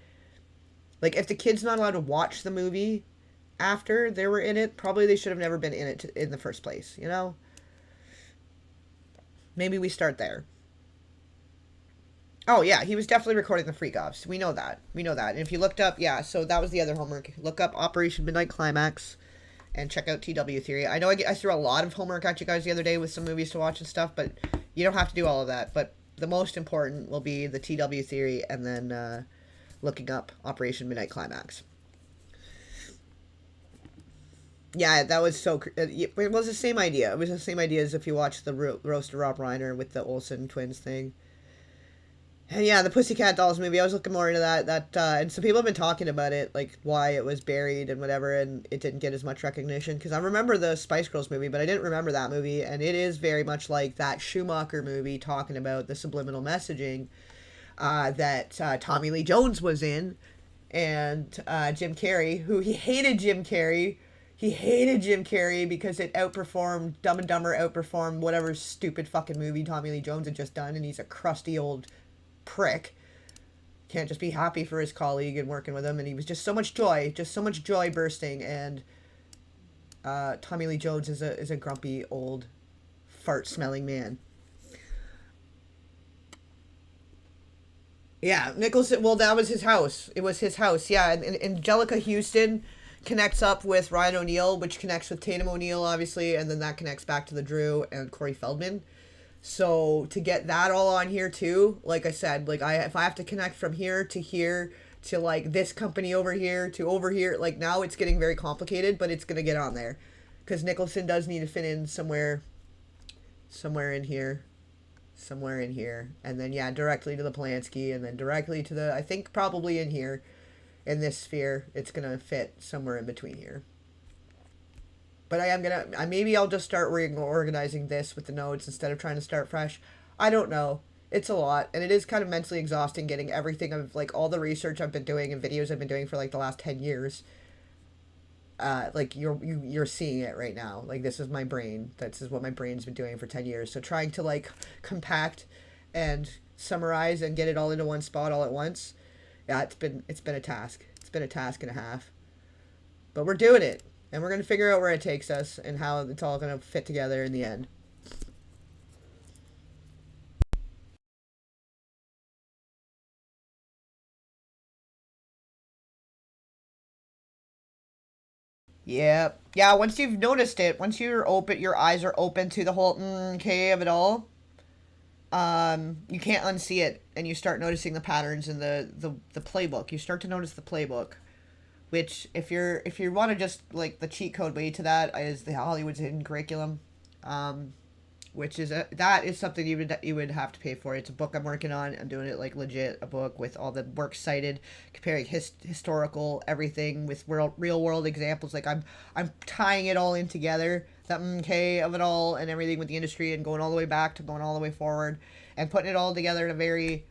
[SPEAKER 2] like, if the kid's not allowed to watch the movie after they were in it, probably they should have never been in it in the first place, you know? Maybe we start there. Oh, yeah, he was definitely recording the freak-offs. We know that. And if you looked up, yeah, so that was the other homework. Look up Operation Midnight Climax and check out TW Theory. I know I threw a lot of homework at you guys the other day with some movies to watch and stuff, but you don't have to do all of that. But the most important will be the TW Theory and then looking up Operation Midnight Climax. Yeah, that was so... It was the same idea. It was the same idea as if you watched the Roast of Rob Reiner with the Olsen twins thing. And yeah, the Pussycat Dolls movie, I was looking more into that, and some people have been talking about it, like, why it was buried and whatever, and it didn't get as much recognition, because I remember the Spice Girls movie, but I didn't remember that movie, and it is very much like that Schumacher movie talking about the subliminal messaging that Tommy Lee Jones was in, and Jim Carrey, who he hated Jim Carrey because it outperformed, Dumb and Dumber outperformed whatever stupid fucking movie Tommy Lee Jones had just done, and he's a crusty old prick. Can't just be happy for his colleague and working with him, and he was just so much joy bursting, and Tommy Lee Jones is a grumpy old fart smelling man. Yeah, Nicholson, well, that was his house. It was his house, yeah, and Angelica Houston connects up with Ryan O'Neal, which connects with Tatum O'Neal, obviously, and then that connects back to the Drew and Corey Feldman. So to get that all on here too, like I said, like if I have to connect from here to like this company over here to over here, like now it's getting very complicated, but it's gonna get on there, because Nicholson does need to fit in somewhere in here, and then yeah, directly to the Polanski, and then directly to the, I think probably in here, in this sphere, it's gonna fit somewhere in between here. But maybe I'll just start organizing this with the notes instead of trying to start fresh. I don't know. It's a lot, and it is kind of mentally exhausting getting everything of, like, all the research I've been doing and videos I've been doing for, like, the last 10 years. Like, you're seeing it right now. Like, this is my brain. This is what my brain's been doing for 10 years. So trying to, like, compact and summarize and get it all into one spot all at once, yeah, it's been a task. It's been a task and a half. But we're doing it. And we're going to figure out where it takes us and how it's all going to fit together in the end. Yeah. Yeah, once you've noticed it, once your eyes are open to the whole okay of it all, you can't unsee it, and you start noticing the patterns in the playbook. You start to notice the playbook. Which, if you want to just, like, the cheat code way to that is the Hollywood's Hidden Curriculum, which is that is something you would have to pay for. It's a book I'm working on. I'm doing it like legit, a book with all the works cited, comparing historical everything with real world examples. Like I'm tying it all in together, the MK of it all and everything with the industry, and going all the way back to going all the way forward, and putting it all together in a very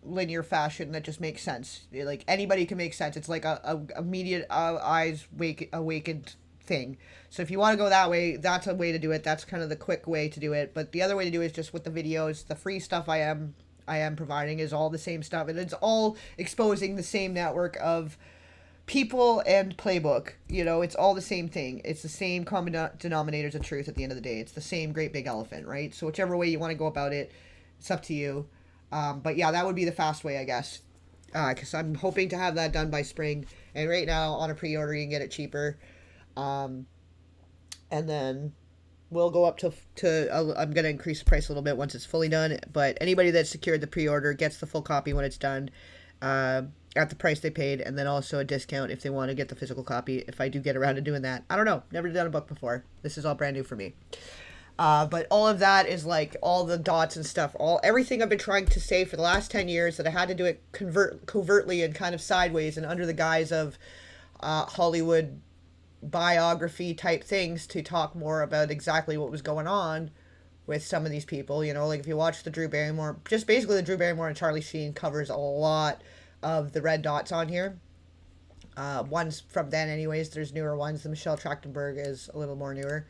[SPEAKER 2] linear fashion that just makes sense. Like, anybody can make sense. It's like a immediate eyes awakened thing. So if you want to go that way, that's a way to do it. That's kind of the quick way to do it. But the other way to do it is just with the videos. The free stuff I am providing is all the same stuff, and it's all exposing the same network of people and playbook, you know, it's all the same thing. It's the same common denominators of truth at the end of the day. It's the same great big elephant, right? So whichever way you want to go about it, it's up to you. But yeah, that would be the fast way, I guess. Because I'm hoping to have that done by spring. And right now, on a pre-order, you can get it cheaper. And then we'll go up I'm going to increase the price a little bit once it's fully done. But anybody that secured the pre-order gets the full copy when it's done. At the price they paid, and then also a discount if they want to get the physical copy, if I do get around to doing that. I don't know. Never done a book before. This is all brand new for me. But all of that is like all the dots and stuff, everything I've been trying to say for the last 10 years that I had to do it covertly and kind of sideways and under the guise of Hollywood biography type things to talk more about exactly what was going on with some of these people. You know, like if you watch the Drew Barrymore, just basically the Drew Barrymore and Charlie Sheen covers a lot of the red dots on here. Ones from then anyways. There's newer ones. The Michelle Trachtenberg is a little more newer.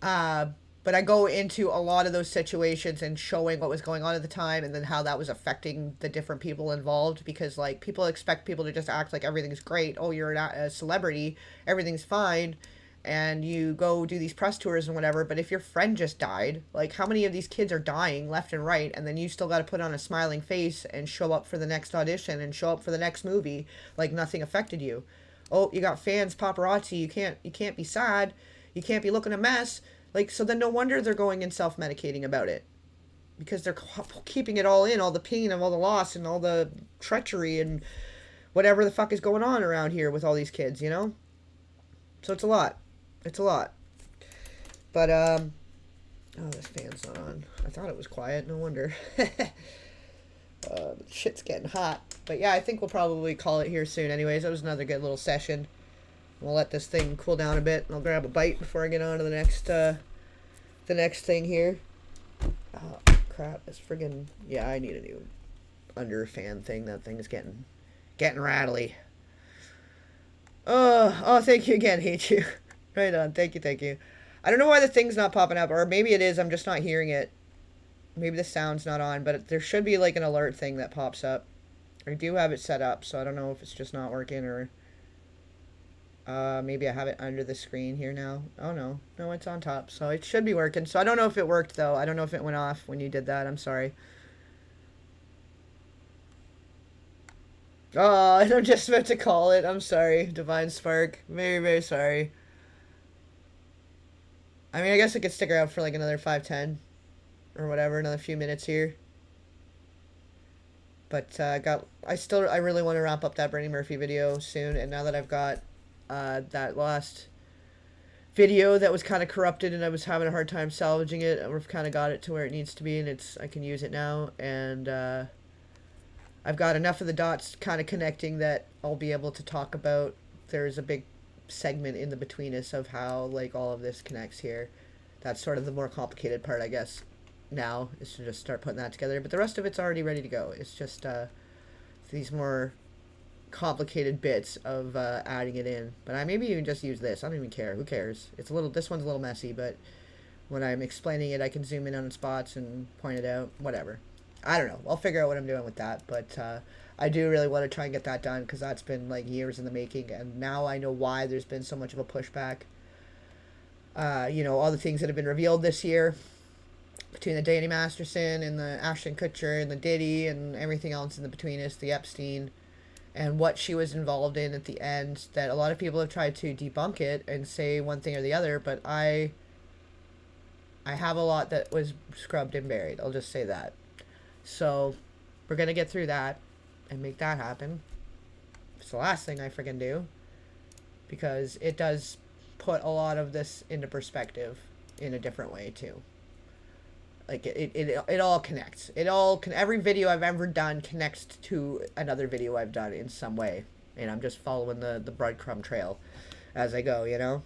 [SPEAKER 2] But I go into a lot of those situations and showing what was going on at the time and then how that was affecting the different people involved, because like people expect people to just act like everything's great. Oh, you're a celebrity, everything's fine, and you go do these press tours and whatever. But if your friend just died, like how many of these kids are dying left and right, and then you still got to put on a smiling face and show up for the next audition and show up for the next movie like nothing affected you. Oh, you got fans, paparazzi, you can't be sad, you can't be looking a mess. Like, so then no wonder they're going and self-medicating about it, because they're keeping it all in, all the pain of all the loss and all the treachery and whatever the fuck is going on around here with all these kids, you know? So it's a lot. It's a lot. But, oh, this fan's not on. I thought it was quiet. No wonder. Shit's getting hot. But yeah, I think we'll probably call it here soon anyways. That was another good little session. We'll let this thing cool down a bit, and I'll grab a bite before I get on to the next thing here. Oh, crap. This friggin'... Yeah, I need a new under fan thing. That thing is getting rattly. Oh, thank you again, hate you. Right on. Thank you. I don't know why the thing's not popping up, or maybe it is. I'm just not hearing it. Maybe the sound's not on, but there should be like an alert thing that pops up. I do have it set up, so I don't know if it's just not working, or maybe I have it under the screen here now. Oh no, it's on top, so it should be working. So I don't know if it worked though. I don't know if it went off when you did that. I'm sorry. Oh, I'm just about to call it. I'm sorry, Divine Spark. Very, very sorry. I mean, I guess I could stick around for like another 5-10 or whatever, another few minutes here. But I really want to wrap up that Brittany Murphy video soon. And now that I've got that last video that was kind of corrupted and I was having a hard time salvaging it, we've kind of got it to where it needs to be, and I can use it now. And I've got enough of the dots kind of connecting that I'll be able to talk about. There's a big segment in the between us of how like all of this connects here. That's sort of the more complicated part, I guess, now, is to just start putting that together. But the rest of it's already ready to go. It's just these more complicated bits of adding it in. But I maybe even just use this. I don't even care. Who cares? This one's a little messy, but when I'm explaining it, I can zoom in on spots and point it out. Whatever. I don't know. I'll figure out what I'm doing with that. But I do really want to try and get that done, because that's been like years in the making, and now I know why there's been so much of a pushback. You know, all the things that have been revealed this year between the Danny Masterson and the Ashton Kutcher and the Diddy and everything else in the between us, the Epstein, and what she was involved in at the end, that a lot of people have tried to debunk it and say one thing or the other, but I have a lot that was scrubbed and buried. I'll just say that. So we're going to get through that and make that happen. It's the last thing I freaking do, because it does put a lot of this into perspective in a different way too. Like it all connects. Every video I've ever done connects to another video I've done in some way, and I'm just following the breadcrumb trail as I go, you know.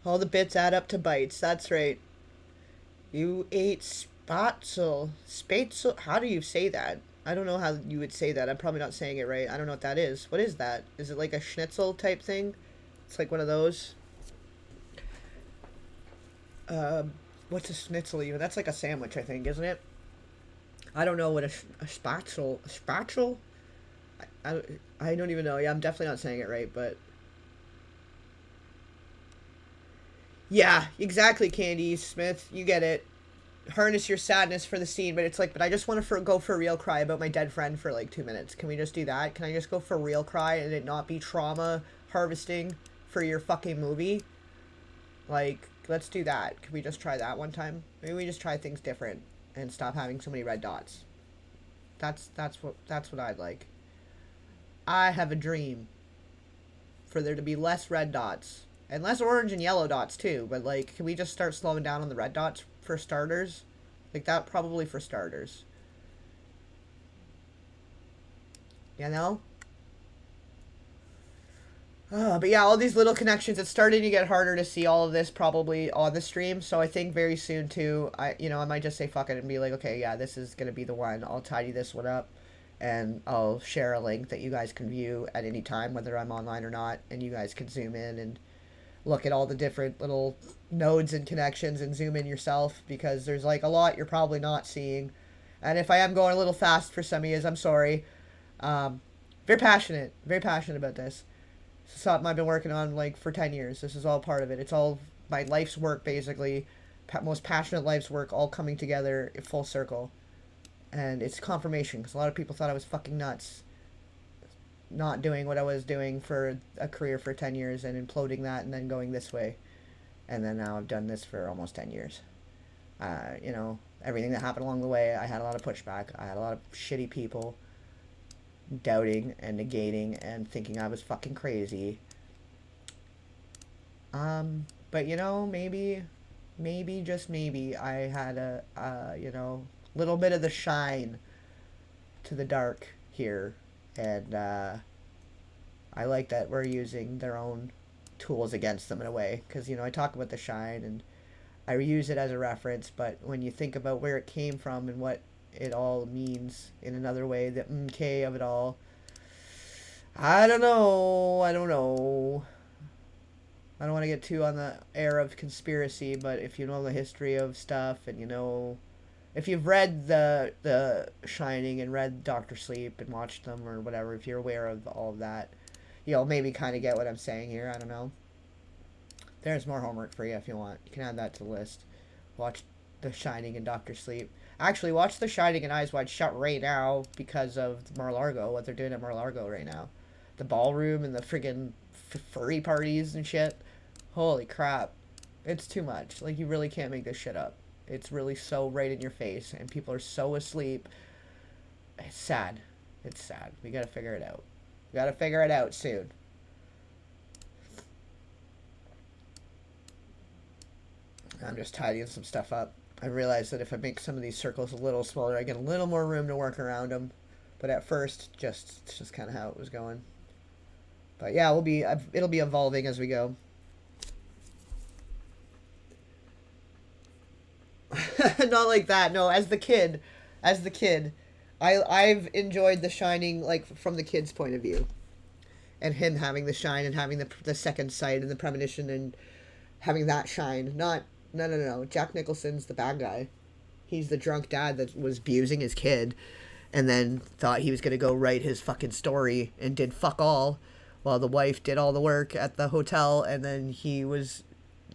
[SPEAKER 2] All the bits add up to bytes. That's right. You ate spatzel. How do you say that? I don't know how you would say that. I'm probably not saying it right. I don't know what that is. What is that? Is it like a schnitzel type thing? It's like one of those. What's a schnitzel even? That's like a sandwich, I think, isn't it? I don't know what a spatzel. A spatzel? I don't even know. Yeah, I'm definitely not saying it right, but yeah, exactly, Candy Smith. You get it. Harness your sadness for the scene, but it's like, but I just want to go for a real cry about my dead friend for like 2 minutes. Can we just do that? Can I just go for a real cry and it not be trauma harvesting for your fucking movie? Like, let's do that. Can we just try that one time? Maybe we just try things different and stop having so many red dots. That's what I'd like. I have a dream for there to be less red dots and less orange and yellow dots too. But like, can we just start slowing down on the red dots for starters? Like that probably for starters. You know? But yeah, all these little connections. It's starting to get harder to see all of this probably on the stream. So I think very soon too, I might just say fuck it and be like, okay, yeah, this is gonna be the one. I'll tidy this one up, and I'll share a link that you guys can view at any time, whether I'm online or not, and you guys can zoom in and look at all the different little nodes and connections and zoom in yourself, because there's like a lot you're probably not seeing. And if I am going a little fast for some of you, I'm sorry. Very passionate about this. It's something I've been working on like for 10 years. This is all part of it. It's all my life's work, basically. Most passionate life's work all coming together in full circle. And it's confirmation, because a lot of people thought I was fucking nuts not doing what I was doing for a career for 10 years and imploding that and then going this way. And then now I've done this for almost 10 years. Everything that happened along the way, I had a lot of pushback. I had a lot of shitty people doubting and negating and thinking I was fucking crazy. But maybe, just maybe, I had a little bit of the shine to the dark here. And I like that we're using their own tools against them in a way. Because, I talk about the shine and I use it as a reference. But when you think about where it came from and what it all means in another way, the MK of it all, I don't know. I don't want to get too on the air of conspiracy, but if you know the history of stuff and if you've read the Shining and read Doctor Sleep and watched them or whatever, if you're aware of all of that, you'll maybe kind of get what I'm saying here. I don't know. There's more homework for you if you want. You can add that to the list. Watch The Shining and Doctor Sleep. Actually, watch The Shining and Eyes Wide Shut right now because of Mar-a-Lago, what they're doing at Mar-a-Lago right now. The ballroom and the friggin' furry parties and shit. Holy crap. It's too much. Like, you really can't make this shit up. It's really so right in your face, and people are so asleep. It's sad. It's sad. We gotta figure it out. We gotta figure it out soon. I'm just tidying some stuff up. I realize that if I make some of these circles a little smaller, I get a little more room to work around them. But at first, it's just kind of how it was going. But yeah, it'll be evolving as we go. Not like that. No, as the kid, I've enjoyed The Shining like from the kid's point of view, and him having the shine and having the second sight and the premonition and having that shine. No. Jack Nicholson's the bad guy. He's the drunk dad that was abusing his kid, and then thought he was gonna go write his fucking story and did fuck all, while the wife did all the work at the hotel, and then he was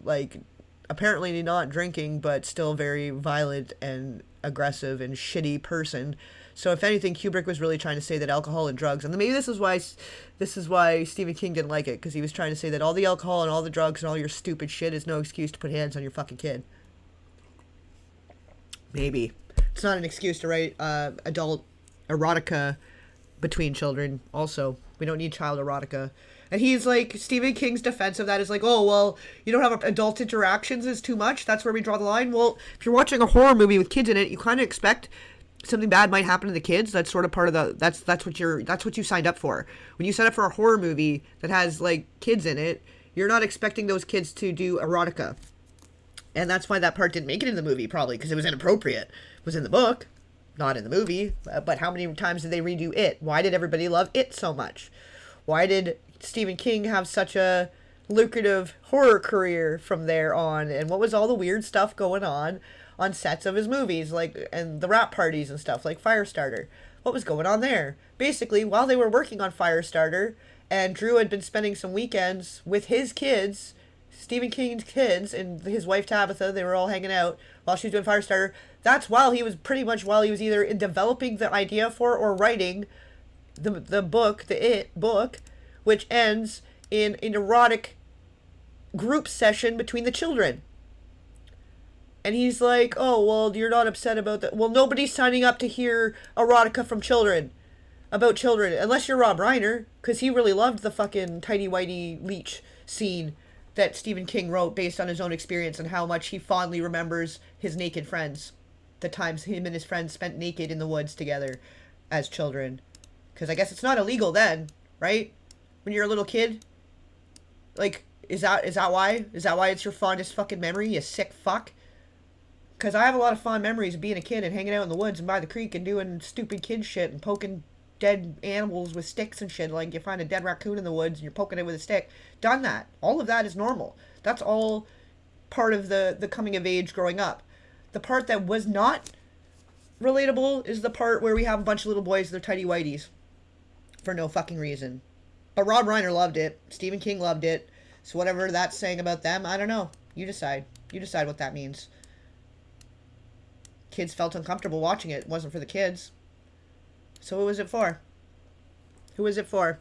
[SPEAKER 2] like, apparently not drinking, but still very violent and aggressive and shitty person. So if anything, Kubrick was really trying to say that alcohol and drugs, and maybe this is why Stephen King didn't like it, because he was trying to say that all the alcohol and all the drugs and all your stupid shit is no excuse to put hands on your fucking kid. Maybe. It's not an excuse to write adult erotica between children, also. We don't need child erotica. And he's like, Stephen King's defense of that is like, oh, well, you don't have adult interactions is too much. That's where we draw the line. Well, if you're watching a horror movie with kids in it, you kind of expect something bad might happen to the kids. That's sort of part of that's what you signed up for. When you sign up for a horror movie that has like kids in it, you're not expecting those kids to do erotica. And that's why that part didn't make it in the movie, probably, because it was inappropriate. It was in the book, not in the movie. But how many times did they redo it? Why did everybody love it so much? Why did Stephen King have such a lucrative horror career from there on? And what was all the weird stuff going on sets of his movies, like, and the rap parties and stuff, like Firestarter? What was going on there? Basically, while they were working on Firestarter, and Drew had been spending some weekends with his kids, Stephen King's kids, and his wife Tabitha, they were all hanging out while she was doing Firestarter. That's while he was either in developing the idea for or writing the book, book, which ends in an erotic group session between the children. And he's like, oh, well, you're not upset about that. Well, nobody's signing up to hear erotica from children, about children, unless you're Rob Reiner, because he really loved the fucking tighty whitey leech scene that Stephen King wrote based on his own experience and how much he fondly remembers his naked friends. The times him and his friends spent naked in the woods together as children. Because I guess it's not illegal then, right? When you're a little kid? Like, is that why? Is that why it's your fondest fucking memory, you sick fuck? Because I have a lot of fond memories of being a kid and hanging out in the woods and by the creek and doing stupid kid shit and poking dead animals with sticks and shit. Like, you find a dead raccoon in the woods and you're poking it with a stick. Done that. All of that is normal. That's all part of the coming of age growing up. The part that was not relatable is the part where we have a bunch of little boys, they're tighty whities. For no fucking reason. But Rob Reiner loved it. Stephen King loved it. So whatever that's saying about them, I don't know. You decide. You decide what that means. Kids felt uncomfortable watching it. It wasn't for the kids. So who was it for? Who was it for?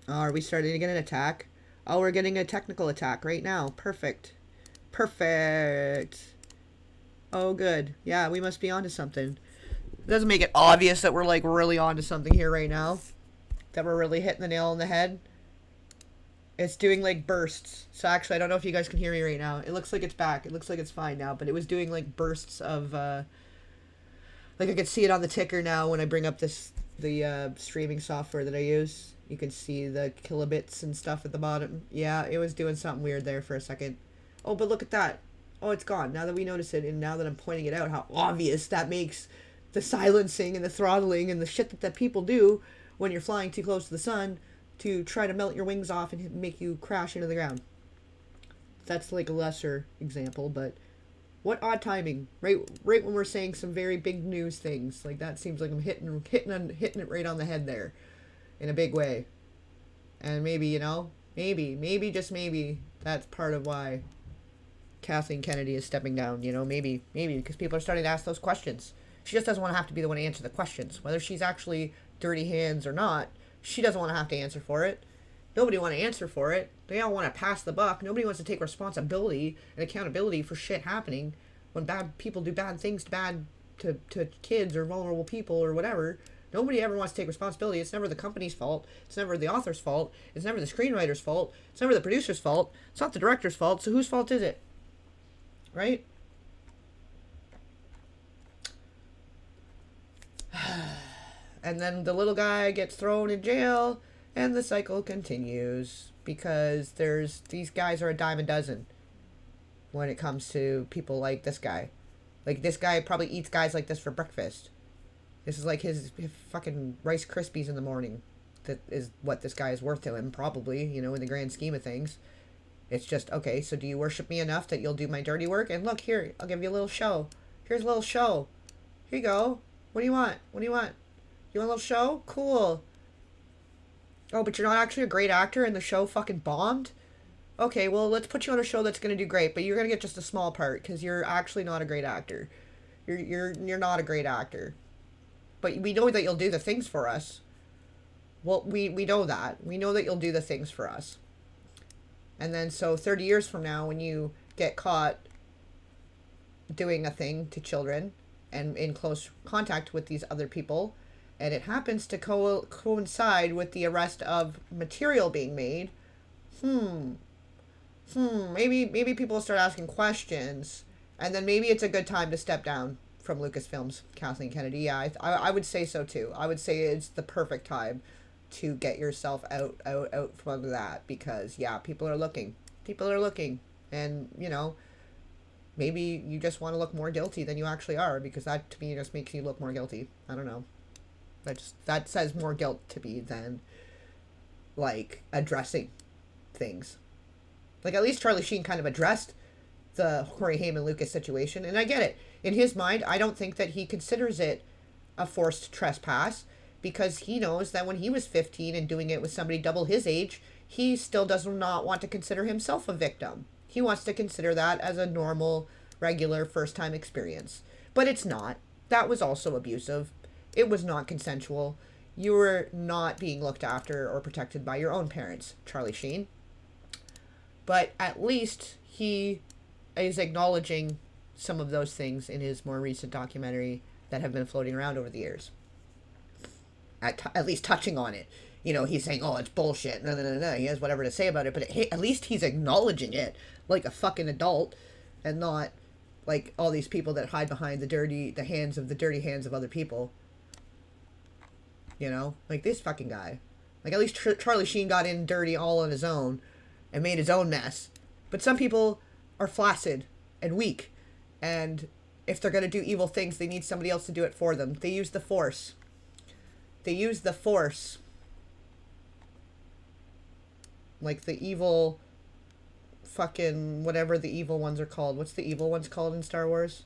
[SPEAKER 2] Oh, are we starting to get an attack? Oh, we're getting a technical attack right now. Perfect. Perfect. Oh, good. Yeah, we must be onto something. It doesn't make it obvious that we're, like, really onto something here right now. That we're really hitting the nail on the head. It's doing, like, bursts. So, actually, I don't know if you guys can hear me right now. It looks like it's back. It looks like it's fine now. But it was doing, like, bursts of, like, I could see it on the ticker now when I bring up the streaming software that I use. You can see the kilobits and stuff at the bottom. Yeah, it was doing something weird there for a second. Oh, but look at that. Oh, it's gone. Now that we notice it, and now that I'm pointing it out, how obvious that makes the silencing and the throttling and the shit that people do when you're flying too close to the sun to try to melt your wings off and make you crash into the ground. That's like a lesser example, but what odd timing. Right when we're saying some very big news things. Like, that seems like I'm hitting it right on the head there in a big way. And maybe, you know, maybe, just maybe, that's part of why Kathleen Kennedy is stepping down, you know, maybe, because people are starting to ask those questions. She just doesn't want to have to be the one to answer the questions. Whether she's actually dirty hands or not, she doesn't want to have to answer for it. Nobody want to answer for it. They all want to pass the buck. Nobody wants to take responsibility and accountability for shit happening when bad people do bad things to kids or vulnerable people or whatever. Nobody ever wants to take responsibility. It's never the company's fault. It's never the author's fault. It's never the screenwriter's fault. It's never the producer's fault. It's not the director's fault. So whose fault is it? Right? And then the little guy gets thrown in jail, and the cycle continues because these guys are a dime a dozen when it comes to people like this guy. Like, this guy probably eats guys like this for breakfast. This is like his fucking Rice Krispies in the morning. That is what this guy is worth to him, probably, you know, in the grand scheme of things. It's just, okay, so do you worship me enough that you'll do my dirty work? And look, here, I'll give you a little show. Here's a little show. Here you go. What do you want? What do you want? You want a little show? Cool. Oh, but you're not actually a great actor and the show fucking bombed? Okay, well, let's put you on a show that's going to do great, but you're going to get just a small part because you're actually not a great actor. You're not a great actor. But we know that you'll do the things for us. Well, we know that. We know that you'll do the things for us. And then, so 30 years from now, when you get caught doing a thing to children and in close contact with these other people, and it happens to coincide with the arrest of material being made, maybe people start asking questions, and then maybe it's a good time to step down from Lucasfilm's Kathleen Kennedy. Yeah, I would say so too. I would say it's the perfect time to get yourself out from that, because yeah, people are looking, and you know, maybe you just want to look more guilty than you actually are, because that to me just makes you look more guilty. I don't know. That says more guilt to me than like addressing things. Like, at least Charlie Sheen kind of addressed the Corey Haim and Lucas situation. And I get it. In his mind, I don't think that he considers it a forced trespass, because he knows that when he was 15 and doing it with somebody double his age, he still does not want to consider himself a victim. He wants to consider that as a normal, regular, first-time experience. But it's not. That was also abusive. It was not consensual. You were not being looked after or protected by your own parents, Charlie Sheen. But at least he is acknowledging some of those things in his more recent documentary that have been floating around over the years. At least touching on it. You know, he's saying, oh, it's bullshit. No. He has whatever to say about it. But at least he's acknowledging it like a fucking adult, and not like all these people that hide behind the dirty hands of other people. You know? Like this fucking guy. Like at least Charlie Sheen got in dirty all on his own and made his own mess. But some people are flaccid and weak. And if they're going to do evil things, they need somebody else to do it for them. They use the Force. Like the evil fucking whatever the evil ones are called. What's the evil ones called in Star Wars?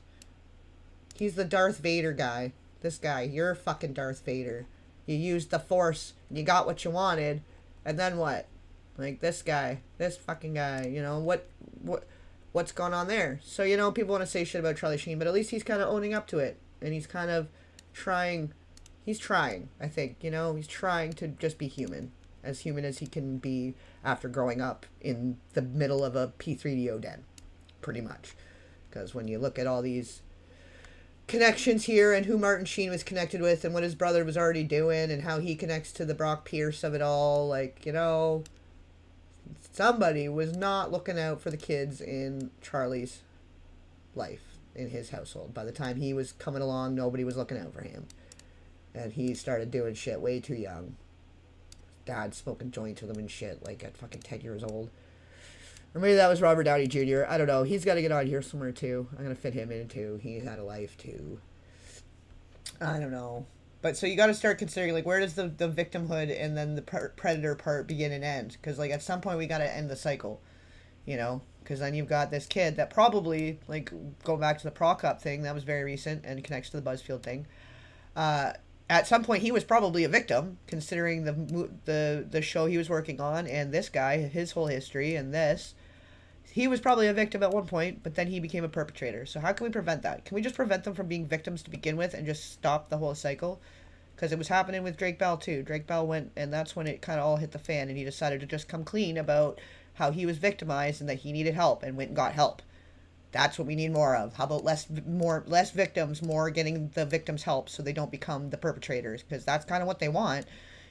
[SPEAKER 2] He's the Darth Vader guy. This guy, you're fucking Darth Vader. You used the Force, and you got what you wanted, and then what? Like this guy, this fucking guy, you know, what's going on there? So, you know, people want to say shit about Charlie Sheen, but at least he's kind of owning up to it, and he's kind of trying, I think, you know, he's trying to just be human as he can be after growing up in the middle of a P3DO den, pretty much. Because when you look at all these connections here and who Martin Sheen was connected with and what his brother was already doing and how he connects to the Brock Pierce of it all, like, you know, somebody was not looking out for the kids in Charlie's life, in his household. By the time he was coming along, nobody was looking out for him. And he started doing shit way too young. Dad smoking joints with him and shit, like at fucking 10 years old. Or maybe that was Robert Downey Jr. I don't know. He's got to get on here somewhere too. I'm going to fit him in too. He's had a life too. I don't know. But so you got to start considering, like, where does the victimhood and then the predator part begin and end? Because, like, at some point we got to end the cycle, you know? Because then you've got this kid that probably, like, going back to the Pro Cup thing, that was very recent and connects to the BuzzFeed thing. At some point, he was probably a victim, considering the show he was working on and this guy, his whole history and this. He was probably a victim at one point, but then he became a perpetrator. So how can we prevent that? Can we just prevent them from being victims to begin with and just stop the whole cycle? Because it was happening with Drake Bell, too. Drake Bell went, and that's when it kind of all hit the fan, and he decided to just come clean about how he was victimized and that he needed help, and went and got help. That's what we need more of. How about less victims, more getting the victims help so they don't become the perpetrators? Because that's kind of what they want.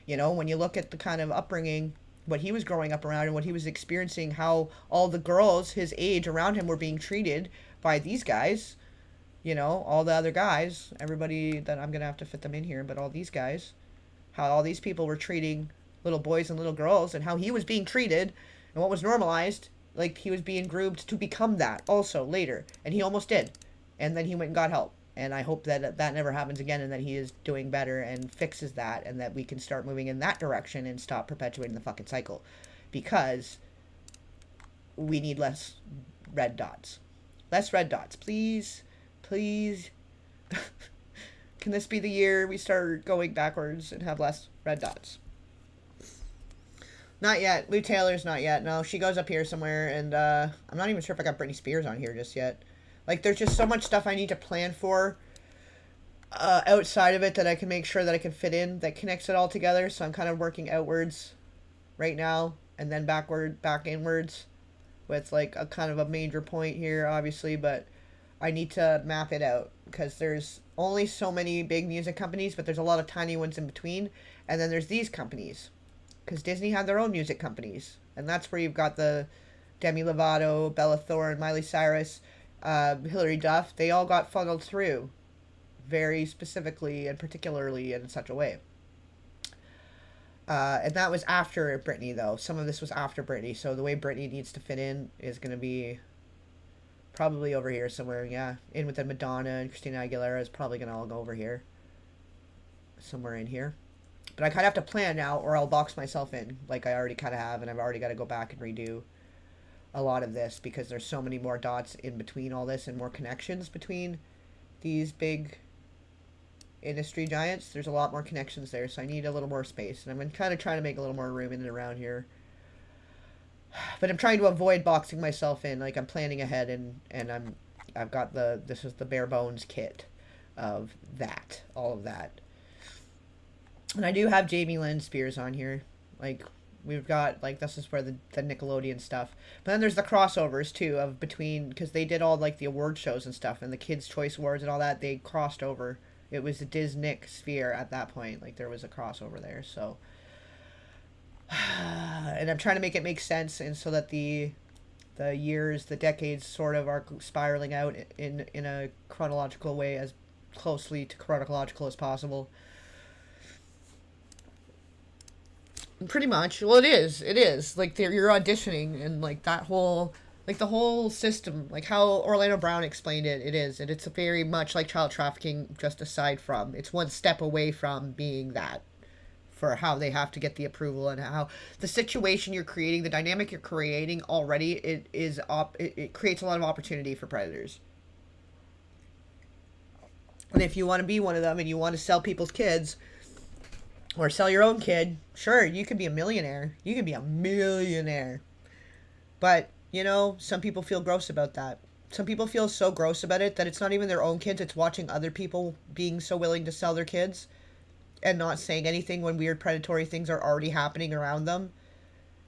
[SPEAKER 2] You know, when you look at the kind of upbringing, what he was growing up around and what he was experiencing, how all the girls his age around him were being treated by these guys, you know, all the other guys, everybody that I'm going to have to fit them in here, but all these guys, how all these people were treating little boys and little girls and how he was being treated and what was normalized. Like, he was being groomed to become that also later. And he almost did. And then he went and got help. And I hope that that never happens again and that he is doing better and fixes that and that we can start moving in that direction and stop perpetuating the fucking cycle. Because we need less red dots. Less red dots. Please. Please. Can this be the year we start going backwards and have less red dots? Not yet. Lou Taylor's not yet. No, she goes up here somewhere, and I'm not even sure if I got Britney Spears on here just yet. Like, there's just so much stuff I need to plan for outside of it that I can make sure that I can fit in that connects it all together. So I'm kind of working outwards right now, and then back inwards with, like, a kind of a major point here, obviously, but I need to map it out because there's only so many big music companies, but there's a lot of tiny ones in between, and then there's these companies. Because Disney had their own music companies. And that's where you've got the Demi Lovato, Bella Thorne, Miley Cyrus, Hilary Duff. They all got funneled through very specifically and particularly in such a way. And that was after Britney, though. Some of this was after Britney. So the way Britney needs to fit in is going to be probably over here somewhere. Yeah, in with the Madonna and Christina Aguilera is probably going to all go over here. Somewhere in here. But I kind of have to plan now or I'll box myself in like I already kind of have, and I've already got to go back and redo a lot of this, because there's so many more dots in between all this and more connections between these big industry giants. There's a lot more connections there, so I need a little more space, and I'm kind of trying to make a little more room in and around here. But I'm trying to avoid boxing myself in. Like, I'm planning ahead, and I've got this is the bare bones kit of that, all of that. And I do have Jamie Lynn Spears on here. Like, we've got, like, this is where the Nickelodeon stuff. But then there's the crossovers, too, of between, because they did all, like, the award shows and stuff, and the Kids' Choice Awards and all that, they crossed over. It was the Disnick sphere at that point. Like, there was a crossover there, so. And I'm trying to make it make sense, and so that the years, the decades sort of are spiraling out in a chronological way, as closely to chronological as possible. Pretty much. Well, it is. Like, you're auditioning, and, like, that whole, like, the whole system, like how Orlando Brown explained it, it is. And it's very much like child trafficking, just aside from. It's one step away from being that, for how they have to get the approval, and how the situation you're creating, the dynamic you're creating already, it creates a lot of opportunity for predators. And if you want to be one of them and you want to sell people's kids, or sell your own kid, sure, you could be a millionaire. You could be a millionaire. But, you know, some people feel gross about that. Some people feel so gross about it that it's not even their own kids, it's watching other people being so willing to sell their kids and not saying anything when weird predatory things are already happening around them.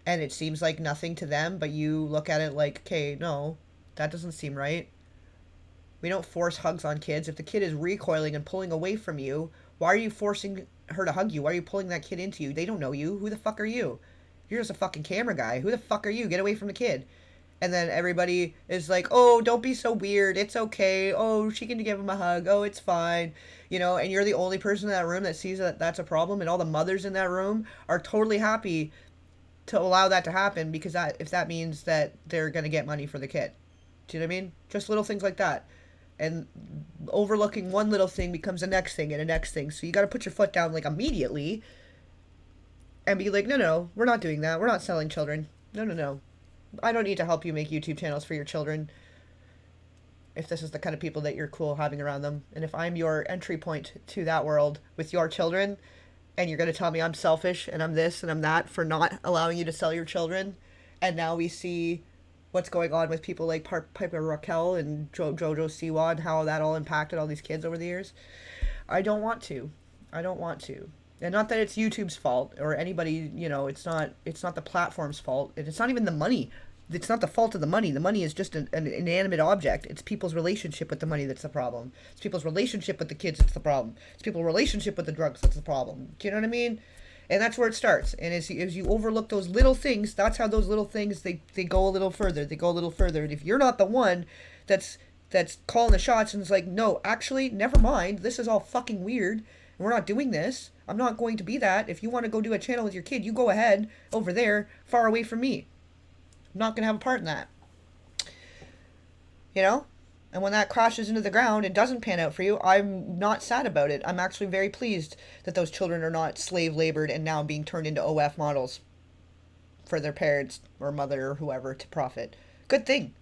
[SPEAKER 2] And it seems like nothing to them, but you look at it like, okay, no, that doesn't seem right. We don't force hugs on kids. If the kid is recoiling and pulling away from you, why are you forcing her to hug you? Why are you pulling that kid into you? They don't know you. Who the fuck are you? You're just a fucking camera guy. Who the fuck are you? Get away from the kid. And then everybody is like, oh, don't be so weird. It's okay. Oh, she can give him a hug. Oh, it's fine. You know, and you're the only person in that room that sees that that's a problem. And all the mothers in that room are totally happy to allow that to happen, because if that means that they're going to get money for the kid. Do you know what I mean? Just little things like that. And overlooking one little thing becomes the next thing and the next thing. So you got to put your foot down, like, immediately and be like, no, we're not doing that. We're not selling children. No. I don't need to help you make YouTube channels for your children if this is the kind of people that you're cool having around them. And if I'm your entry point to that world with your children, and you're going to tell me I'm selfish and I'm this and I'm that for not allowing you to sell your children, and now we see what's going on with people like Piper Raquel and Jojo Siwa and how that all impacted all these kids over the years. I don't want to. And not that it's YouTube's fault or anybody, you know, it's not the platform's fault. And it's not even the money. It's not the fault of the money. The money is just an inanimate object. It's people's relationship with the money that's the problem. It's people's relationship with the kids that's the problem. It's people's relationship with the drugs that's the problem. Do you know what I mean? And that's where it starts. And as you overlook those little things, that's how those little things, they go a little further. They go a little further. And if you're not the one that's calling the shots and is like, no, actually, never mind. This is all fucking weird. And we're not doing this. I'm not going to be that. If you want to go do a channel with your kid, you go ahead over there, far away from me. I'm not going to have a part in that. You know? And when that crashes into the ground and doesn't pan out for you, I'm not sad about it. I'm actually very pleased that those children are not slave labored and now being turned into OF models for their parents or mother or whoever to profit. Good thing.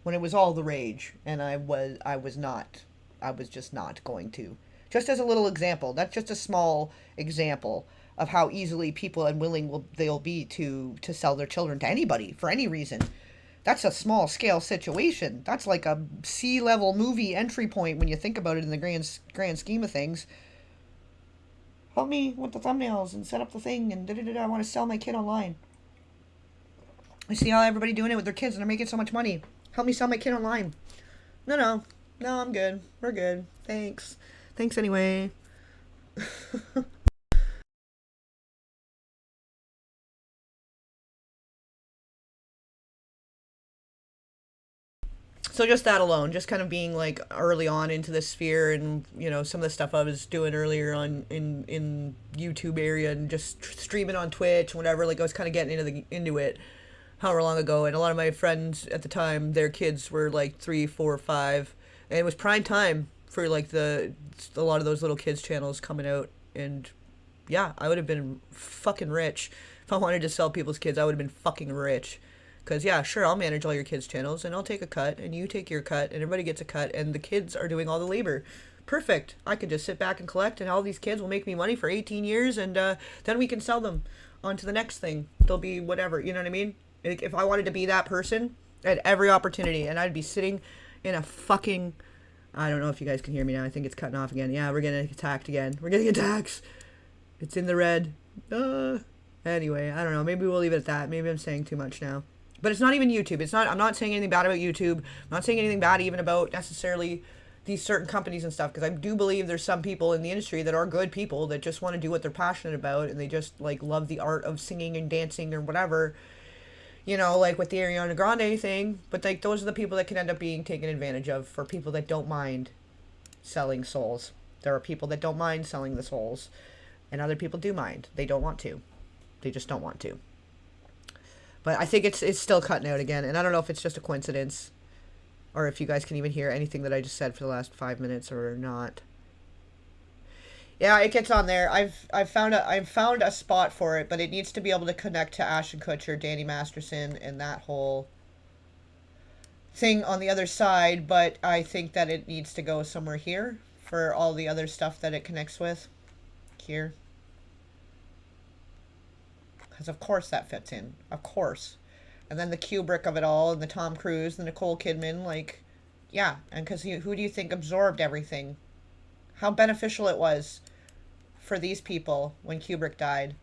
[SPEAKER 2] When it was all the rage, and I was just not going to. Just as a little example, that's just a small example of how easily people unwilling they'll be to sell their children to anybody for any reason. That's a small scale situation. That's like a C-level movie entry point when you think about it in the grand scheme of things. Help me with the thumbnails and set up the thing and I want to sell my kid online. I see how everybody doing it with their kids and they're making so much money. Help me sell my kid online. No, I'm good. We're good. Thanks anyway. So just that alone, just kind of being like early on into this sphere, and you know, some of the stuff I was doing earlier on in YouTube area and just streaming on Twitch and whatever, like I was kind of getting into it however long ago, and a lot of my friends at the time, their kids were like 3, 4, 5, and it was prime time for like a lot of those little kids channels coming out, and Yeah, I would have been fucking rich. If I wanted to sell people's kids, I would have been fucking rich. Because, yeah, sure, I'll manage all your kids' channels, and I'll take a cut, and you take your cut, and everybody gets a cut, and the kids are doing all the labor. Perfect. I could just sit back and collect, and all these kids will make me money for 18 years, and then we can sell them on to the next thing. They'll be whatever, you know what I mean? Like, if I wanted to be that person, I had every opportunity, and I'd be sitting in a fucking... I don't know if you guys can hear me now. I think it's cutting off again. Yeah, we're getting attacked again. We're getting attacks. It's in the red. Anyway, I don't know. Maybe we'll leave it at that. Maybe I'm saying too much now. But it's not even YouTube. I'm not saying anything bad about YouTube. I'm not saying anything bad even about necessarily these certain companies and stuff, because I do believe there's some people in the industry that are good people that just want to do what they're passionate about, and they just like love the art of singing and dancing or whatever, you know, like with the Ariana Grande thing. But like, those are the people that can end up being taken advantage of for people that don't mind selling souls. There are people that don't mind selling the souls, and other people do mind. They don't want to. They just don't want to. But I think it's still cutting out again, and I don't know if it's just a coincidence, or if you guys can even hear anything that I just said for the last 5 minutes or not. Yeah, it gets on there. I've found a spot for it, but it needs to be able to connect to Ashton Kutcher, Danny Masterson, and that whole thing on the other side. But I think that it needs to go somewhere here for all the other stuff that it connects with. Here. Because of course that fits in. Of course. And then the Kubrick of it all, and the Tom Cruise, the Nicole Kidman, like, yeah. And because who do you think absorbed everything? How beneficial it was for these people when Kubrick died.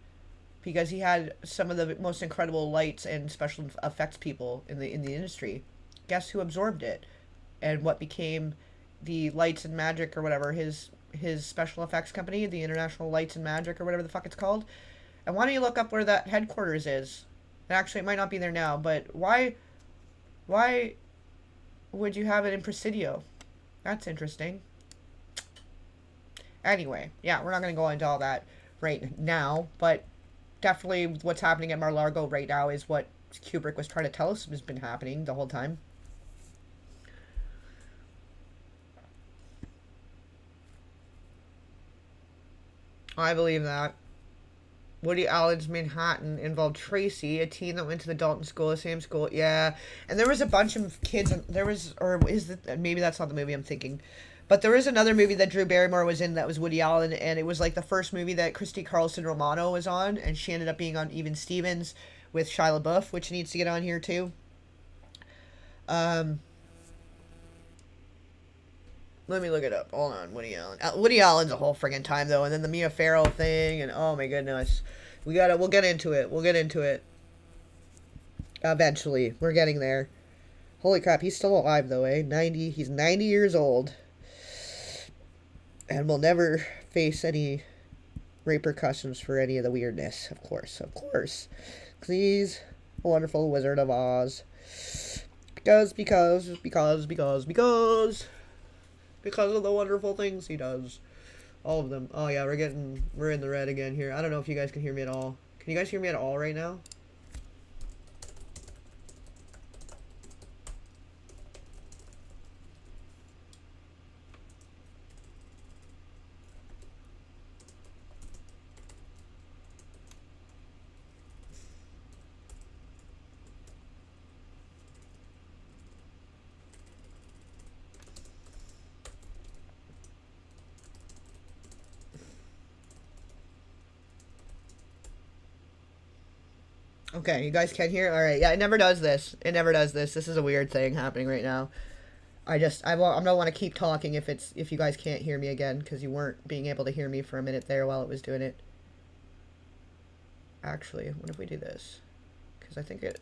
[SPEAKER 2] Because he had some of the most incredible lights and special effects people in the industry. Guess who absorbed it? And what became the Lights and Magic or whatever, his special effects company, the International Lights and Magic or whatever the fuck it's called. And why don't you look up where that headquarters is? And actually, it might not be there now, but why would you have it in Presidio? That's interesting. Anyway, yeah, we're not going to go into all that right now, but definitely what's happening at Mar-a-Lago right now is what Kubrick was trying to tell us has been happening the whole time. I believe that. Woody Allen's Manhattan involved Tracy, a teen that went to the Dalton school, the same school. Yeah, and there was a bunch of kids. Maybe that's not the movie I'm thinking, but there was another movie that Drew Barrymore was in that was Woody Allen, and it was like the first movie that Christy Carlson Romano was on, and she ended up being on Even Stevens with Shia LaBeouf, which needs to get on here too. Let me look it up. Hold on, Woody Allen. Woody Allen's a whole friggin' time though, and then the Mia Farrow thing, and oh my goodness, we'll get into it. We'll get into it. Eventually, we're getting there. Holy crap, he's still alive though, eh? He's 90 years old, and will never face any repercussions for any of the weirdness. Of course. Cause he's a wonderful Wizard of Oz. Because of the wonderful things he does. All of them. Oh yeah, we're in the red again here. I don't know if you guys can hear me at all. Can you guys hear me at all right now? Okay, you guys can hear? Alright, yeah, it never does this. This is a weird thing happening right now. I don't want to keep talking if you guys can't hear me again, because you weren't being able to hear me for a minute there while it was doing it. Actually, what if we do this? Because I think it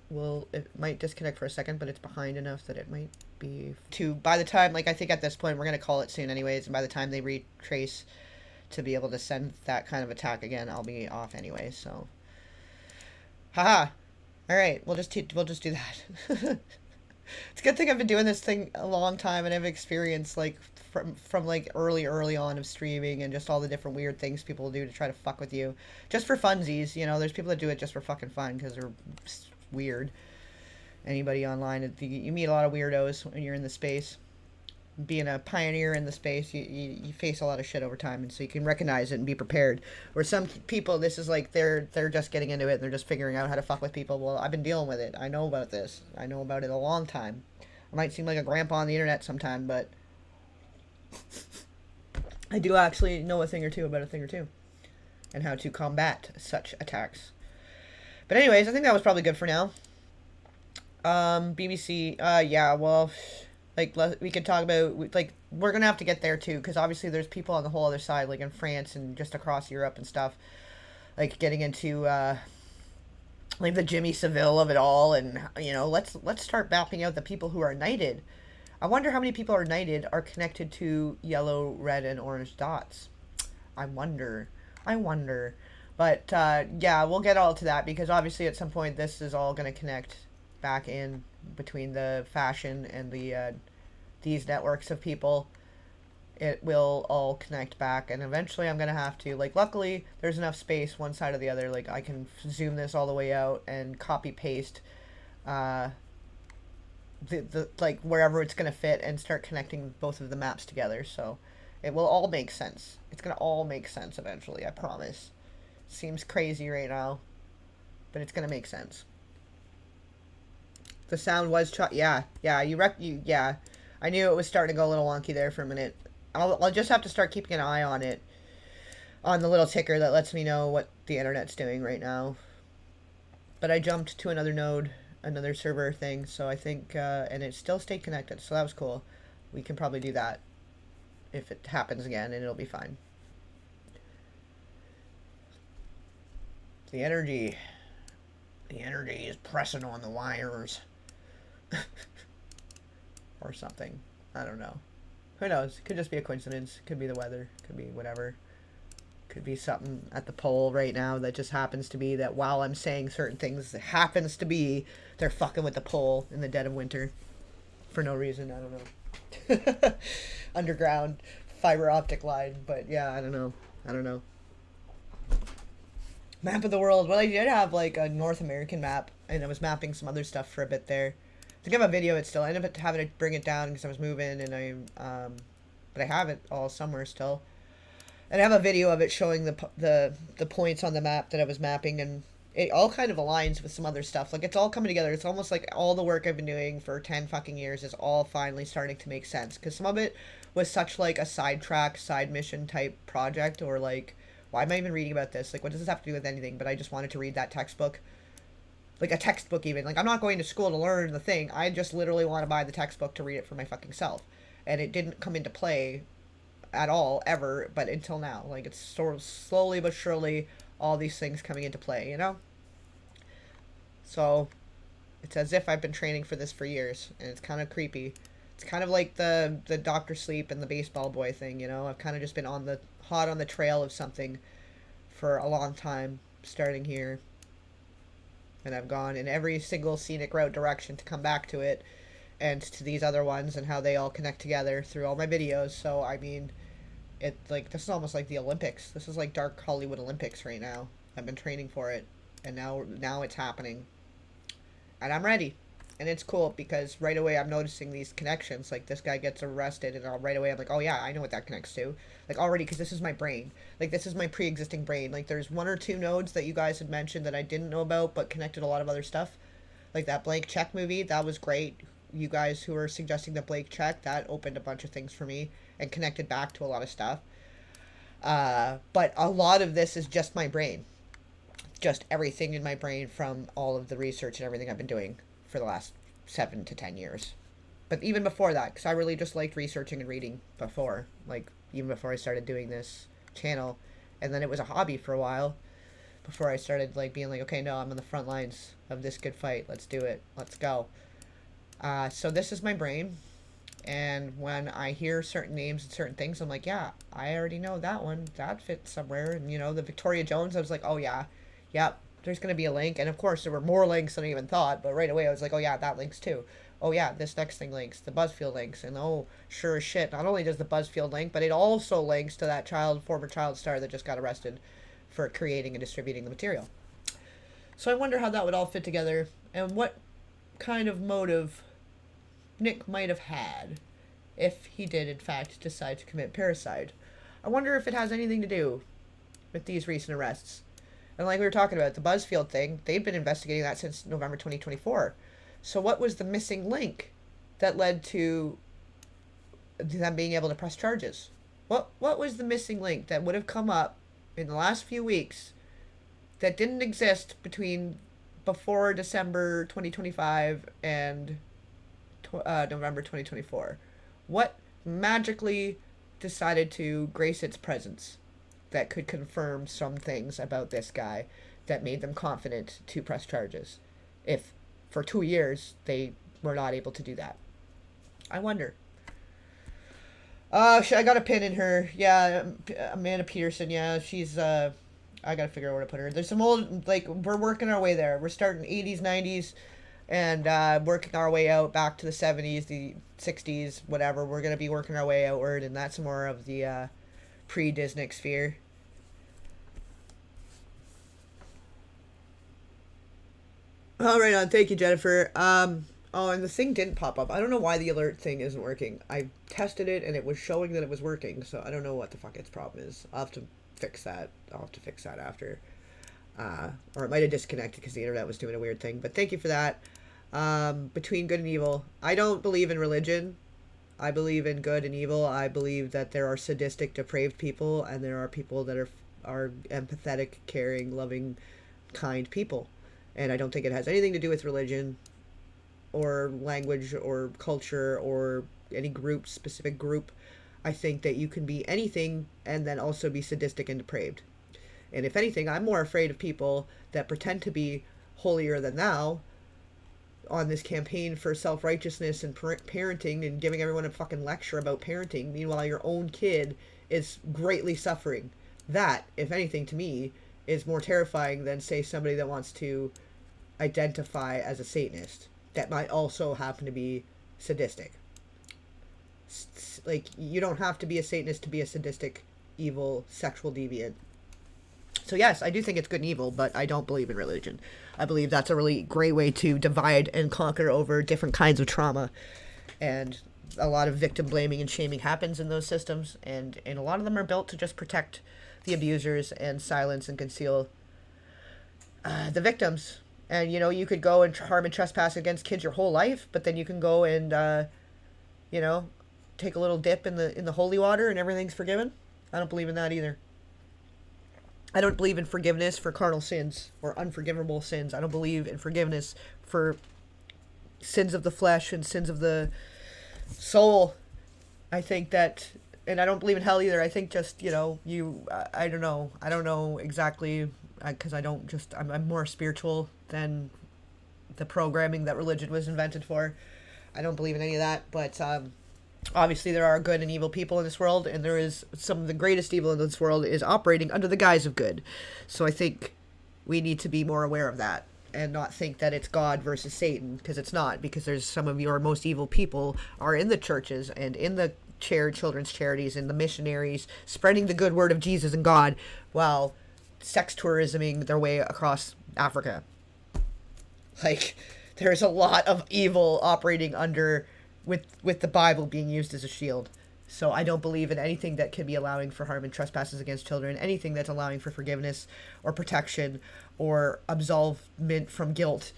[SPEAKER 2] might disconnect for a second, but it's behind enough that it might be... By the time, like, I think at this point, we're going to call it soon anyways, and by the time they retrace to be able to send that kind of attack again, I'll be off anyway, so... Haha. Alright, we'll just do that. It's a good thing I've been doing this thing a long time, and I've experienced, like, from like, early on of streaming, and just all the different weird things people do to try to fuck with you. Just for funsies, you know, there's people that do it just for fucking fun, because they're weird. Anybody online, you meet a lot of weirdos when you're in the space. being a pioneer in the space, you face a lot of shit over time, and so you can recognize it and be prepared. Where some people, this is like they're just getting into it and they're just figuring out how to fuck with people. Well, I've been dealing with it. I know about this. I know about it a long time. I might seem like a grandpa on the internet sometime, but I do actually know a thing or two about a thing or two, and how to combat such attacks. But anyways, I think that was probably good for now. BBC, yeah, well, like, we could talk about, like, we're gonna have to get there too, because obviously there's people on the whole other side, like in France and just across Europe and stuff, like getting into, like the Jimmy Savile of it all, and, you know, let's start mapping out the people who are knighted. I wonder how many people are knighted are connected to yellow, red, and orange dots. I wonder. But, yeah, we'll get all to that, because obviously at some point this is all going to connect back in between the fashion and the these networks of people. It will all connect back, and eventually I'm gonna have to, like, luckily there's enough space one side or the other, like I can zoom this all the way out and copy paste the like wherever it's gonna fit and start connecting both of the maps together, so it will all make sense. It's gonna all make sense eventually, I promise. Seems crazy right now, but it's gonna make sense. The sound was yeah. I knew it was starting to go a little wonky there for a minute. I'll just have to start keeping an eye on it, on the little ticker that lets me know what the internet's doing right now. But I jumped to another node, another server thing, so I think, and it still stayed connected, so that was cool. We can probably do that if it happens again, and it'll be fine. The energy is pressing on the wires. Or something. I don't know. Who knows? Could just be a coincidence. Could be the weather. Could be whatever. Could be something at the pole right now that just happens to be that while I'm saying certain things, it happens to be they're fucking with the pole in the dead of winter. For no reason. I don't know. Underground fiber optic line. But yeah, I don't know. Map of the world. Well, I did have like a North American map, and I was mapping some other stuff for a bit there. To give a video, it still I ended up having to bring it down because I was moving, and but I have it all somewhere still, and I have a video of it showing the points on the map that I was mapping, and it all kind of aligns with some other stuff. Like, it's all coming together. It's almost like all the work I've been doing for 10 fucking years is all finally starting to make sense, because some of it was such like a sidetrack, side mission type project, or like, why am I even reading about this? Like, what does this have to do with anything? But I just wanted to read that textbook. Like, a textbook even. Like, I'm not going to school to learn the thing. I just literally want to buy the textbook to read it for my fucking self. And it didn't come into play at all, ever, but until now. Like, it's sort of slowly but surely all these things coming into play, you know? So, it's as if I've been training for this for years, and it's kind of creepy. It's kind of like the Dr. Sleep and the baseball boy thing, you know? I've kind of just been hot on the trail of something for a long time, starting here. And I've gone in every single scenic route direction to come back to it, and to these other ones, and how they all connect together through all my videos. So, I mean, this is almost like the Olympics. This is like Dark Hollywood Olympics right now. I've been training for it, and now it's happening. And I'm ready. And it's cool, because right away I'm noticing these connections. Like, this guy gets arrested, and right away I'm like, oh yeah, I know what that connects to. Like, already, because this is my brain. Like, this is my pre-existing brain. Like, there's one or two nodes that you guys had mentioned that I didn't know about, but connected a lot of other stuff. Like, that Blank Check movie, that was great. You guys who were suggesting the Blank Check, that opened a bunch of things for me, and connected back to a lot of stuff. But a lot of this is just my brain. Just everything in my brain from all of the research and everything I've been doing for the last 7 to 10 years. But even before that, because I really just liked researching and reading before, like, even before I started doing this channel. And then it was a hobby for a while before I started, like, being like, okay, no, I'm on the front lines of this good fight. Let's do it. Let's go. So this is my brain. And when I hear certain names and certain things, I'm like, yeah, I already know that one. That fits somewhere. And, you know, the Victoria Jones, I was like, oh, yeah. Yep. There's going to be a link. And, of course, there were more links than I even thought. But right away, I was like, oh, yeah, that links too. Oh, yeah, this next thing links. The BuzzFeed links. And, oh, sure as shit. Not only does the BuzzFeed link, but it also links to that former child star that just got arrested for creating and distributing the material. So I wonder how that would all fit together. And what kind of motive Nick might have had if he did in fact decide to commit parricide. I wonder if it has anything to do with these recent arrests. And like we were talking about, the Buzzfield thing, they've been investigating that since November 2024. So what was the missing link that led to them being able to press charges? What was the missing link that would have come up in the last few weeks that didn't exist between before December 2025 and November 2024? What magically decided to grace its presence that could confirm some things about this guy that made them confident to press charges, if for 2 years they were not able to do that? I wonder. I got a pin in her. Yeah, Amanda Peterson. Yeah, she's, I gotta figure out where to put her. There's some old, like, we're working our way there. We're starting 80s, 90s, and working our way out back to the 70s, the 60s, whatever. We're gonna be working our way outward, and that's more of the pre-Disney sphere. All right, on. Thank you, Jennifer. Oh, and the thing didn't pop up. I don't know why the alert thing isn't working. I tested it, and it was showing that it was working, so I don't know what the fuck its problem is. I'll have to fix that. I'll have to fix that after. Or it might have disconnected because the internet was doing a weird thing. But thank you for that. Between good and evil. I don't believe in religion. I believe in good and evil. I believe that there are sadistic, depraved people, and there are people that are empathetic, caring, loving, kind people. And I don't think it has anything to do with religion or language or culture or any group, specific group. I think that you can be anything and then also be sadistic and depraved. And if anything, I'm more afraid of people that pretend to be holier than thou on this campaign for self-righteousness and parenting and giving everyone a fucking lecture about parenting. Meanwhile, your own kid is greatly suffering. That, if anything, to me, is more terrifying than, say, somebody that wants to identify as a Satanist that might also happen to be sadistic. Like, you don't have to be a Satanist to be a sadistic, evil, sexual deviant. So yes, I do think it's good and evil, but I don't believe in religion. I believe that's a really great way to divide and conquer over different kinds of trauma. And a lot of victim blaming and shaming happens in those systems, and a lot of them are built to just protect the abusers and silence and conceal the victims. And, you know, you could go and harm and trespass against kids your whole life, but then you can go and, you know, take a little dip in the holy water and everything's forgiven. I don't believe in that either. I don't believe in forgiveness for carnal sins or unforgivable sins. I don't believe in forgiveness for sins of the flesh and sins of the soul. I think that, and I don't believe in hell either. I think just, you know, I don't know. I don't know exactly, because I'm more spiritual than the programming that religion was invented for. I don't believe in any of that, but obviously there are good and evil people in this world, and there is some of the greatest evil in this world is operating under the guise of good. So I think we need to be more aware of that and not think that it's God versus Satan, because it's not, because there's some of your most evil people are in the churches and in the children's charities and the missionaries spreading the good word of Jesus and God while sex tourisming their way across Africa. Like, there's a lot of evil operating under with the Bible being used as a shield. So I don't believe in anything that can be allowing for harm and trespasses against children, anything that's allowing for forgiveness or protection or absolvement from guilt.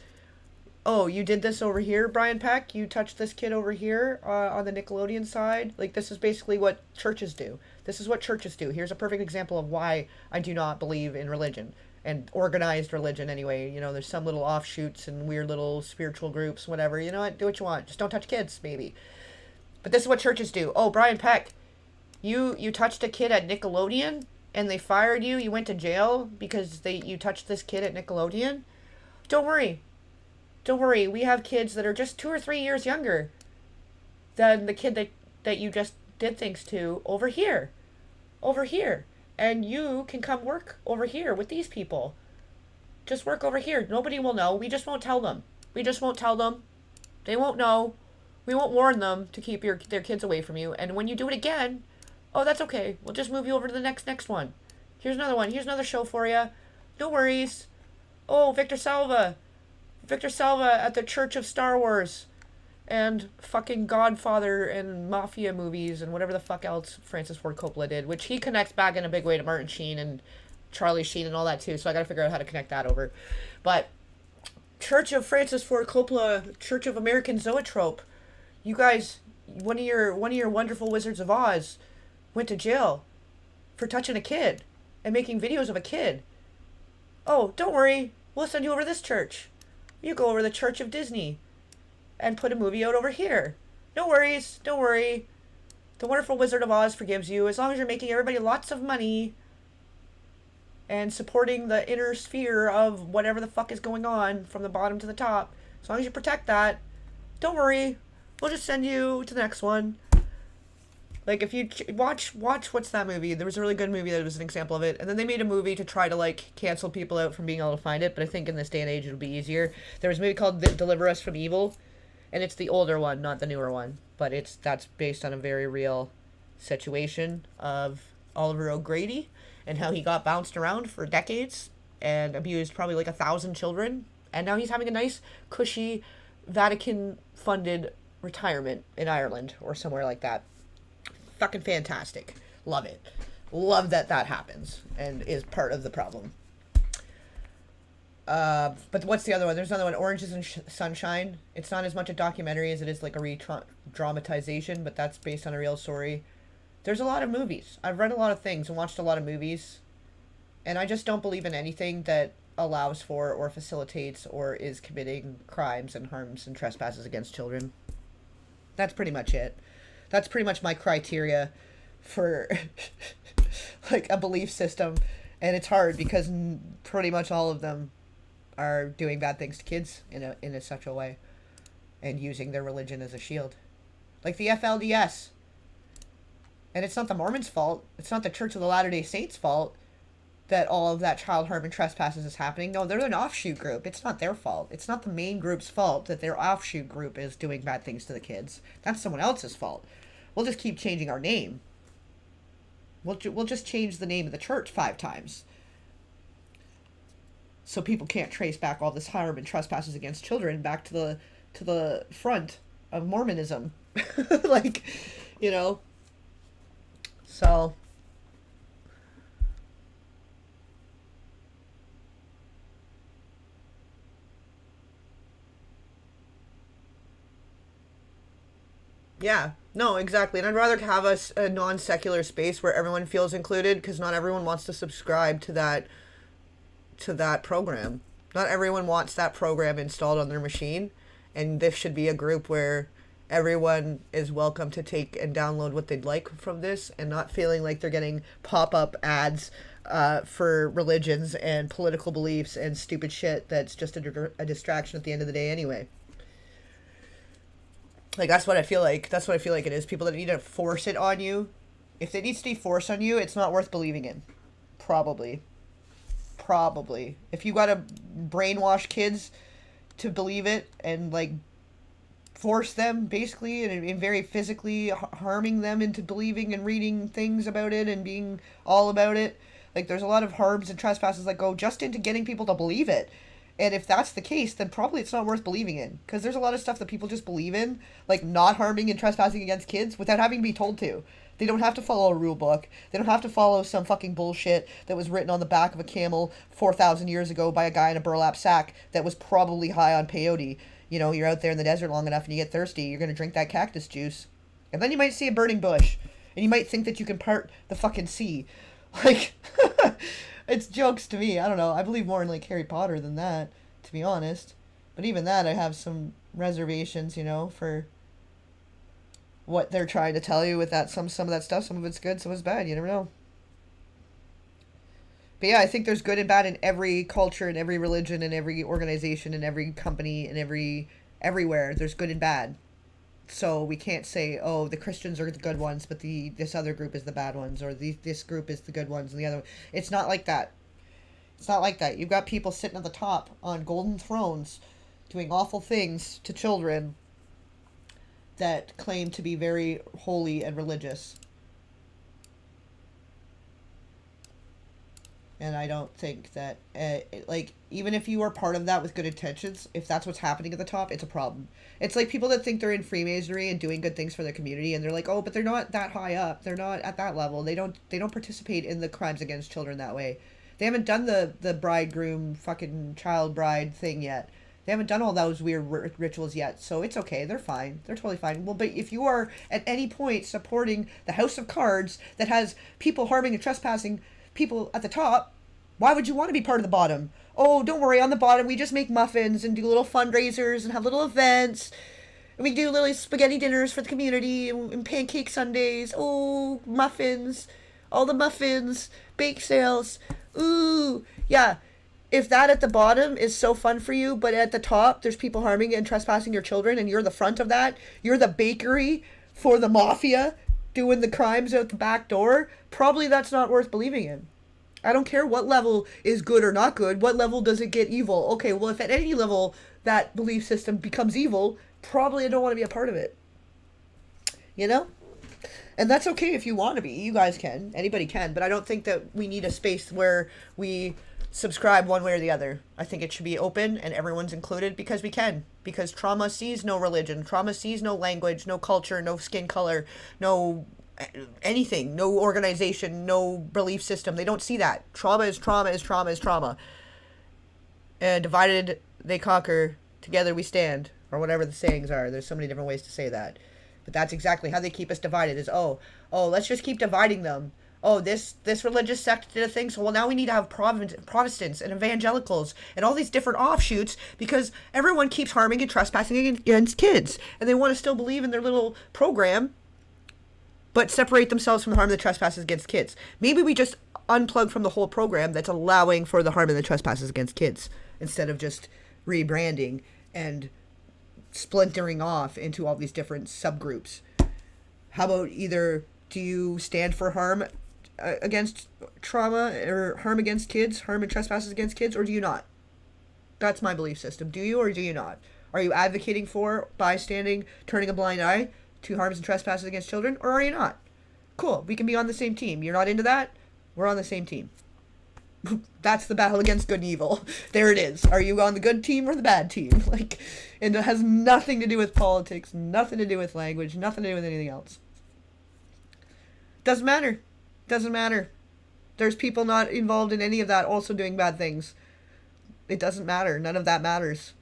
[SPEAKER 2] Oh, you did this over here, Brian Peck? You touched this kid over here on the Nickelodeon side? Like, this is basically what churches do. This is what churches do. Here's a perfect example of why I do not believe in religion. And organized religion, anyway. You know, there's some little offshoots and weird little spiritual groups, whatever. You know what? Do what you want. Just don't touch kids, maybe. But this is what churches do. Oh, Brian Peck, you touched a kid at Nickelodeon and they fired you. You went to jail because you touched this kid at Nickelodeon? Don't worry. Don't worry. We have kids that are just 2 or 3 years younger than the kid that you just did things to over here. Over here. And you can come work over here with these people. Just work over here. Nobody will know. We just won't tell them. We just won't tell them. They won't know. We won't warn them to keep their kids away from you. And when you do it again, oh, that's okay. We'll just move you over to the next one. Here's another one. Here's another show for you. No worries. Oh, Victor Salva. Victor Salva at the Church of Star Wars. and fucking Godfather and Mafia movies and whatever the fuck else Francis Ford Coppola did, which he connects back in a big way to Martin Sheen and Charlie Sheen and all that too. So I got to figure out how to connect that over. But Church of Francis Ford Coppola, Church of American Zoetrope. You guys, one of your wonderful Wizards of Oz went to jail for touching a kid and making videos of a kid. Oh, don't worry. We'll send you over to this church. You go over to the Church of Disney and put a movie out over here. No worries. Don't worry. The wonderful Wizard of Oz forgives you as long as you're making everybody lots of money and supporting the inner sphere of whatever the fuck is going on from the bottom to the top. As long as you protect that, don't worry. We'll just send you to the next one. Like, if you watch what's that movie? There was a really good movie that was an example of it. And then they made a movie to try to, like, cancel people out from being able to find it. But I think in this day and age, it'll be easier. There was a movie called Deliver Us from Evil. And it's the older one, not the newer one. But that's based on a very real situation of Oliver O'Grady and how he got bounced around for decades and abused probably like 1,000 children. And now he's having a nice, cushy, Vatican-funded retirement in Ireland or somewhere like that. Fucking fantastic. Love it. Love that happens and is part of the problem. But what's the other one? There's another one, Oranges and Sunshine. It's not as much a documentary as it is like a re-dramatization, but that's based on a real story. There's a lot of movies. I've read a lot of things and watched a lot of movies, and I just don't believe in anything that allows for or facilitates or is committing crimes and harms and trespasses against children. That's pretty much it. That's pretty much my criteria for like a belief system, and it's hard because pretty much all of them are doing bad things to kids in a sexual way and using their religion as a shield. Like the FLDS. And it's not the Mormons' fault. It's not the Church of the Latter-day Saints' fault that all of that child harm and trespasses is happening. No, they're an offshoot group. It's not their fault. It's not the main group's fault that their offshoot group is doing bad things to the kids. That's someone else's fault. We'll just keep changing our name. We'll just change the name of the church 5 times. So people can't trace back all this harm and trespasses against children back to the front of Mormonism. Like, you know. So yeah, no, exactly. And I'd rather have a non-secular space where everyone feels included, because not everyone wants to subscribe to that program. Not everyone wants that program installed on their machine, and this should be a group where everyone is welcome to take and download what they'd like from this and not feeling like they're getting pop-up ads for religions and political beliefs and stupid shit that's just a distraction at the end of the day anyway. Like, that's what I feel like. That's what I feel like it is. People that need to force it on you. If it needs to be forced on you, it's not worth believing in. Probably. If you gotta brainwash kids to believe it and, like, force them, basically, and very physically harming them into believing and reading things about it and being all about it. Like, there's a lot of harms and trespasses that go just into getting people to believe it. And if that's the case, then probably it's not worth believing in. Because there's a lot of stuff that people just believe in, like not harming and trespassing against kids without having to be told to. They don't have to follow a rule book. They don't have to follow some fucking bullshit that was written on the back of a camel 4,000 years ago by a guy in a burlap sack that was probably high on peyote. You know, you're out there in the desert long enough and you get thirsty, you're going to drink that cactus juice. And then you might see a burning bush. And you might think that you can part the fucking sea. Like, it's jokes to me. I don't know. I believe more in, like, Harry Potter than that, to be honest. But even that, I have some reservations, you know, for what they're trying to tell you with that. Some of that stuff. Some of it's good, some of it's bad. You never know. But yeah, I think there's good and bad in every culture and every religion and every organization and every company and everywhere. There's good and bad. So we can't say, oh, the Christians are the good ones, but this other group is the bad ones, or this group is the good ones and the other one. It's not like that. It's not like that. You've got people sitting at the top on golden thrones doing awful things to children that claim to be very holy and religious. And I don't think that, like, even if you are part of that with good intentions, if that's what's happening at the top, it's a problem. It's like people that think they're in Freemasonry and doing good things for their community, and they're like, oh, but they're not that high up. They're not at that level. They don't participate in the crimes against children that way. They haven't done the bridegroom fucking child bride thing yet. They haven't done all those weird rituals yet, so it's okay. They're fine. They're totally fine. Well, but if you are at any point supporting the House of Cards that has people harming and trespassing people at the top, why would you want to be part of the bottom? Oh, don't worry, on the bottom we just make muffins and do little fundraisers and have little events. And we do little spaghetti dinners for the community and pancake Sundays. Oh, muffins. All the muffins. Bake sales. Ooh. Yeah. If that at the bottom is so fun for you, but at the top there's people harming and trespassing your children and you're the front of that, you're the bakery for the mafia doing the crimes out the back door, probably that's not worth believing in. I don't care what level is good or not good. What level does it get evil? Okay, well, if at any level that belief system becomes evil, probably I don't want to be a part of it. You know? And that's okay if you want to be. You guys can. Anybody can. But I don't think that we need a space where we subscribe one way or the other. I think it should be open and everyone's included because we can. Because trauma sees no religion. Trauma sees no language, no culture, no skin color, no anything, no organization, no belief system. They don't see that. Trauma is trauma is trauma is trauma. And divided they conquer, together we stand, or whatever the sayings are. There's so many different ways to say that. But that's exactly how they keep us divided is, oh, let's just keep dividing them. Oh, this religious sect did a thing, so well now we need to have Protestants and evangelicals and all these different offshoots because everyone keeps harming and trespassing against kids. And they want to still believe in their little program, but separate themselves from the harm and the trespasses against kids. Maybe we just unplug from the whole program that's allowing for the harm and the trespasses against kids instead of just rebranding and splintering off into all these different subgroups. How about either do you stand for harm against trauma or harm against kids, harm and trespasses against kids, or do you not? That's my belief system. Do you or do you not? Are you advocating for bystanding, turning a blind eye to harms and trespasses against children, or are you not? Cool, we can be on the same team. You're not into that? We're on the same team. That's the battle against good and evil. There it is. Are you on the good team or the bad team? Like, and it has nothing to do with politics, nothing to do with language, nothing to do with anything else. Doesn't matter. Doesn't matter. There's people not involved in any of that also doing bad things. It doesn't matter. None of that matters.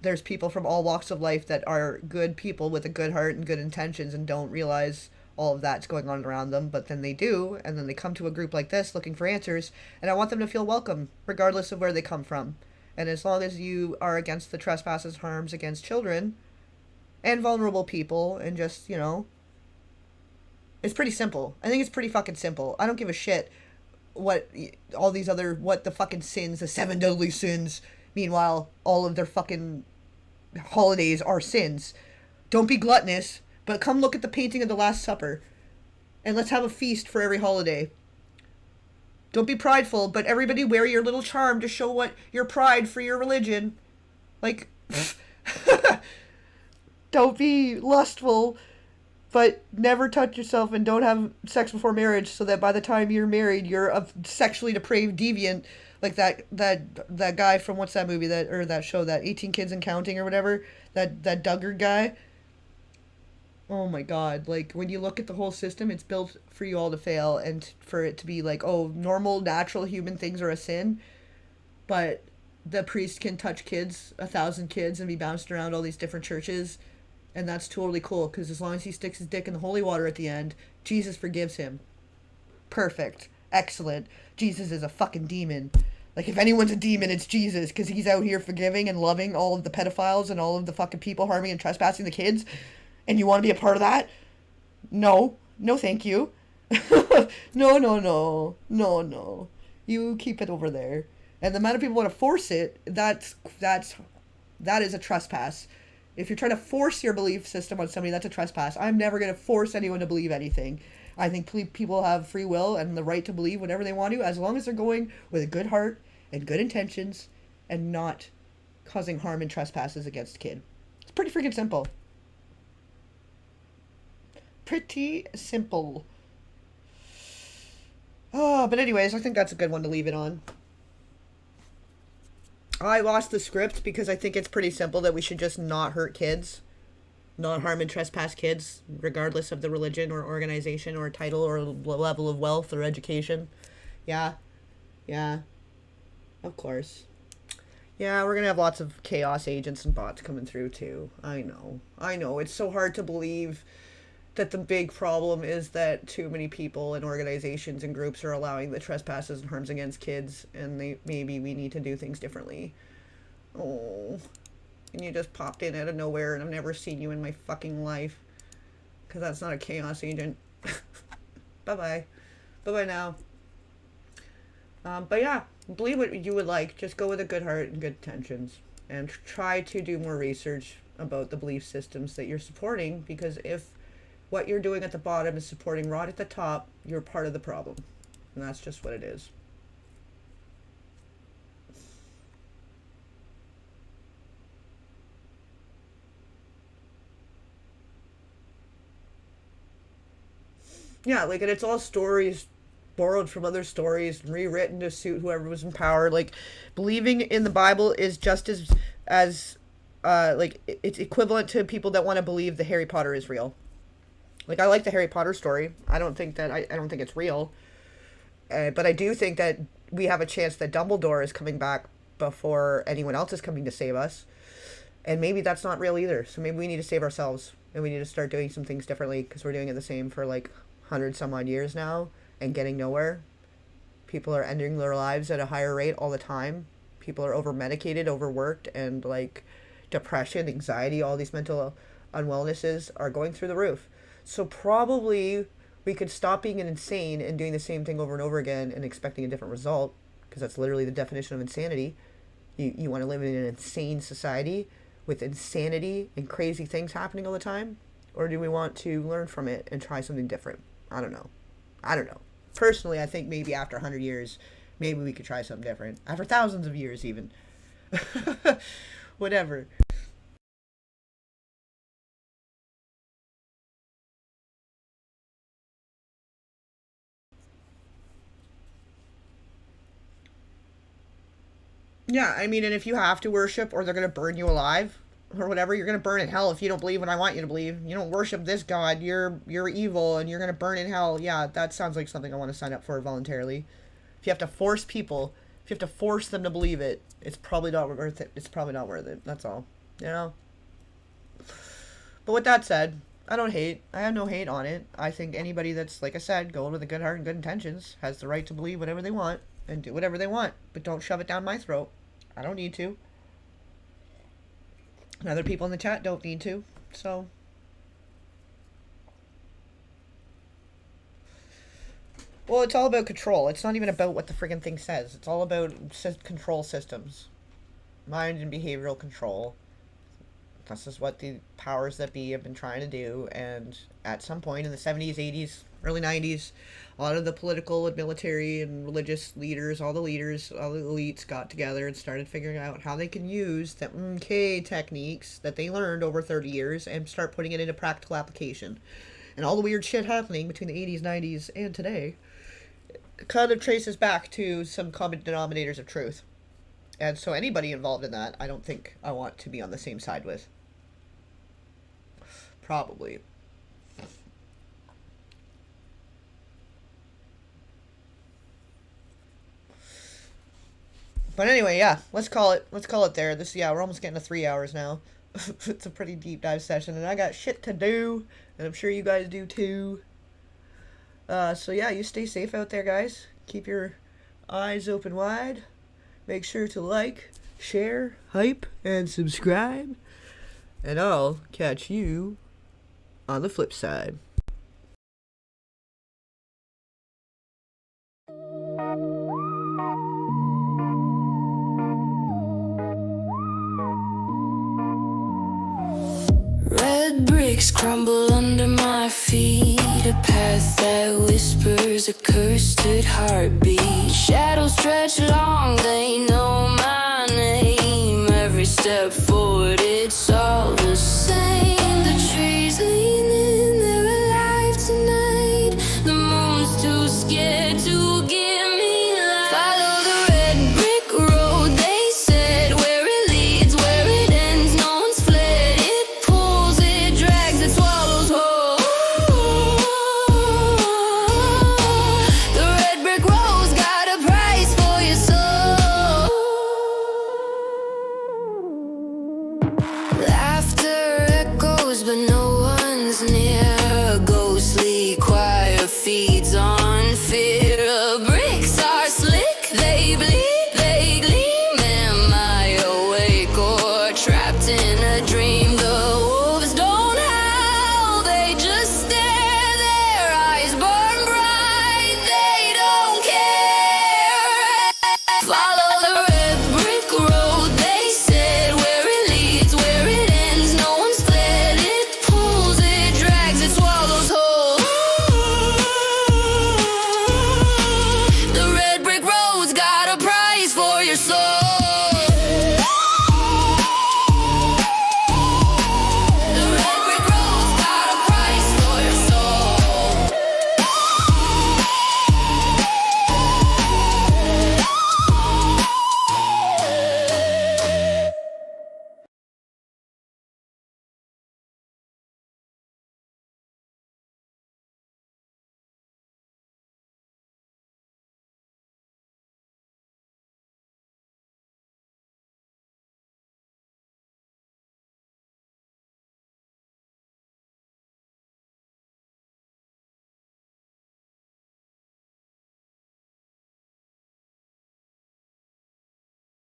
[SPEAKER 2] There's people from all walks of life that are good people with a good heart and good intentions and don't realize all of that's going on around them, but then they do, and then they come to a group like this looking for answers, and I want them to feel welcome, regardless of where they come from. And as long as you are against the trespasses, harms against children, and vulnerable people, and just, it's pretty simple. I think it's pretty fucking simple. I don't give a shit what all these other, what the fucking sins, the 7 deadly sins. Meanwhile, all of their fucking holidays are sins. Don't be gluttonous, but come look at the painting of the Last Supper. And let's have a feast for every holiday. Don't be prideful, but everybody wear your little charm to show what your pride for your religion. Like, don't be lustful, but never touch yourself and don't have sex before marriage so that by the time you're married, you're a sexually depraved deviant. Like that guy from what's that movie that show that 18 Kids and Counting or whatever, that Duggar guy. Oh my God, like when you look at the whole system, it's built for you all to fail and for it to be like, oh, normal, natural human things are a sin, but the priest can touch kids, 1,000 kids, and be bounced around all these different churches, and that's totally cool because as long as he sticks his dick in the holy water at the end, Jesus forgives him. Perfect. Excellent. Jesus is a fucking demon. Like, if anyone's a demon, it's Jesus, because he's out here forgiving and loving all of the pedophiles and all of the fucking people harming and trespassing the kids, and you want to be a part of that? No. No, thank you. No. You keep it over there. And the amount of people want to force it, that is a trespass. If you're trying to force your belief system on somebody, that's a trespass. I'm never going to force anyone to believe anything. I think people have free will and the right to believe whatever they want to, as long as they're going with a good heart and good intentions and not causing harm and trespasses against a kid. It's pretty freaking simple. Pretty simple. Oh, but anyways, I think that's a good one to leave it on. I lost the script because I think it's pretty simple that we should just not hurt kids, not harm and trespass kids, regardless of the religion or organization or title or level of wealth or education. Yeah. Yeah. Of course. Yeah, we're gonna have lots of chaos agents and bots coming through too. I know. I know. It's so hard to believe that the big problem is that too many people and organizations and groups are allowing the trespasses and harms against kids, and maybe we need to do things differently. Oh, and you just popped in out of nowhere, and I've never seen you in my fucking life, because that's not a chaos agent. Bye-bye. Bye-bye now. But yeah, believe what you would like. Just go with a good heart and good intentions, and try to do more research about the belief systems that you're supporting, because if what you're doing at the bottom is supporting rot at the top, you're part of the problem. And that's just what it is. Yeah, like, and it's all stories borrowed from other stories, rewritten to suit whoever was in power. Like, believing in the Bible is just as like, it's equivalent to people that want to believe the Harry Potter is real. Like, I like the Harry Potter story. I don't think it's real. But I do think that we have a chance that Dumbledore is coming back before anyone else is coming to save us. And maybe that's not real either. So maybe we need to save ourselves. And we need to start doing some things differently, because we're doing it the same for like 100 some odd years now and getting nowhere. People are ending their lives at a higher rate all the time. People are over-medicated, overworked, and like depression, anxiety, all these mental unwellnesses are going through the roof. So probably we could stop being insane and doing the same thing over and over again and expecting a different result, because that's literally the definition of insanity. You want to live in an insane society with insanity and crazy things happening all the time? Or do we want to learn from it and try something different? I don't know. Personally, I think maybe after 100 years, maybe we could try something different. After thousands of years even. Whatever. Yeah, I mean, and if you have to worship or they're going to burn you alive or whatever, you're going to burn in hell if you don't believe what I want you to believe. You don't worship this God, you're evil and you're going to burn in hell. Yeah, that sounds like something I want to sign up for voluntarily. If you have to force people, if you have to force them to believe it, it's probably not worth it. It's probably not worth it. That's all. You know? But with that said, I don't hate. I have no hate on it. I think anybody that's, like I said, going with a good heart and good intentions has the right to believe whatever they want and do whatever they want. But don't shove it down my throat. I don't need to. And other people in the chat don't need to. So, well, it's all about control. It's not even about what the friggin' thing says. It's all about control systems. Mind and behavioral control. This is what the powers that be have been trying to do. And at some point in the 70s, 80s, early 90s, a lot of the political and military and religious leaders, all the elites got together and started figuring out how they can use the MK techniques that they learned over 30 years and start putting it into practical application. And all the weird shit happening between the 80s, 90s, and today kind of traces back to some common denominators of truth. And so anybody involved in that, I don't think I want to be on the same side with. Probably. But anyway, yeah, let's call it there. We're almost getting to 3 hours now. It's a pretty deep dive session, and I got shit to do, and I'm sure you guys do too. So yeah, you stay safe out there, guys. Keep your eyes open wide. Make sure to like, share, hype, and subscribe. And I'll catch you on the flip side.
[SPEAKER 3] Red bricks crumble under my feet. A path that whispers a cursed heartbeat. Shadows stretch long, they know my name. Every step forward